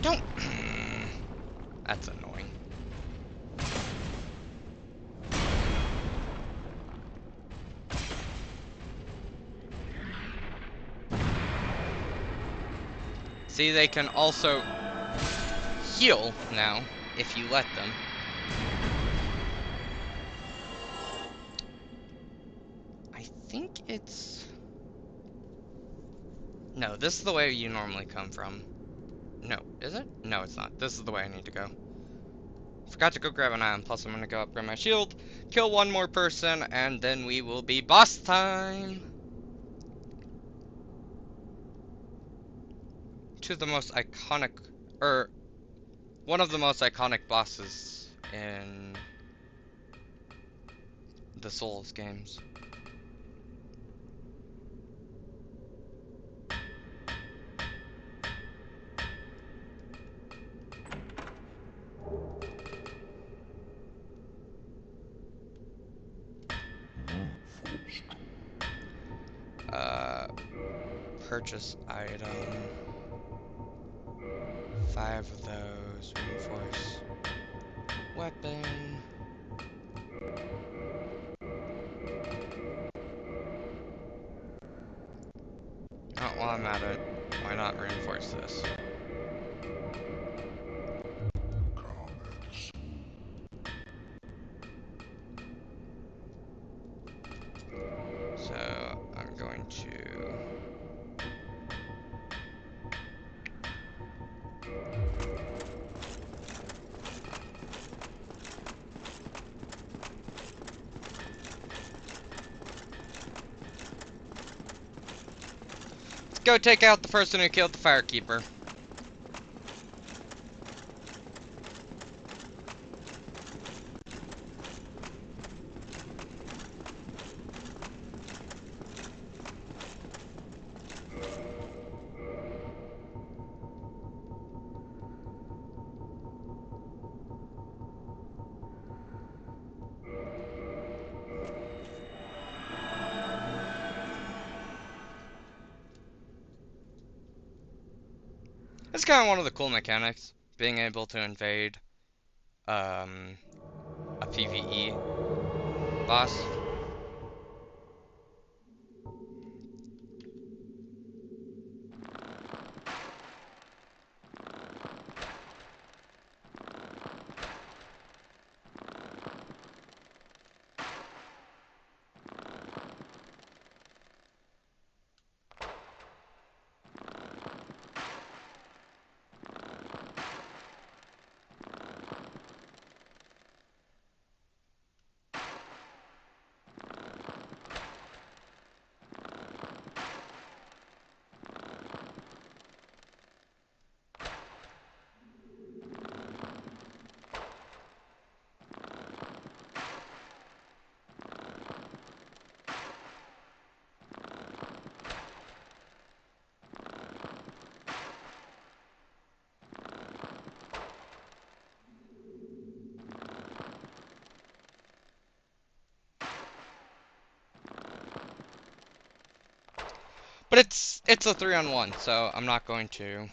Speaker 1: Don't! That's annoying. See, they can also heal now, if you let them. I think it's... No, this is the way you normally come from. No, is it? No, it's not. This is the way I need to go. Forgot to go grab an item, plus I'm gonna go upgrade my shield, kill one more person, and then we will be boss time! To the most iconic, or one of the most iconic bosses in the Souls games. Purchase item. 5 of those. Reinforce weapon. while I'm at it, why not reinforce this? So I'm going to go take out the person who killed the firekeeper. It's kind of one of the cool mechanics, being able to invade a PvE boss. But it's a 3-on-1, so I'm not going to.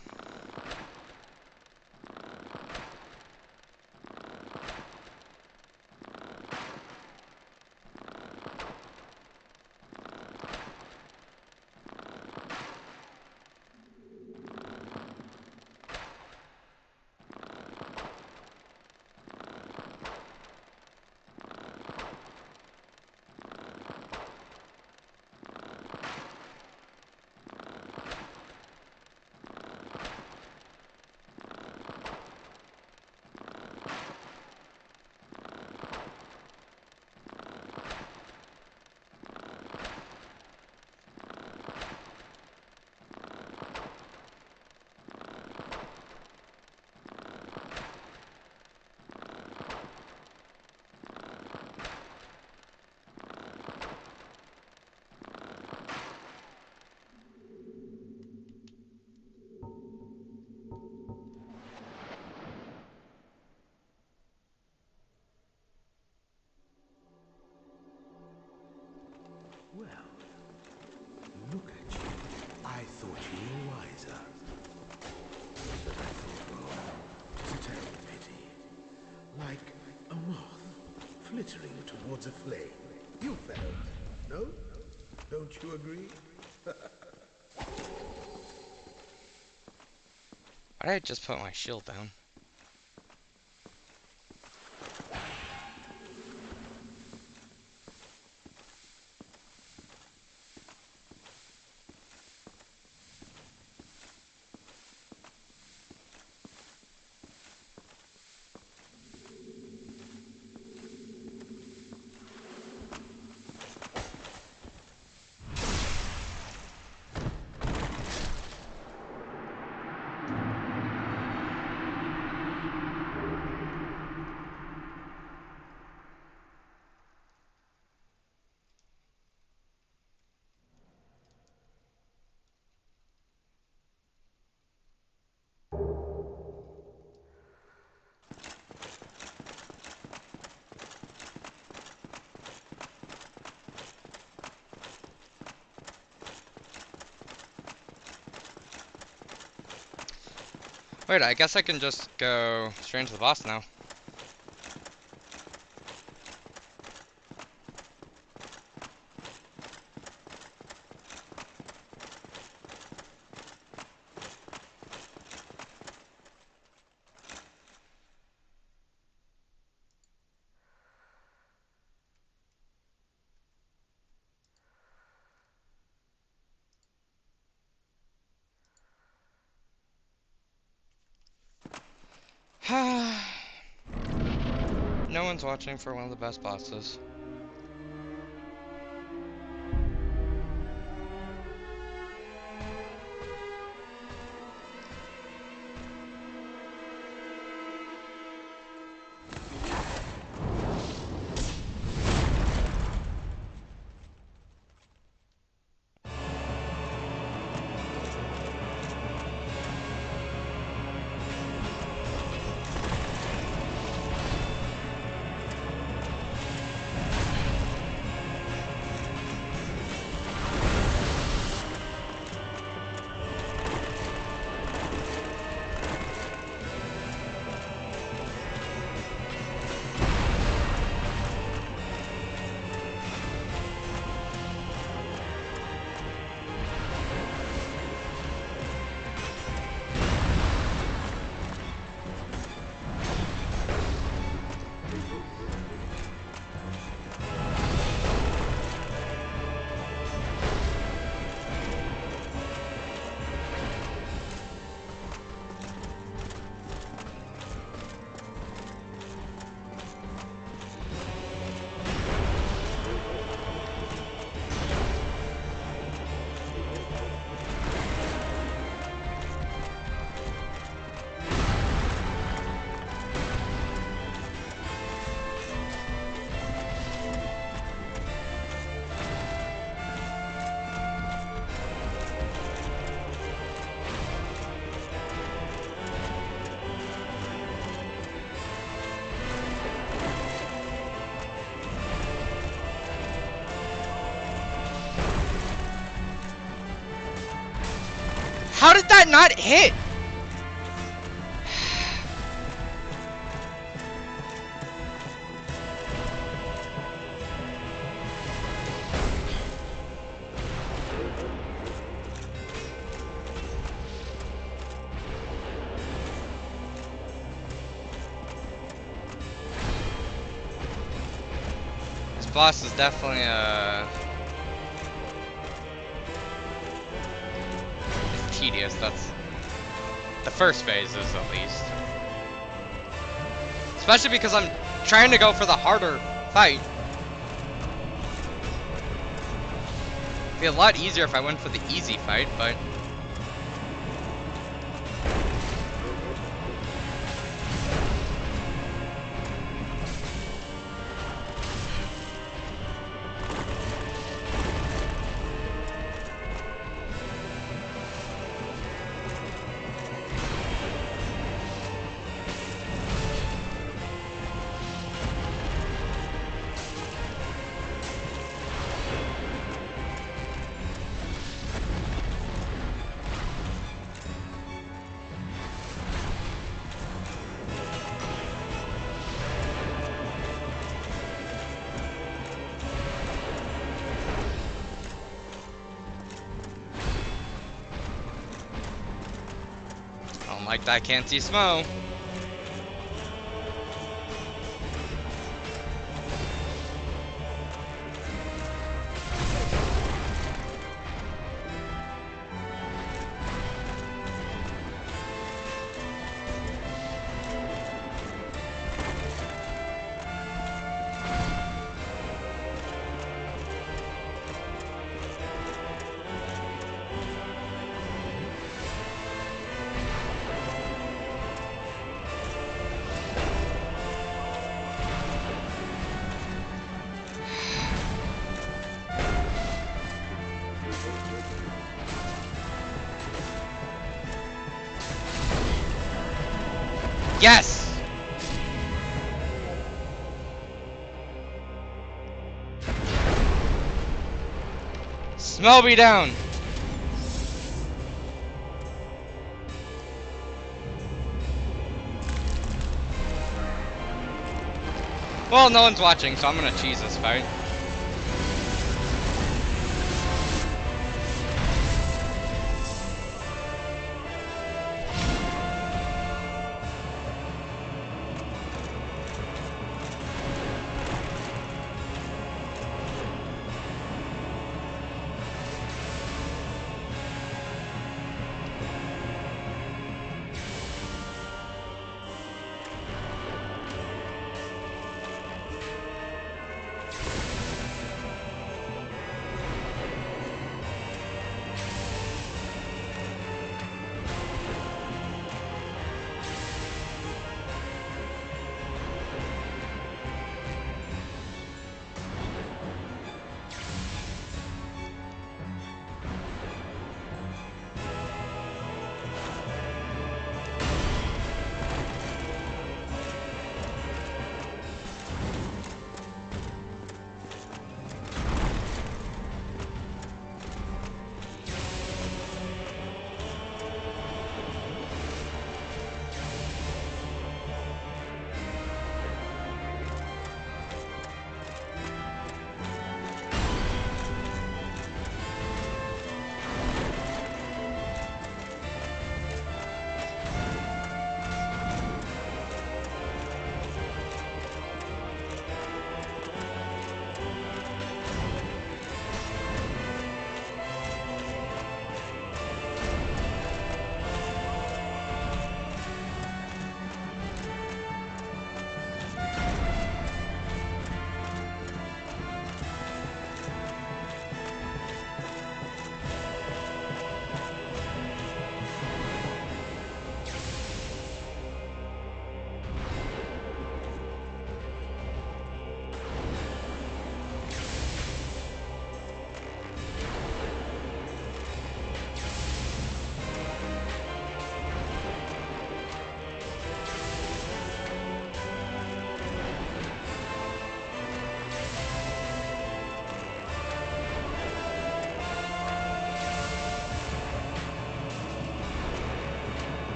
Speaker 5: Well, look at you. I thought you were wiser. But I thought wrong. It's a terrible pity. Like a moth flittering towards a flame. You felt, no? Don't you agree?
Speaker 1: Why did I just put my shield down? Wait, I guess I can just go straight into the boss now. No one's watching for one of the best bosses. How did that not hit? This boss is definitely it's tedious. That's the first phases, at least. Especially because I'm trying to go for the harder fight. It'd be a lot easier if I went for the easy fight, but I don't like that I can't see Smo. Yes! Smell me down! Well, no one's watching, so I'm gonna cheese this fight.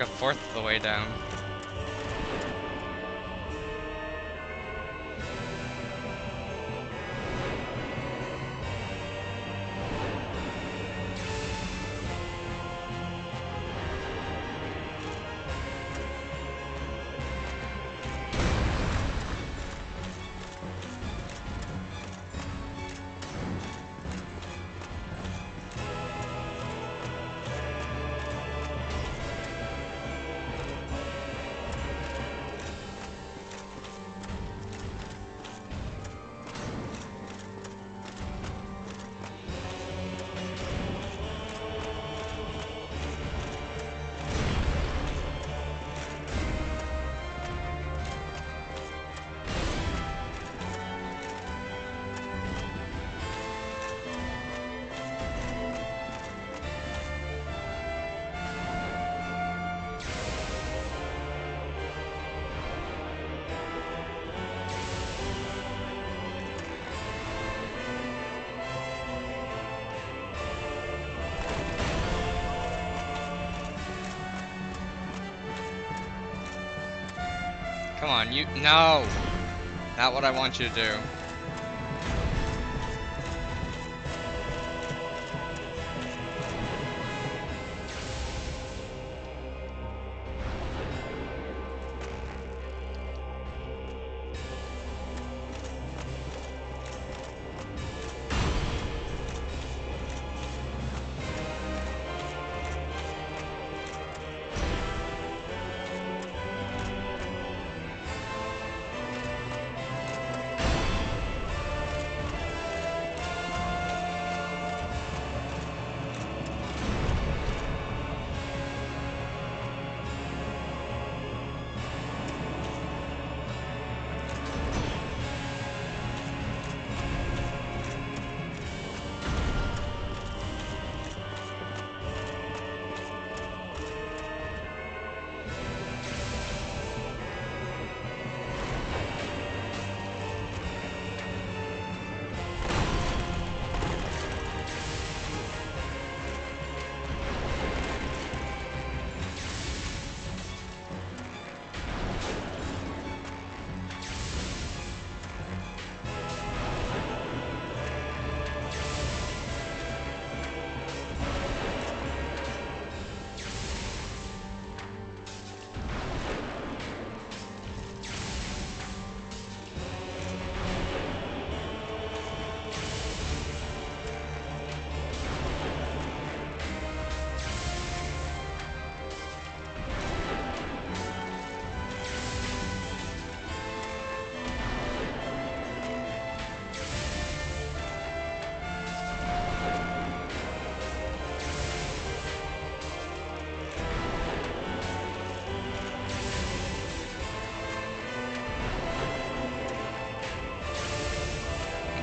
Speaker 1: a fourth of the way down. Come on, you- no! Not what I want you to do.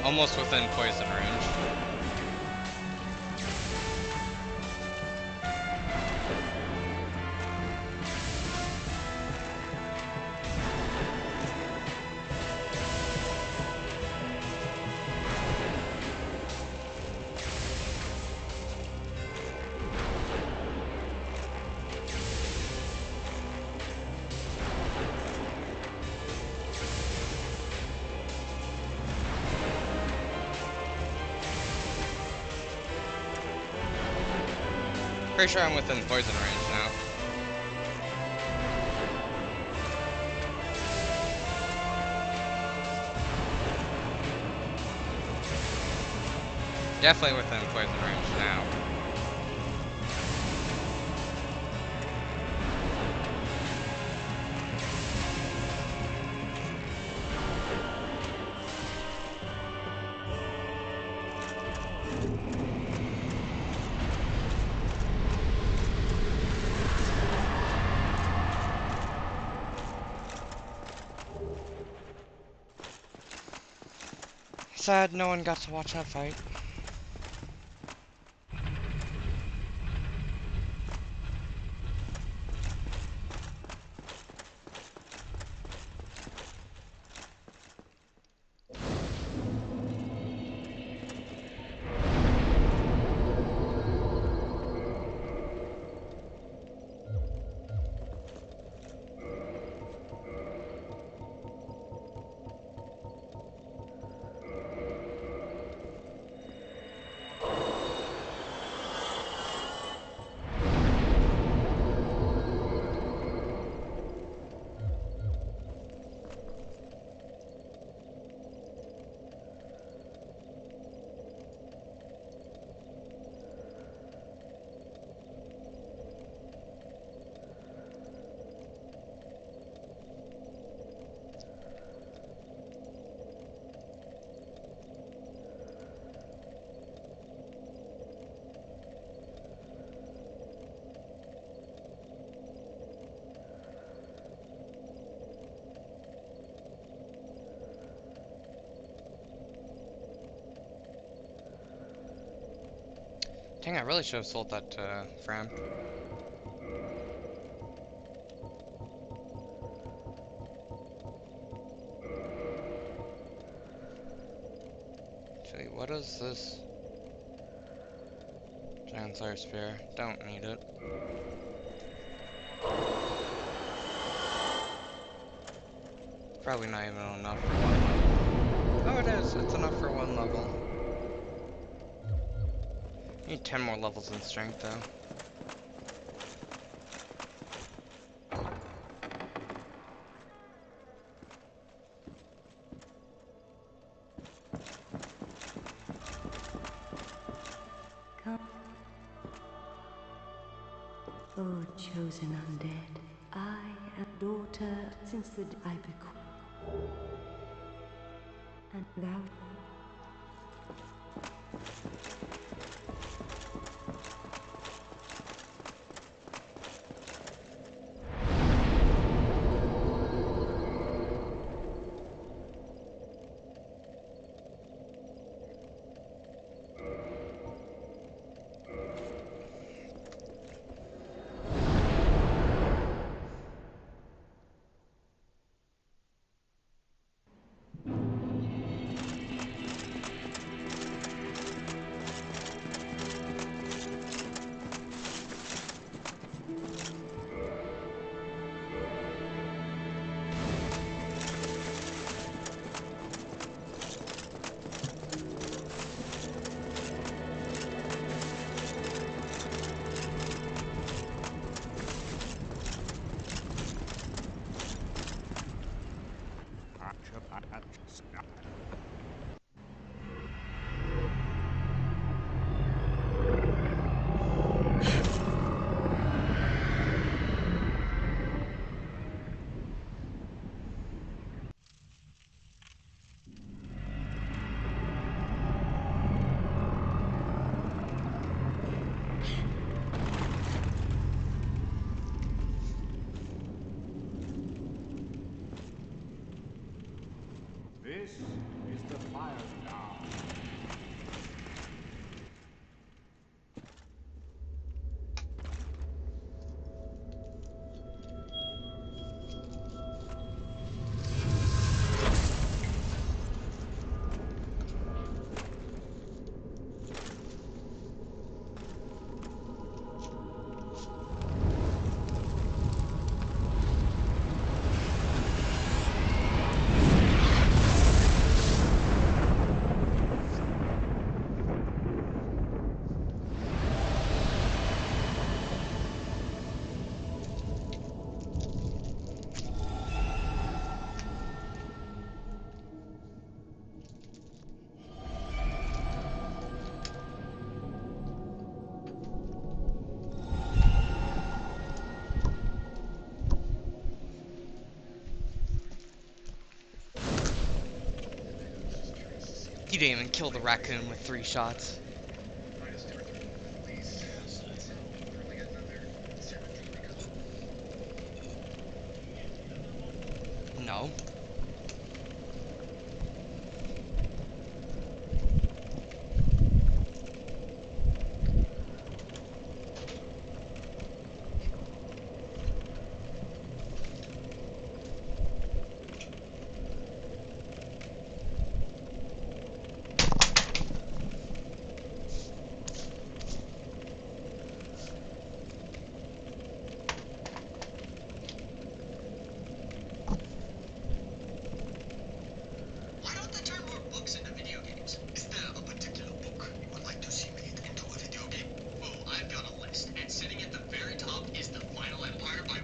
Speaker 1: Almost within poison range. Pretty sure I'm within poison range now. Definitely within poison range now. Sad no one got to watch that fight. Dang, I really should have sold that to Fram. Actually, what is this? Giant Slayer Spear. Don't need it. Probably not even enough for one level. Oh, it is. It's enough for one level. Need 10 more levels in strength, though.
Speaker 3: Come. Oh, chosen undead, I am daughter since the day I became. And thou.
Speaker 4: This is the fire now.
Speaker 1: You didn't even kill the raccoon with 3 shots. No.
Speaker 7: Why don't they turn more books into video games? Is there a particular book you would like to see made into a video game? Well, I've got a list, and sitting at the very top is The Final Empire by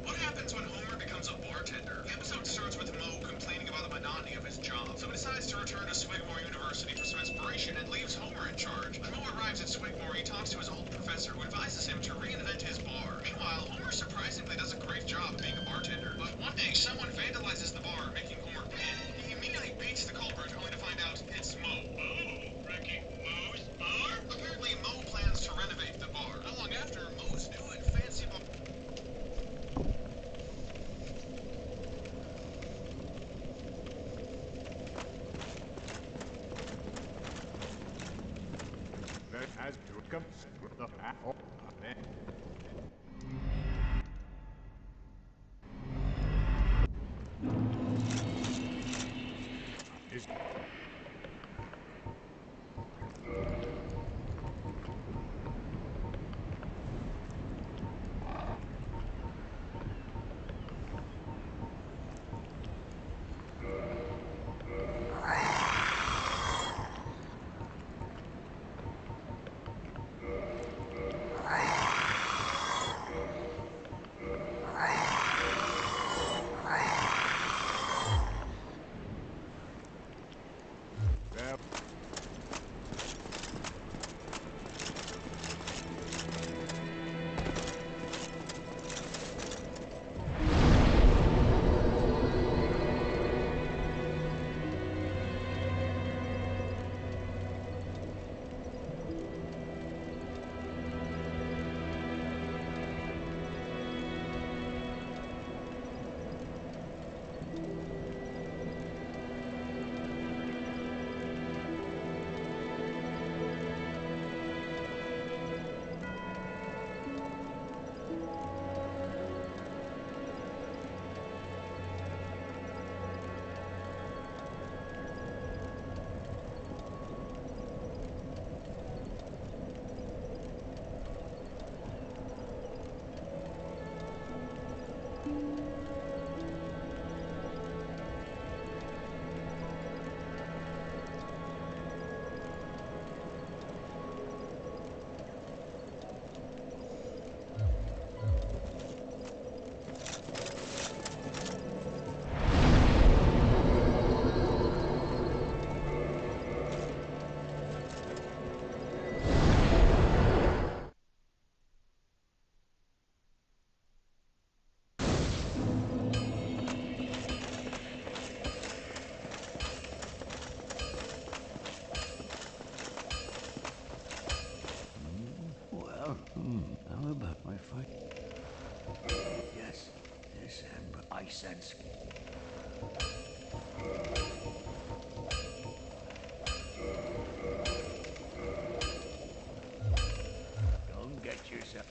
Speaker 7: What happens when Homer becomes a bartender? The episode starts with Moe complaining about the monotony of his job, so he decides to return to Swigmore University for some inspiration and leaves Homer in charge. When Moe arrives at Swigmore, he talks to his old professor who advises him to reinvent his bar. Meanwhile, Homer surprisingly does a great job of being a bartender. But one day, someone vandalizes the bar, making Homer pit. He immediately beats the culprit, only to find out it's Moe. Oh, wrecking Moe's bar? Apparently, Moe plans to renovate the bar. Not long after, Moe's new and fancy bar
Speaker 8: How about my fight? Yes, but I sense. Don't get yourself.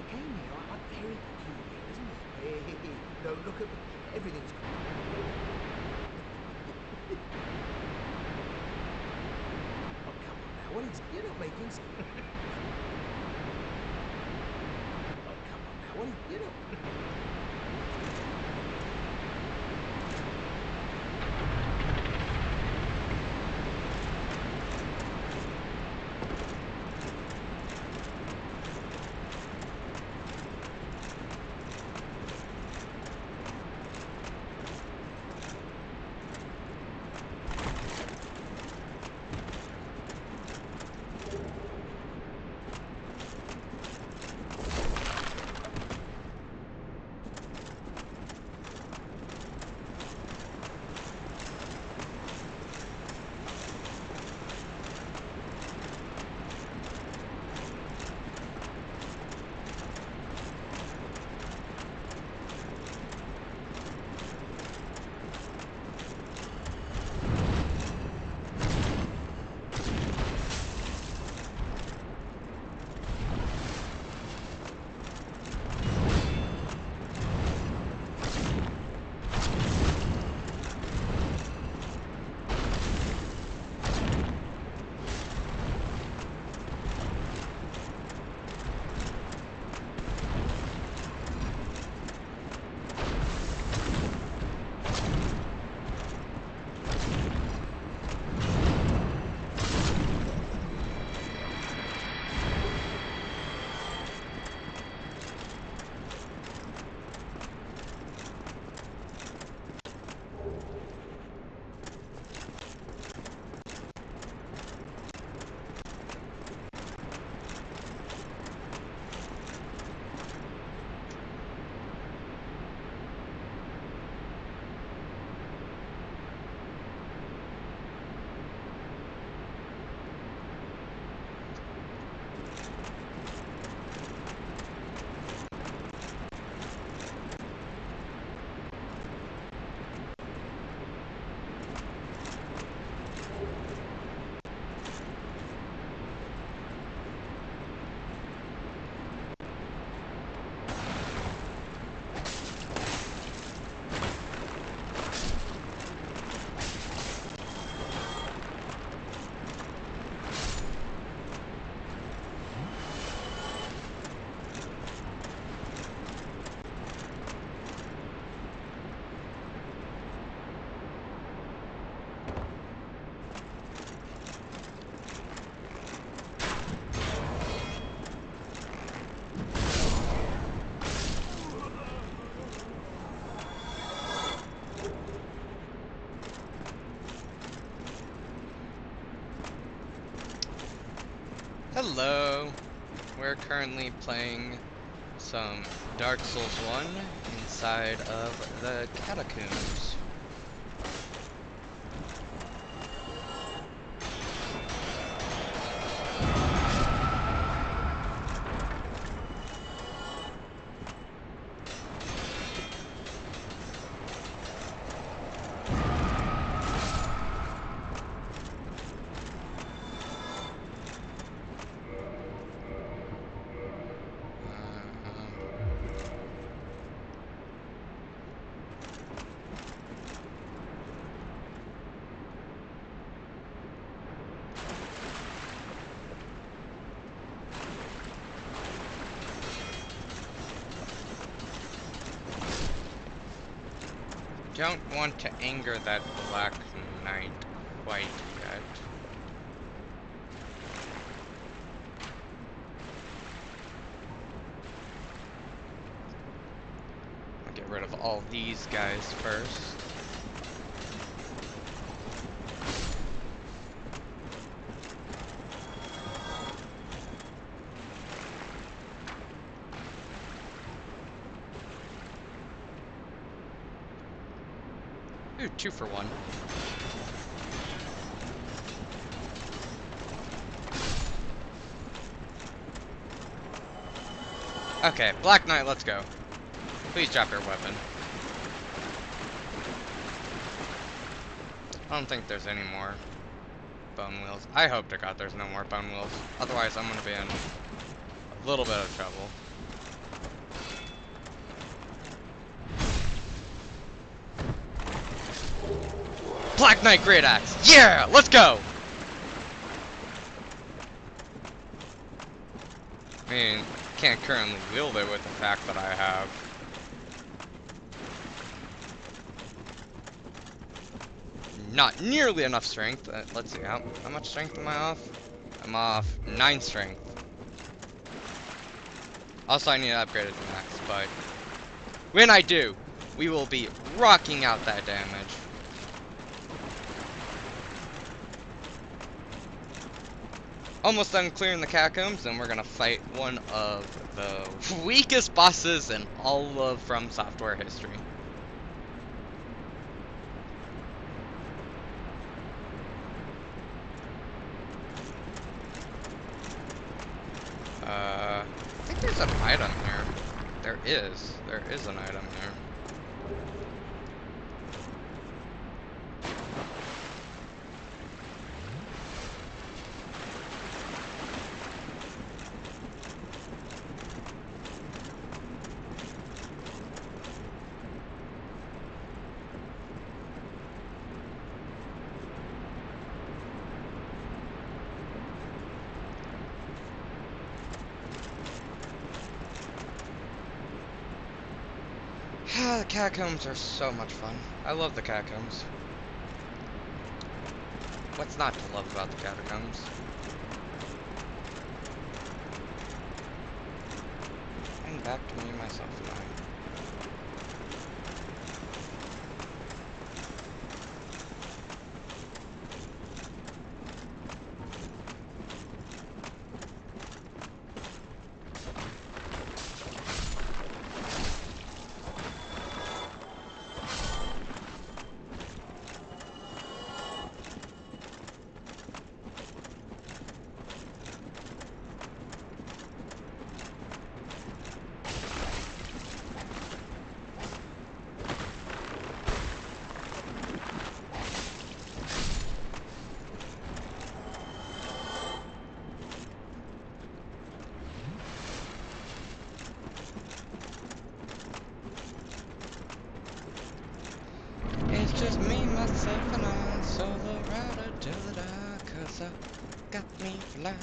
Speaker 2: came here. I'm very peculiar, isn't it? Hey, don't look at me. Everything's cool. Oh, come on now. What is... You're not making... Oh, come on now. What is... You're not...
Speaker 1: Hello! We're currently playing some Dark Souls 1 inside of the catacombs. Don't want to anger that Black Knight quite yet. I'll get rid of all these guys first. Ooh, 2 for 1. Okay, Black Knight, let's go. Please drop your weapon. I don't think there's any more bone wheels. I hope to God there's no more bone wheels. Otherwise, I'm gonna be in a little bit of trouble. Black Knight Great Axe! Yeah! Let's go! I mean, can't currently wield it with the fact that I have. Not nearly enough strength. Let's see, how much strength am I off? I'm off 9 strength. Also, I need to upgrade it to max, but when I do, we will be rocking out that damage. Almost done clearing the catacombs, and we're gonna fight one of the weakest bosses in all of From Software history. I think there's an item here. There is an item here. The catacombs are so much fun. I love the catacombs. What's not to love about the catacombs? And back to me, myself, and I. It's just me, myself, and I, solo rider till the die, 'cause I got me for life.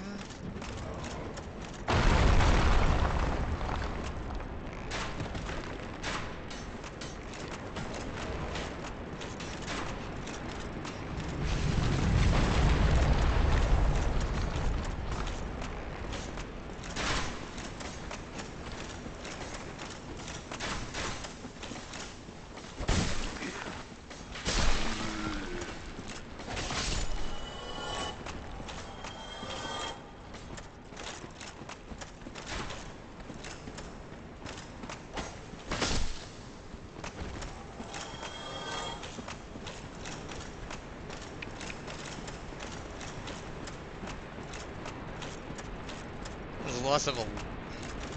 Speaker 1: This is less of a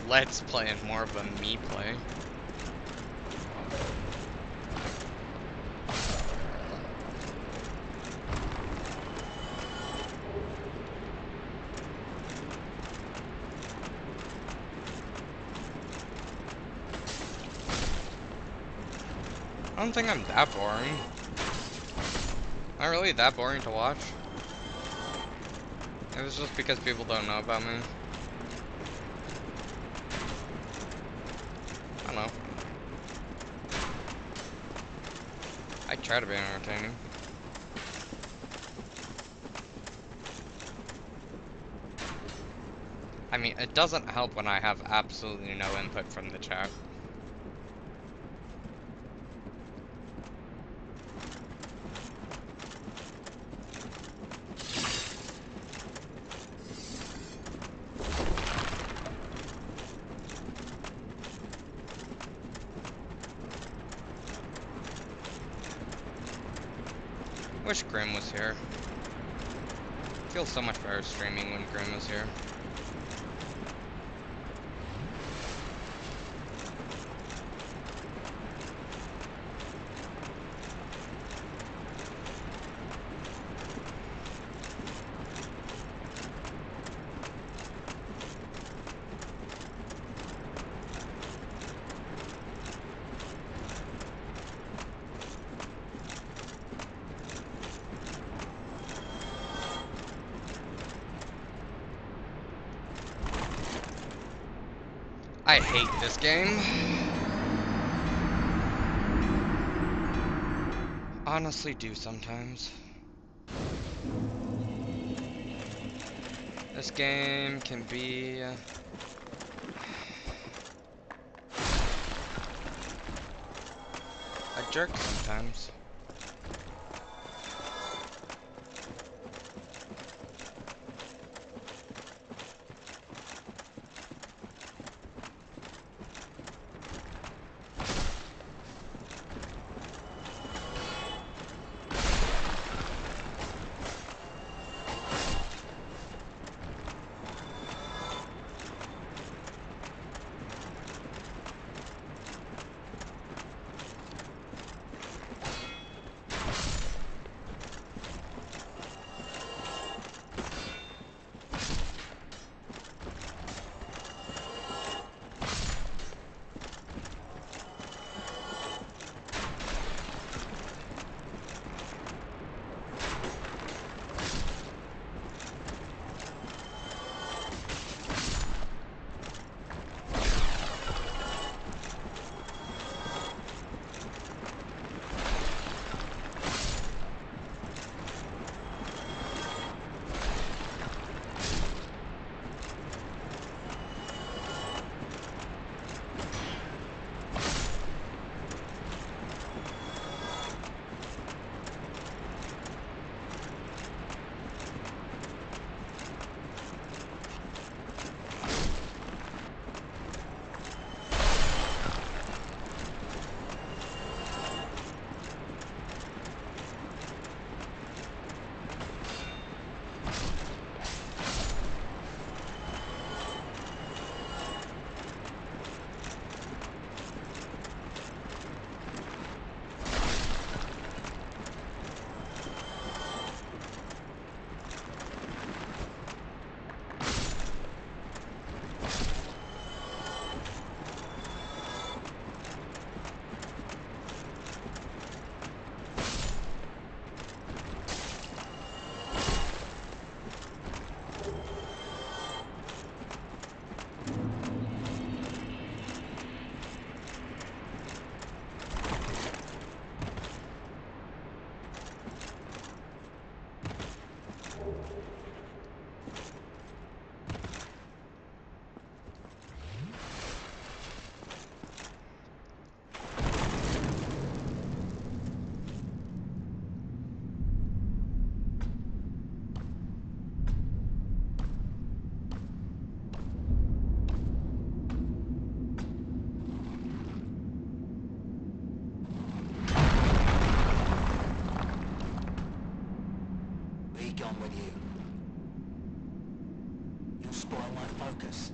Speaker 1: let's play and more of a me play. I don't think I'm that boring. Not really that boring to watch. It was just because people don't know about me. I don't know. I try to be entertaining. I mean, it doesn't help when I have absolutely no input from the chat. Wish Grim was here. Feels so much better streaming when Grim is here. I hate this game. Honestly do sometimes. This game can be a jerk sometimes.
Speaker 8: Gone with you. You'll spoil my focus.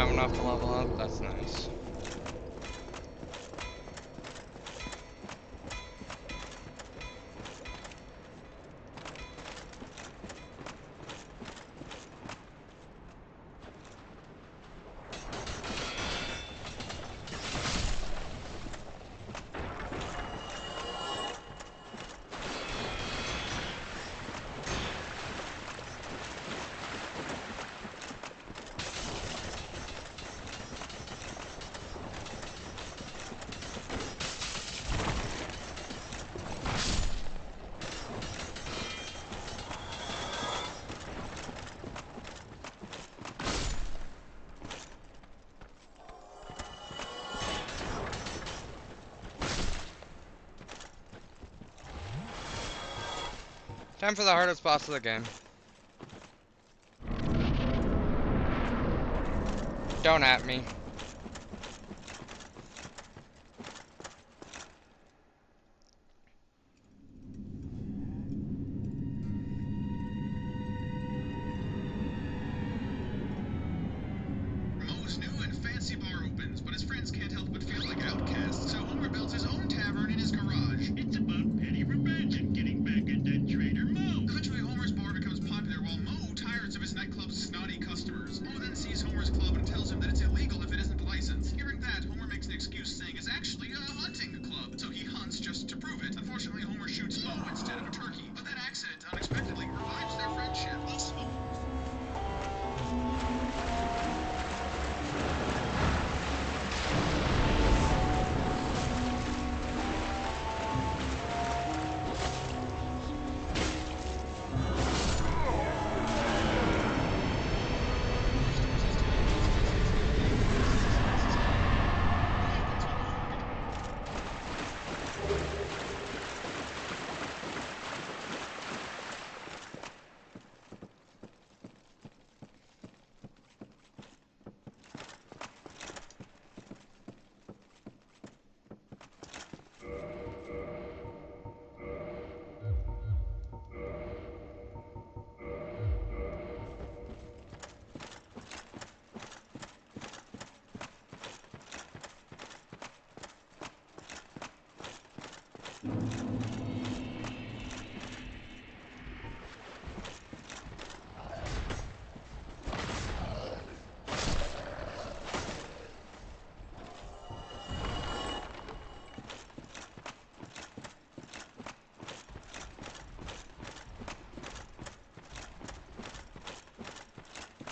Speaker 1: have enough to level up. That's nice. Time for the hardest boss of the game. Don't at me.
Speaker 7: Moe's new and fancy bar opens, but his friends can't help but feel like outcasts, so Homer builds his own tavern in his garage. It's about petty revenge and getting back at that traitor Moe. Eventually, Homer's bar becomes popular while Moe tires of his nightclub's snotty customers. Moe then sees Homer's club and tells him that it's illegal if it isn't licensed. Hearing that, Homer makes an excuse saying it's actually a hunting club, so he hunts just to prove it. Unfortunately, Homer shoots Moe instead of a turkey, but that accident unexpectedly revives their friendship.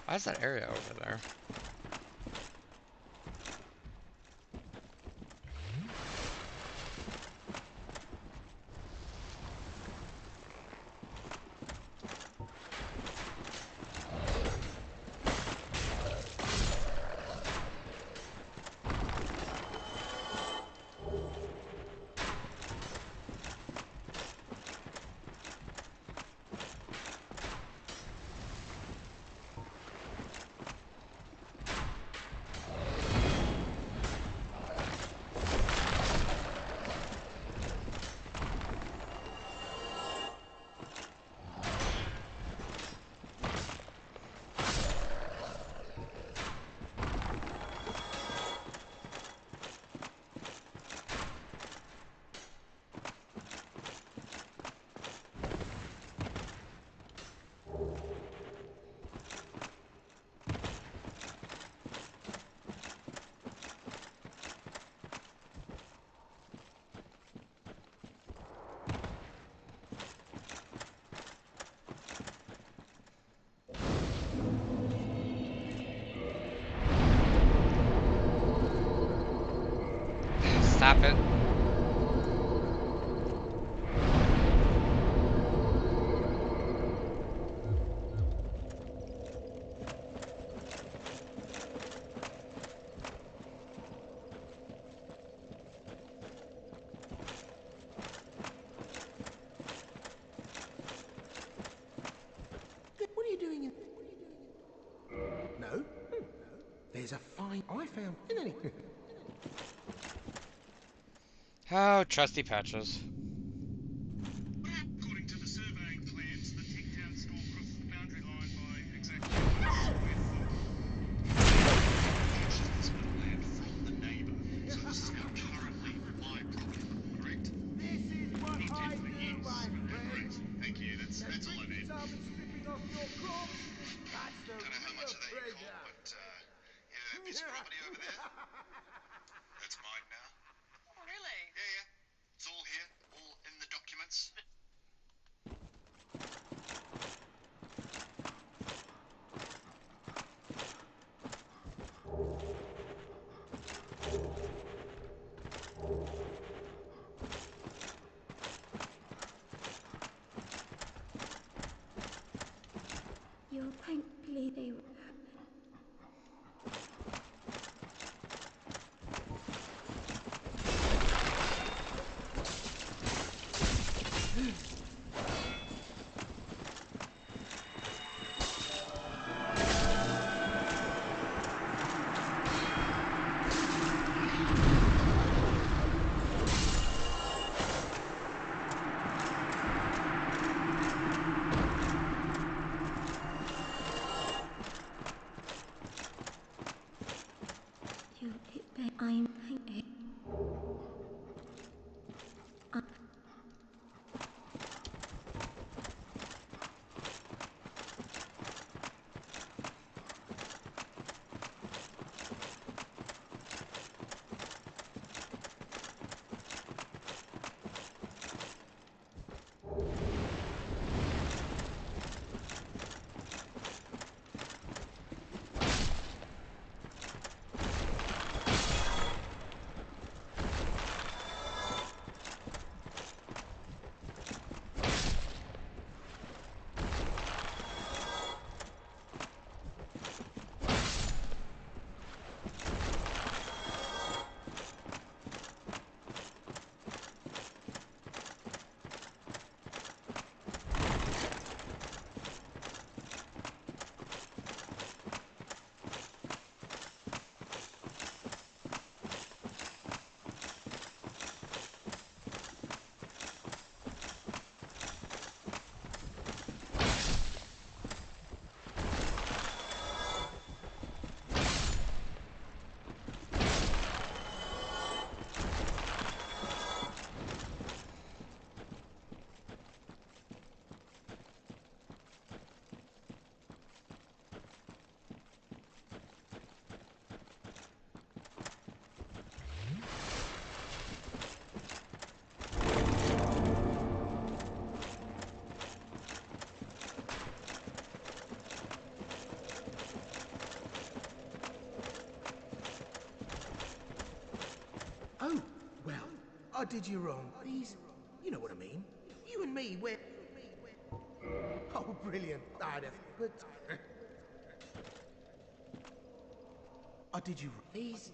Speaker 1: Why's that area over there? Stop it.
Speaker 5: What are you doing in... No? There's a fine... I found... Isn't it?
Speaker 1: Oh, trusty patches.
Speaker 7: According to the surveying plans, the takedown score crosses the boundary line by exactly 1 square foot. piece of property over there. That's mine now.
Speaker 9: Oh, really?
Speaker 7: Yeah. It's all here, all in the documents.
Speaker 3: You're frankly they were. I'm
Speaker 5: Oh, well, I did you wrong. These, you know what I mean. You and me, we're... Oh, brilliant. I'd have... But... I did you wrong. These...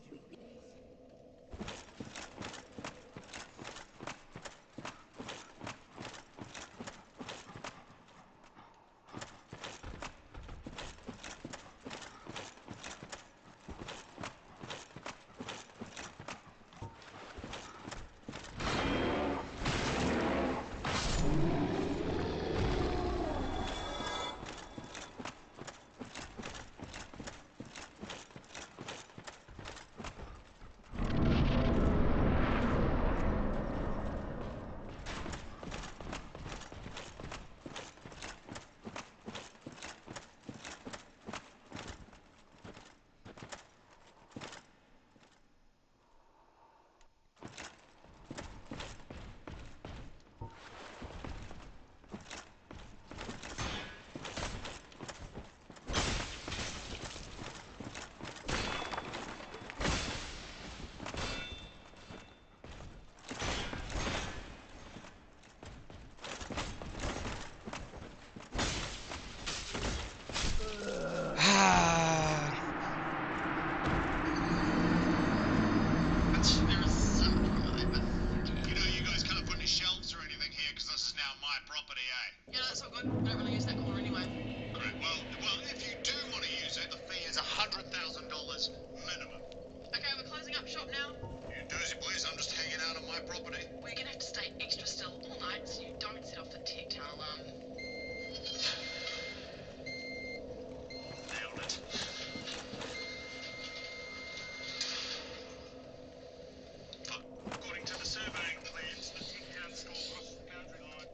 Speaker 7: You know, you guys can't put any shelves or anything here because this is now my property, eh?
Speaker 9: Yeah, that's all good. I don't really use that corner anyway.
Speaker 7: Great. Well, if you do want to use it, the fee is $100,000 minimum.
Speaker 9: Okay, we're closing up shop now.
Speaker 7: You do as you please. I'm just hanging out on my property.
Speaker 9: We're gonna have to stay extra still all night so you don't set off the tactile alarm.
Speaker 7: Nailed it. According to the surveying plans, the takedown store crosses the boundary line.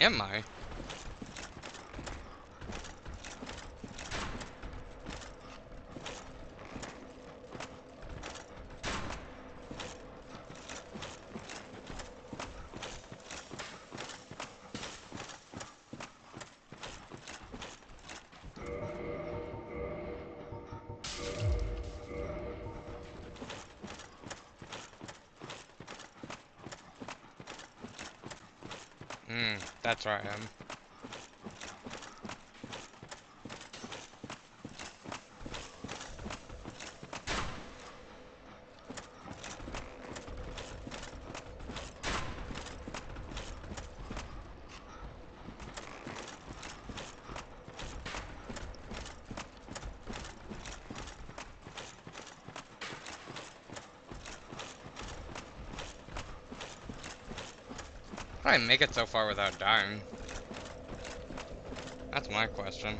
Speaker 1: Am I? That's where I am. How did I make it so far without dying? That's my question.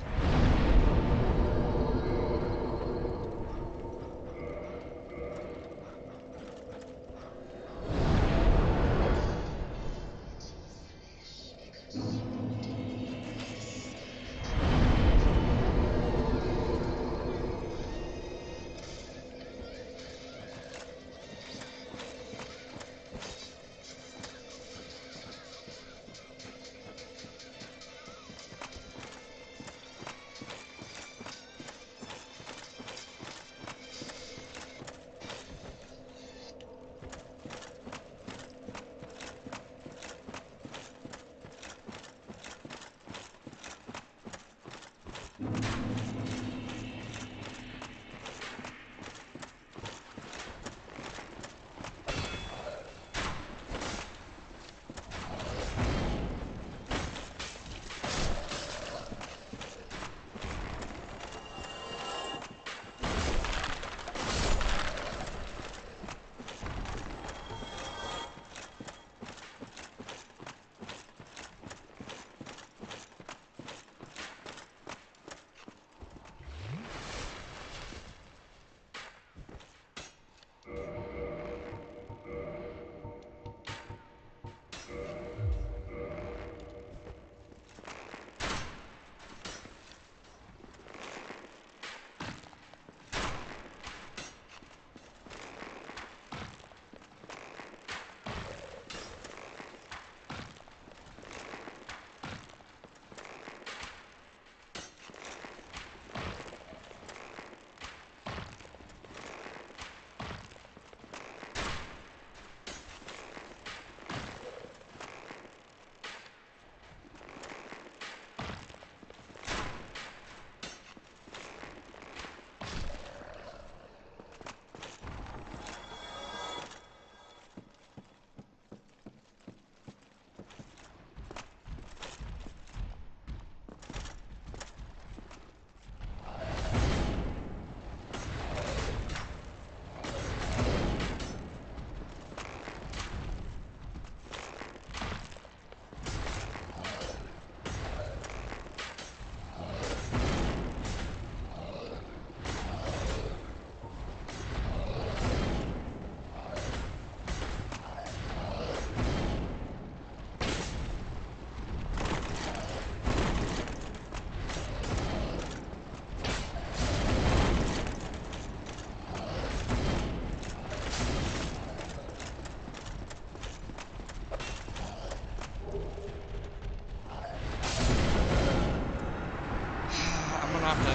Speaker 1: I'm gonna have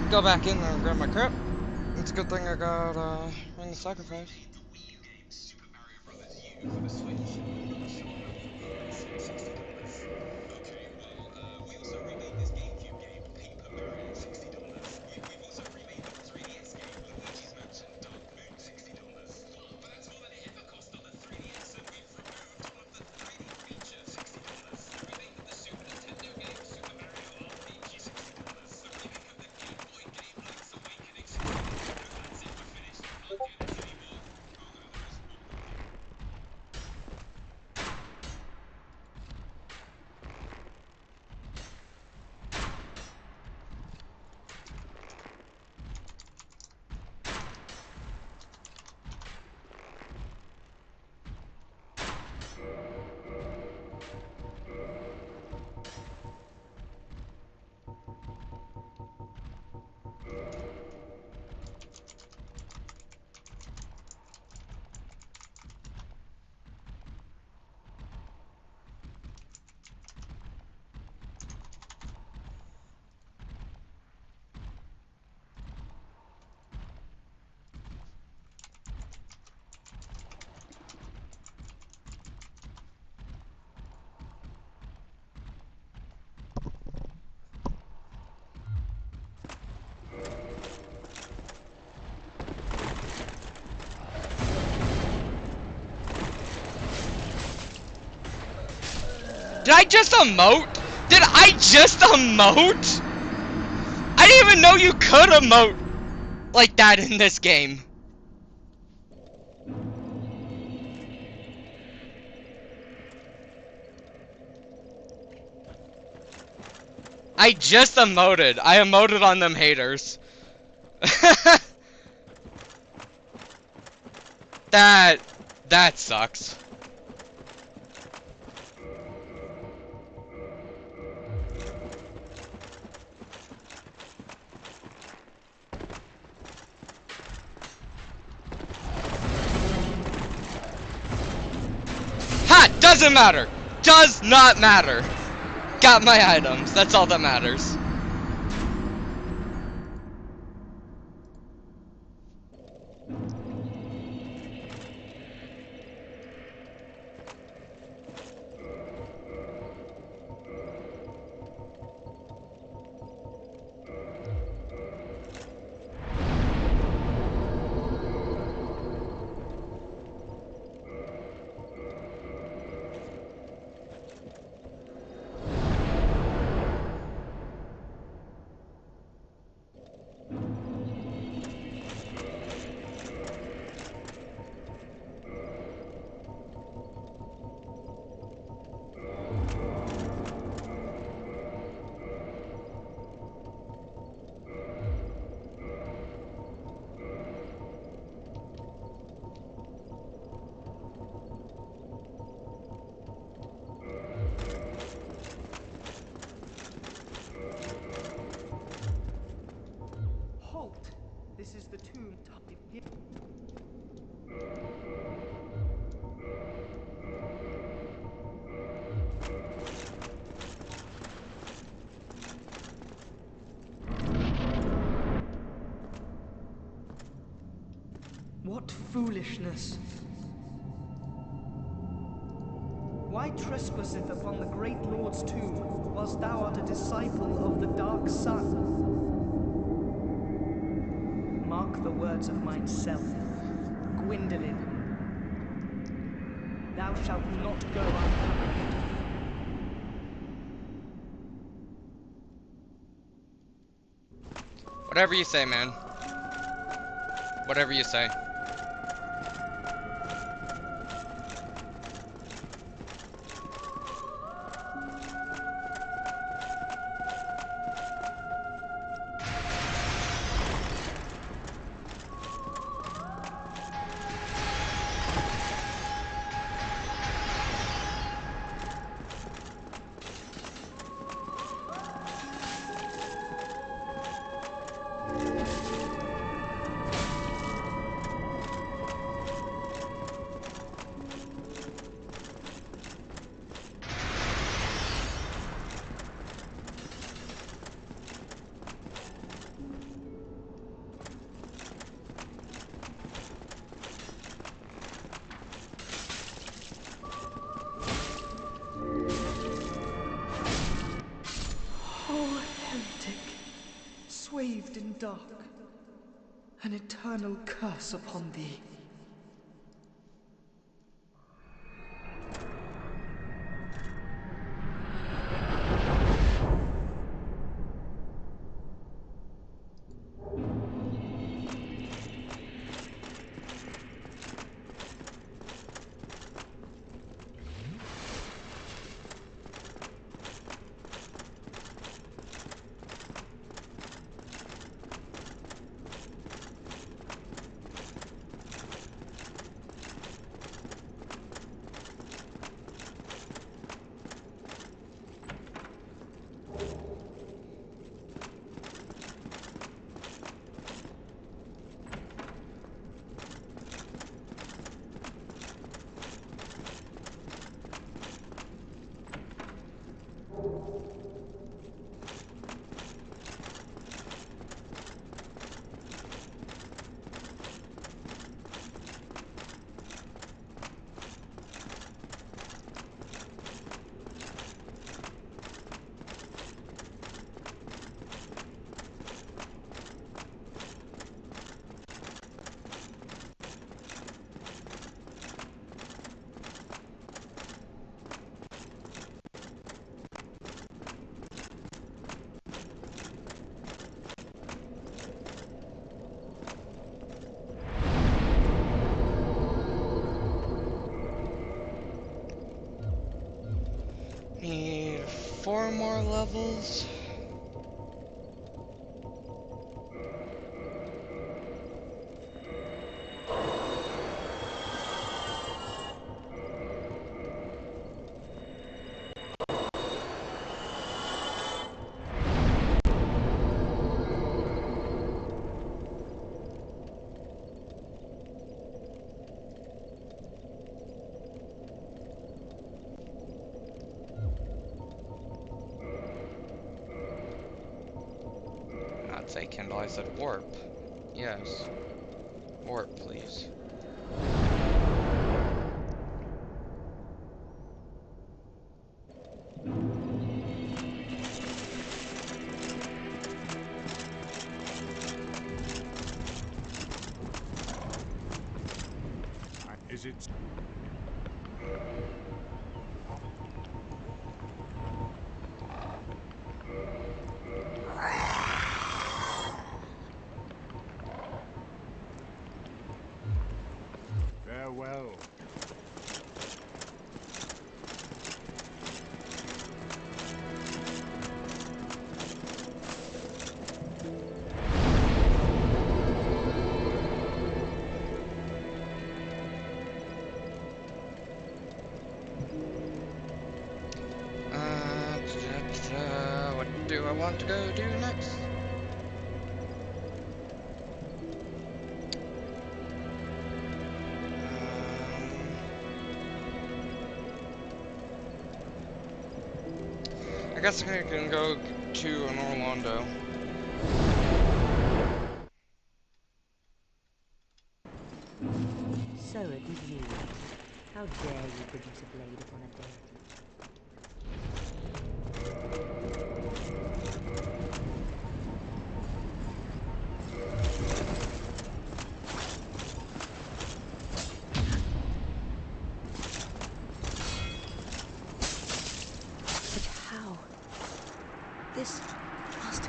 Speaker 1: to go back in there and grab my crap. It's a good thing I got ring of sacrifice. Did I just emote? Did I just emote? I didn't even know you could emote like that in this game. I just emoted. I emoted on them haters. That sucks. Ha! Doesn't matter! Does not matter! Got my items, that's all that matters.
Speaker 10: This is the tomb. What foolishness! Why trespasseth upon the great Lord's tomb, whilst thou art a disciple of the dark sun? Mark the words of mine self, Gwyndolin. Thou shalt not go unpunished.
Speaker 1: Whatever you say, man. Whatever you say.
Speaker 10: Swathed in dark, an eternal curse upon thee.
Speaker 1: Need 4 more levels. Not say Kindle, I said warp. Yes. Warp, please.
Speaker 11: Is it? Farewell.
Speaker 1: What do I want to go do next? I guess I can go to Anor Londo.
Speaker 12: So it was you. How dare you produce a blade upon a deity? But how? This must...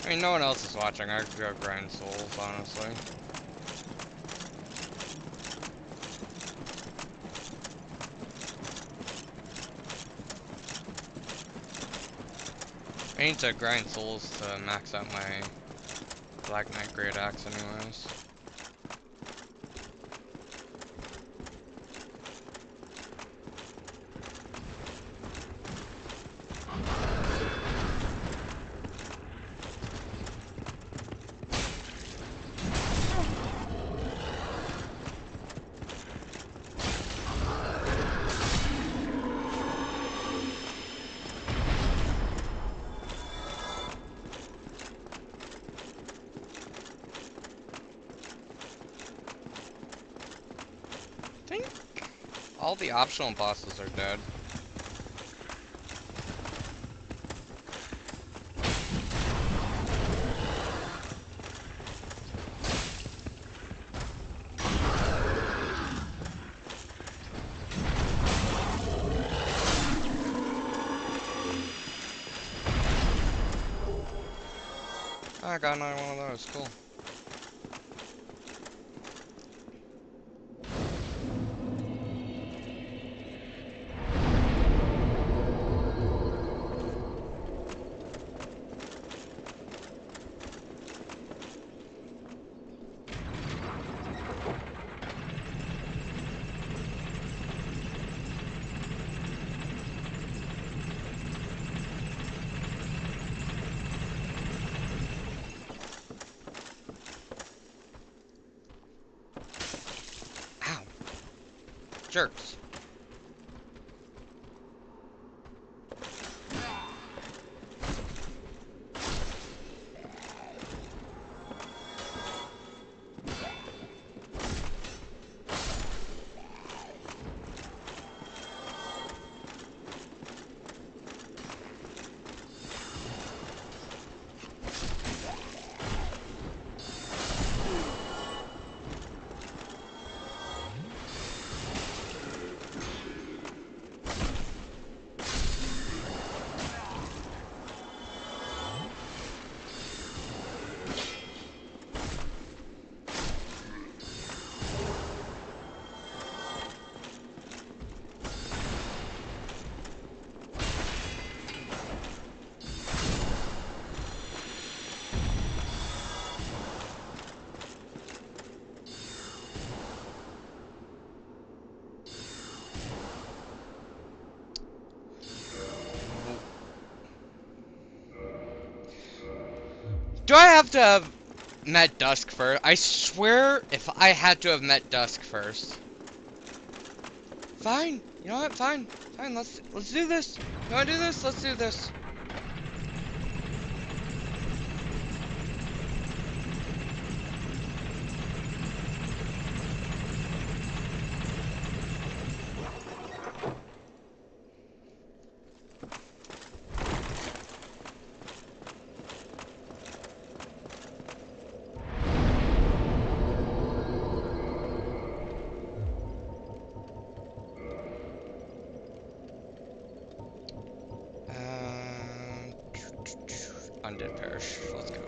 Speaker 1: I mean, no one else is watching. I could go grind souls, honestly. I need to grind souls to max out my Black Knight Great Axe anyways. I think all the optional bosses are dead. I got another one of those, cool. Ow. Jerks. Do I have to have met Dusk first? I swear if I had to have met Dusk first. Fine. You know what? Fine. Fine. Let's do this. You wanna do this? Let's do this. Undead Parish. Let's go.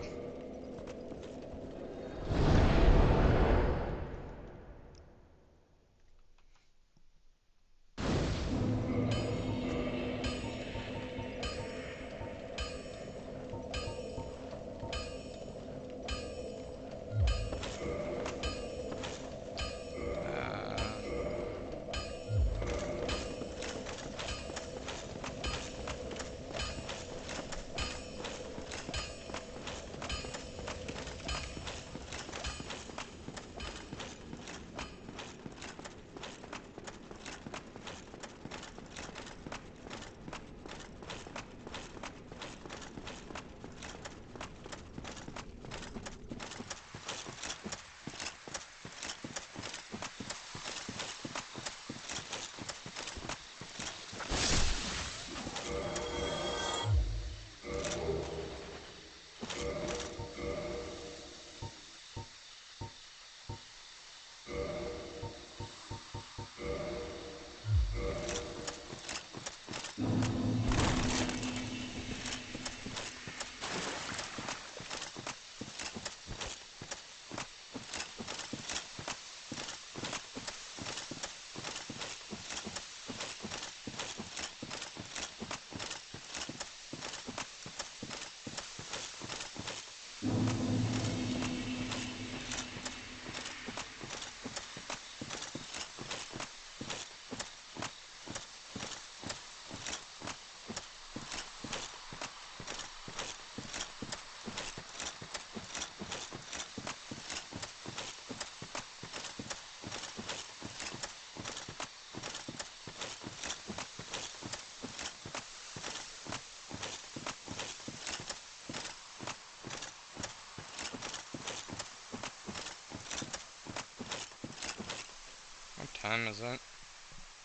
Speaker 1: What time is it?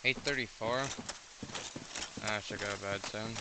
Speaker 1: 8:34. I should go to bed soon.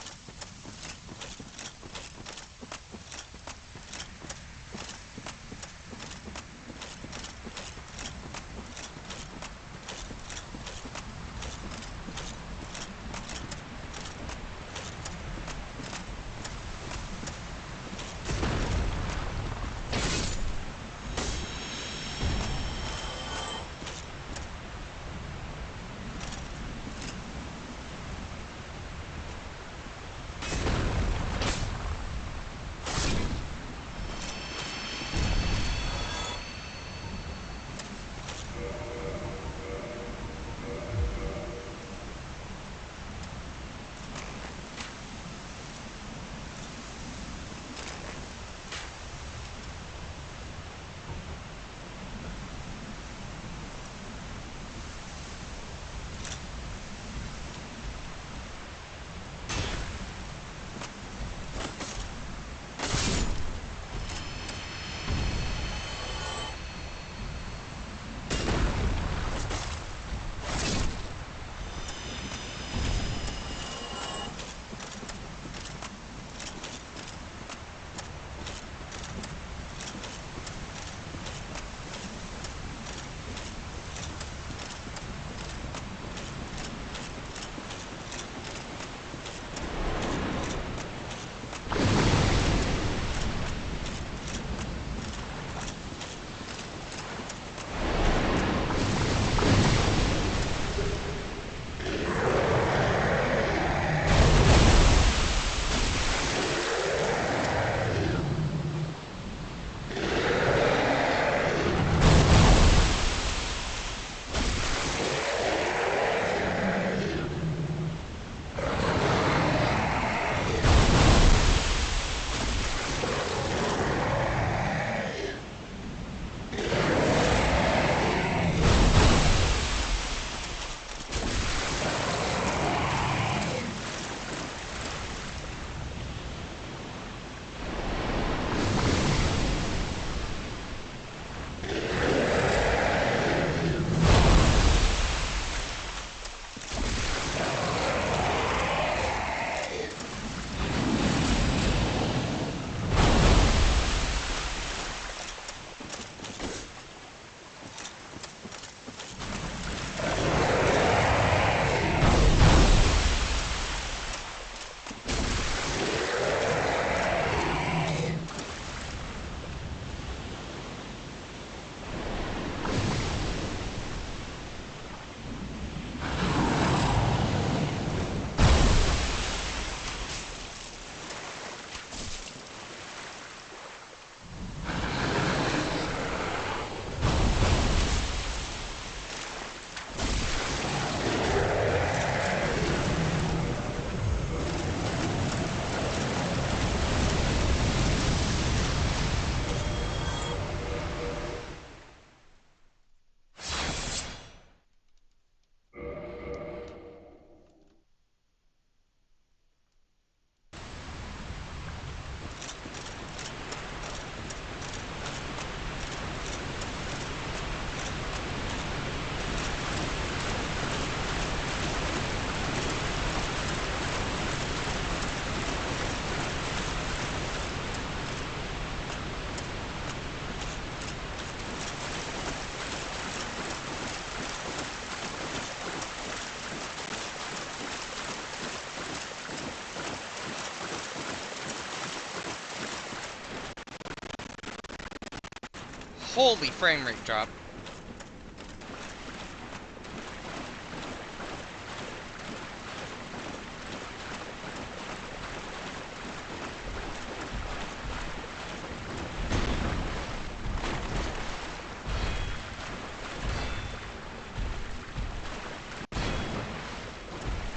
Speaker 1: Holy frame rate drop.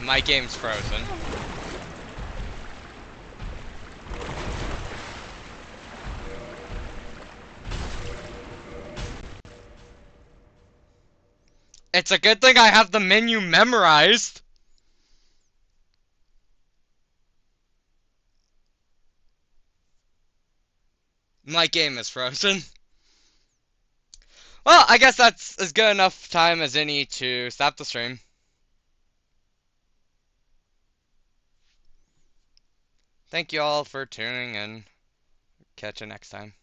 Speaker 1: My game's frozen. It's a good thing I have the menu memorized. My game is frozen. Well, I guess that's as good enough time as any to stop the stream. Thank you all for tuning in. Catch you next time.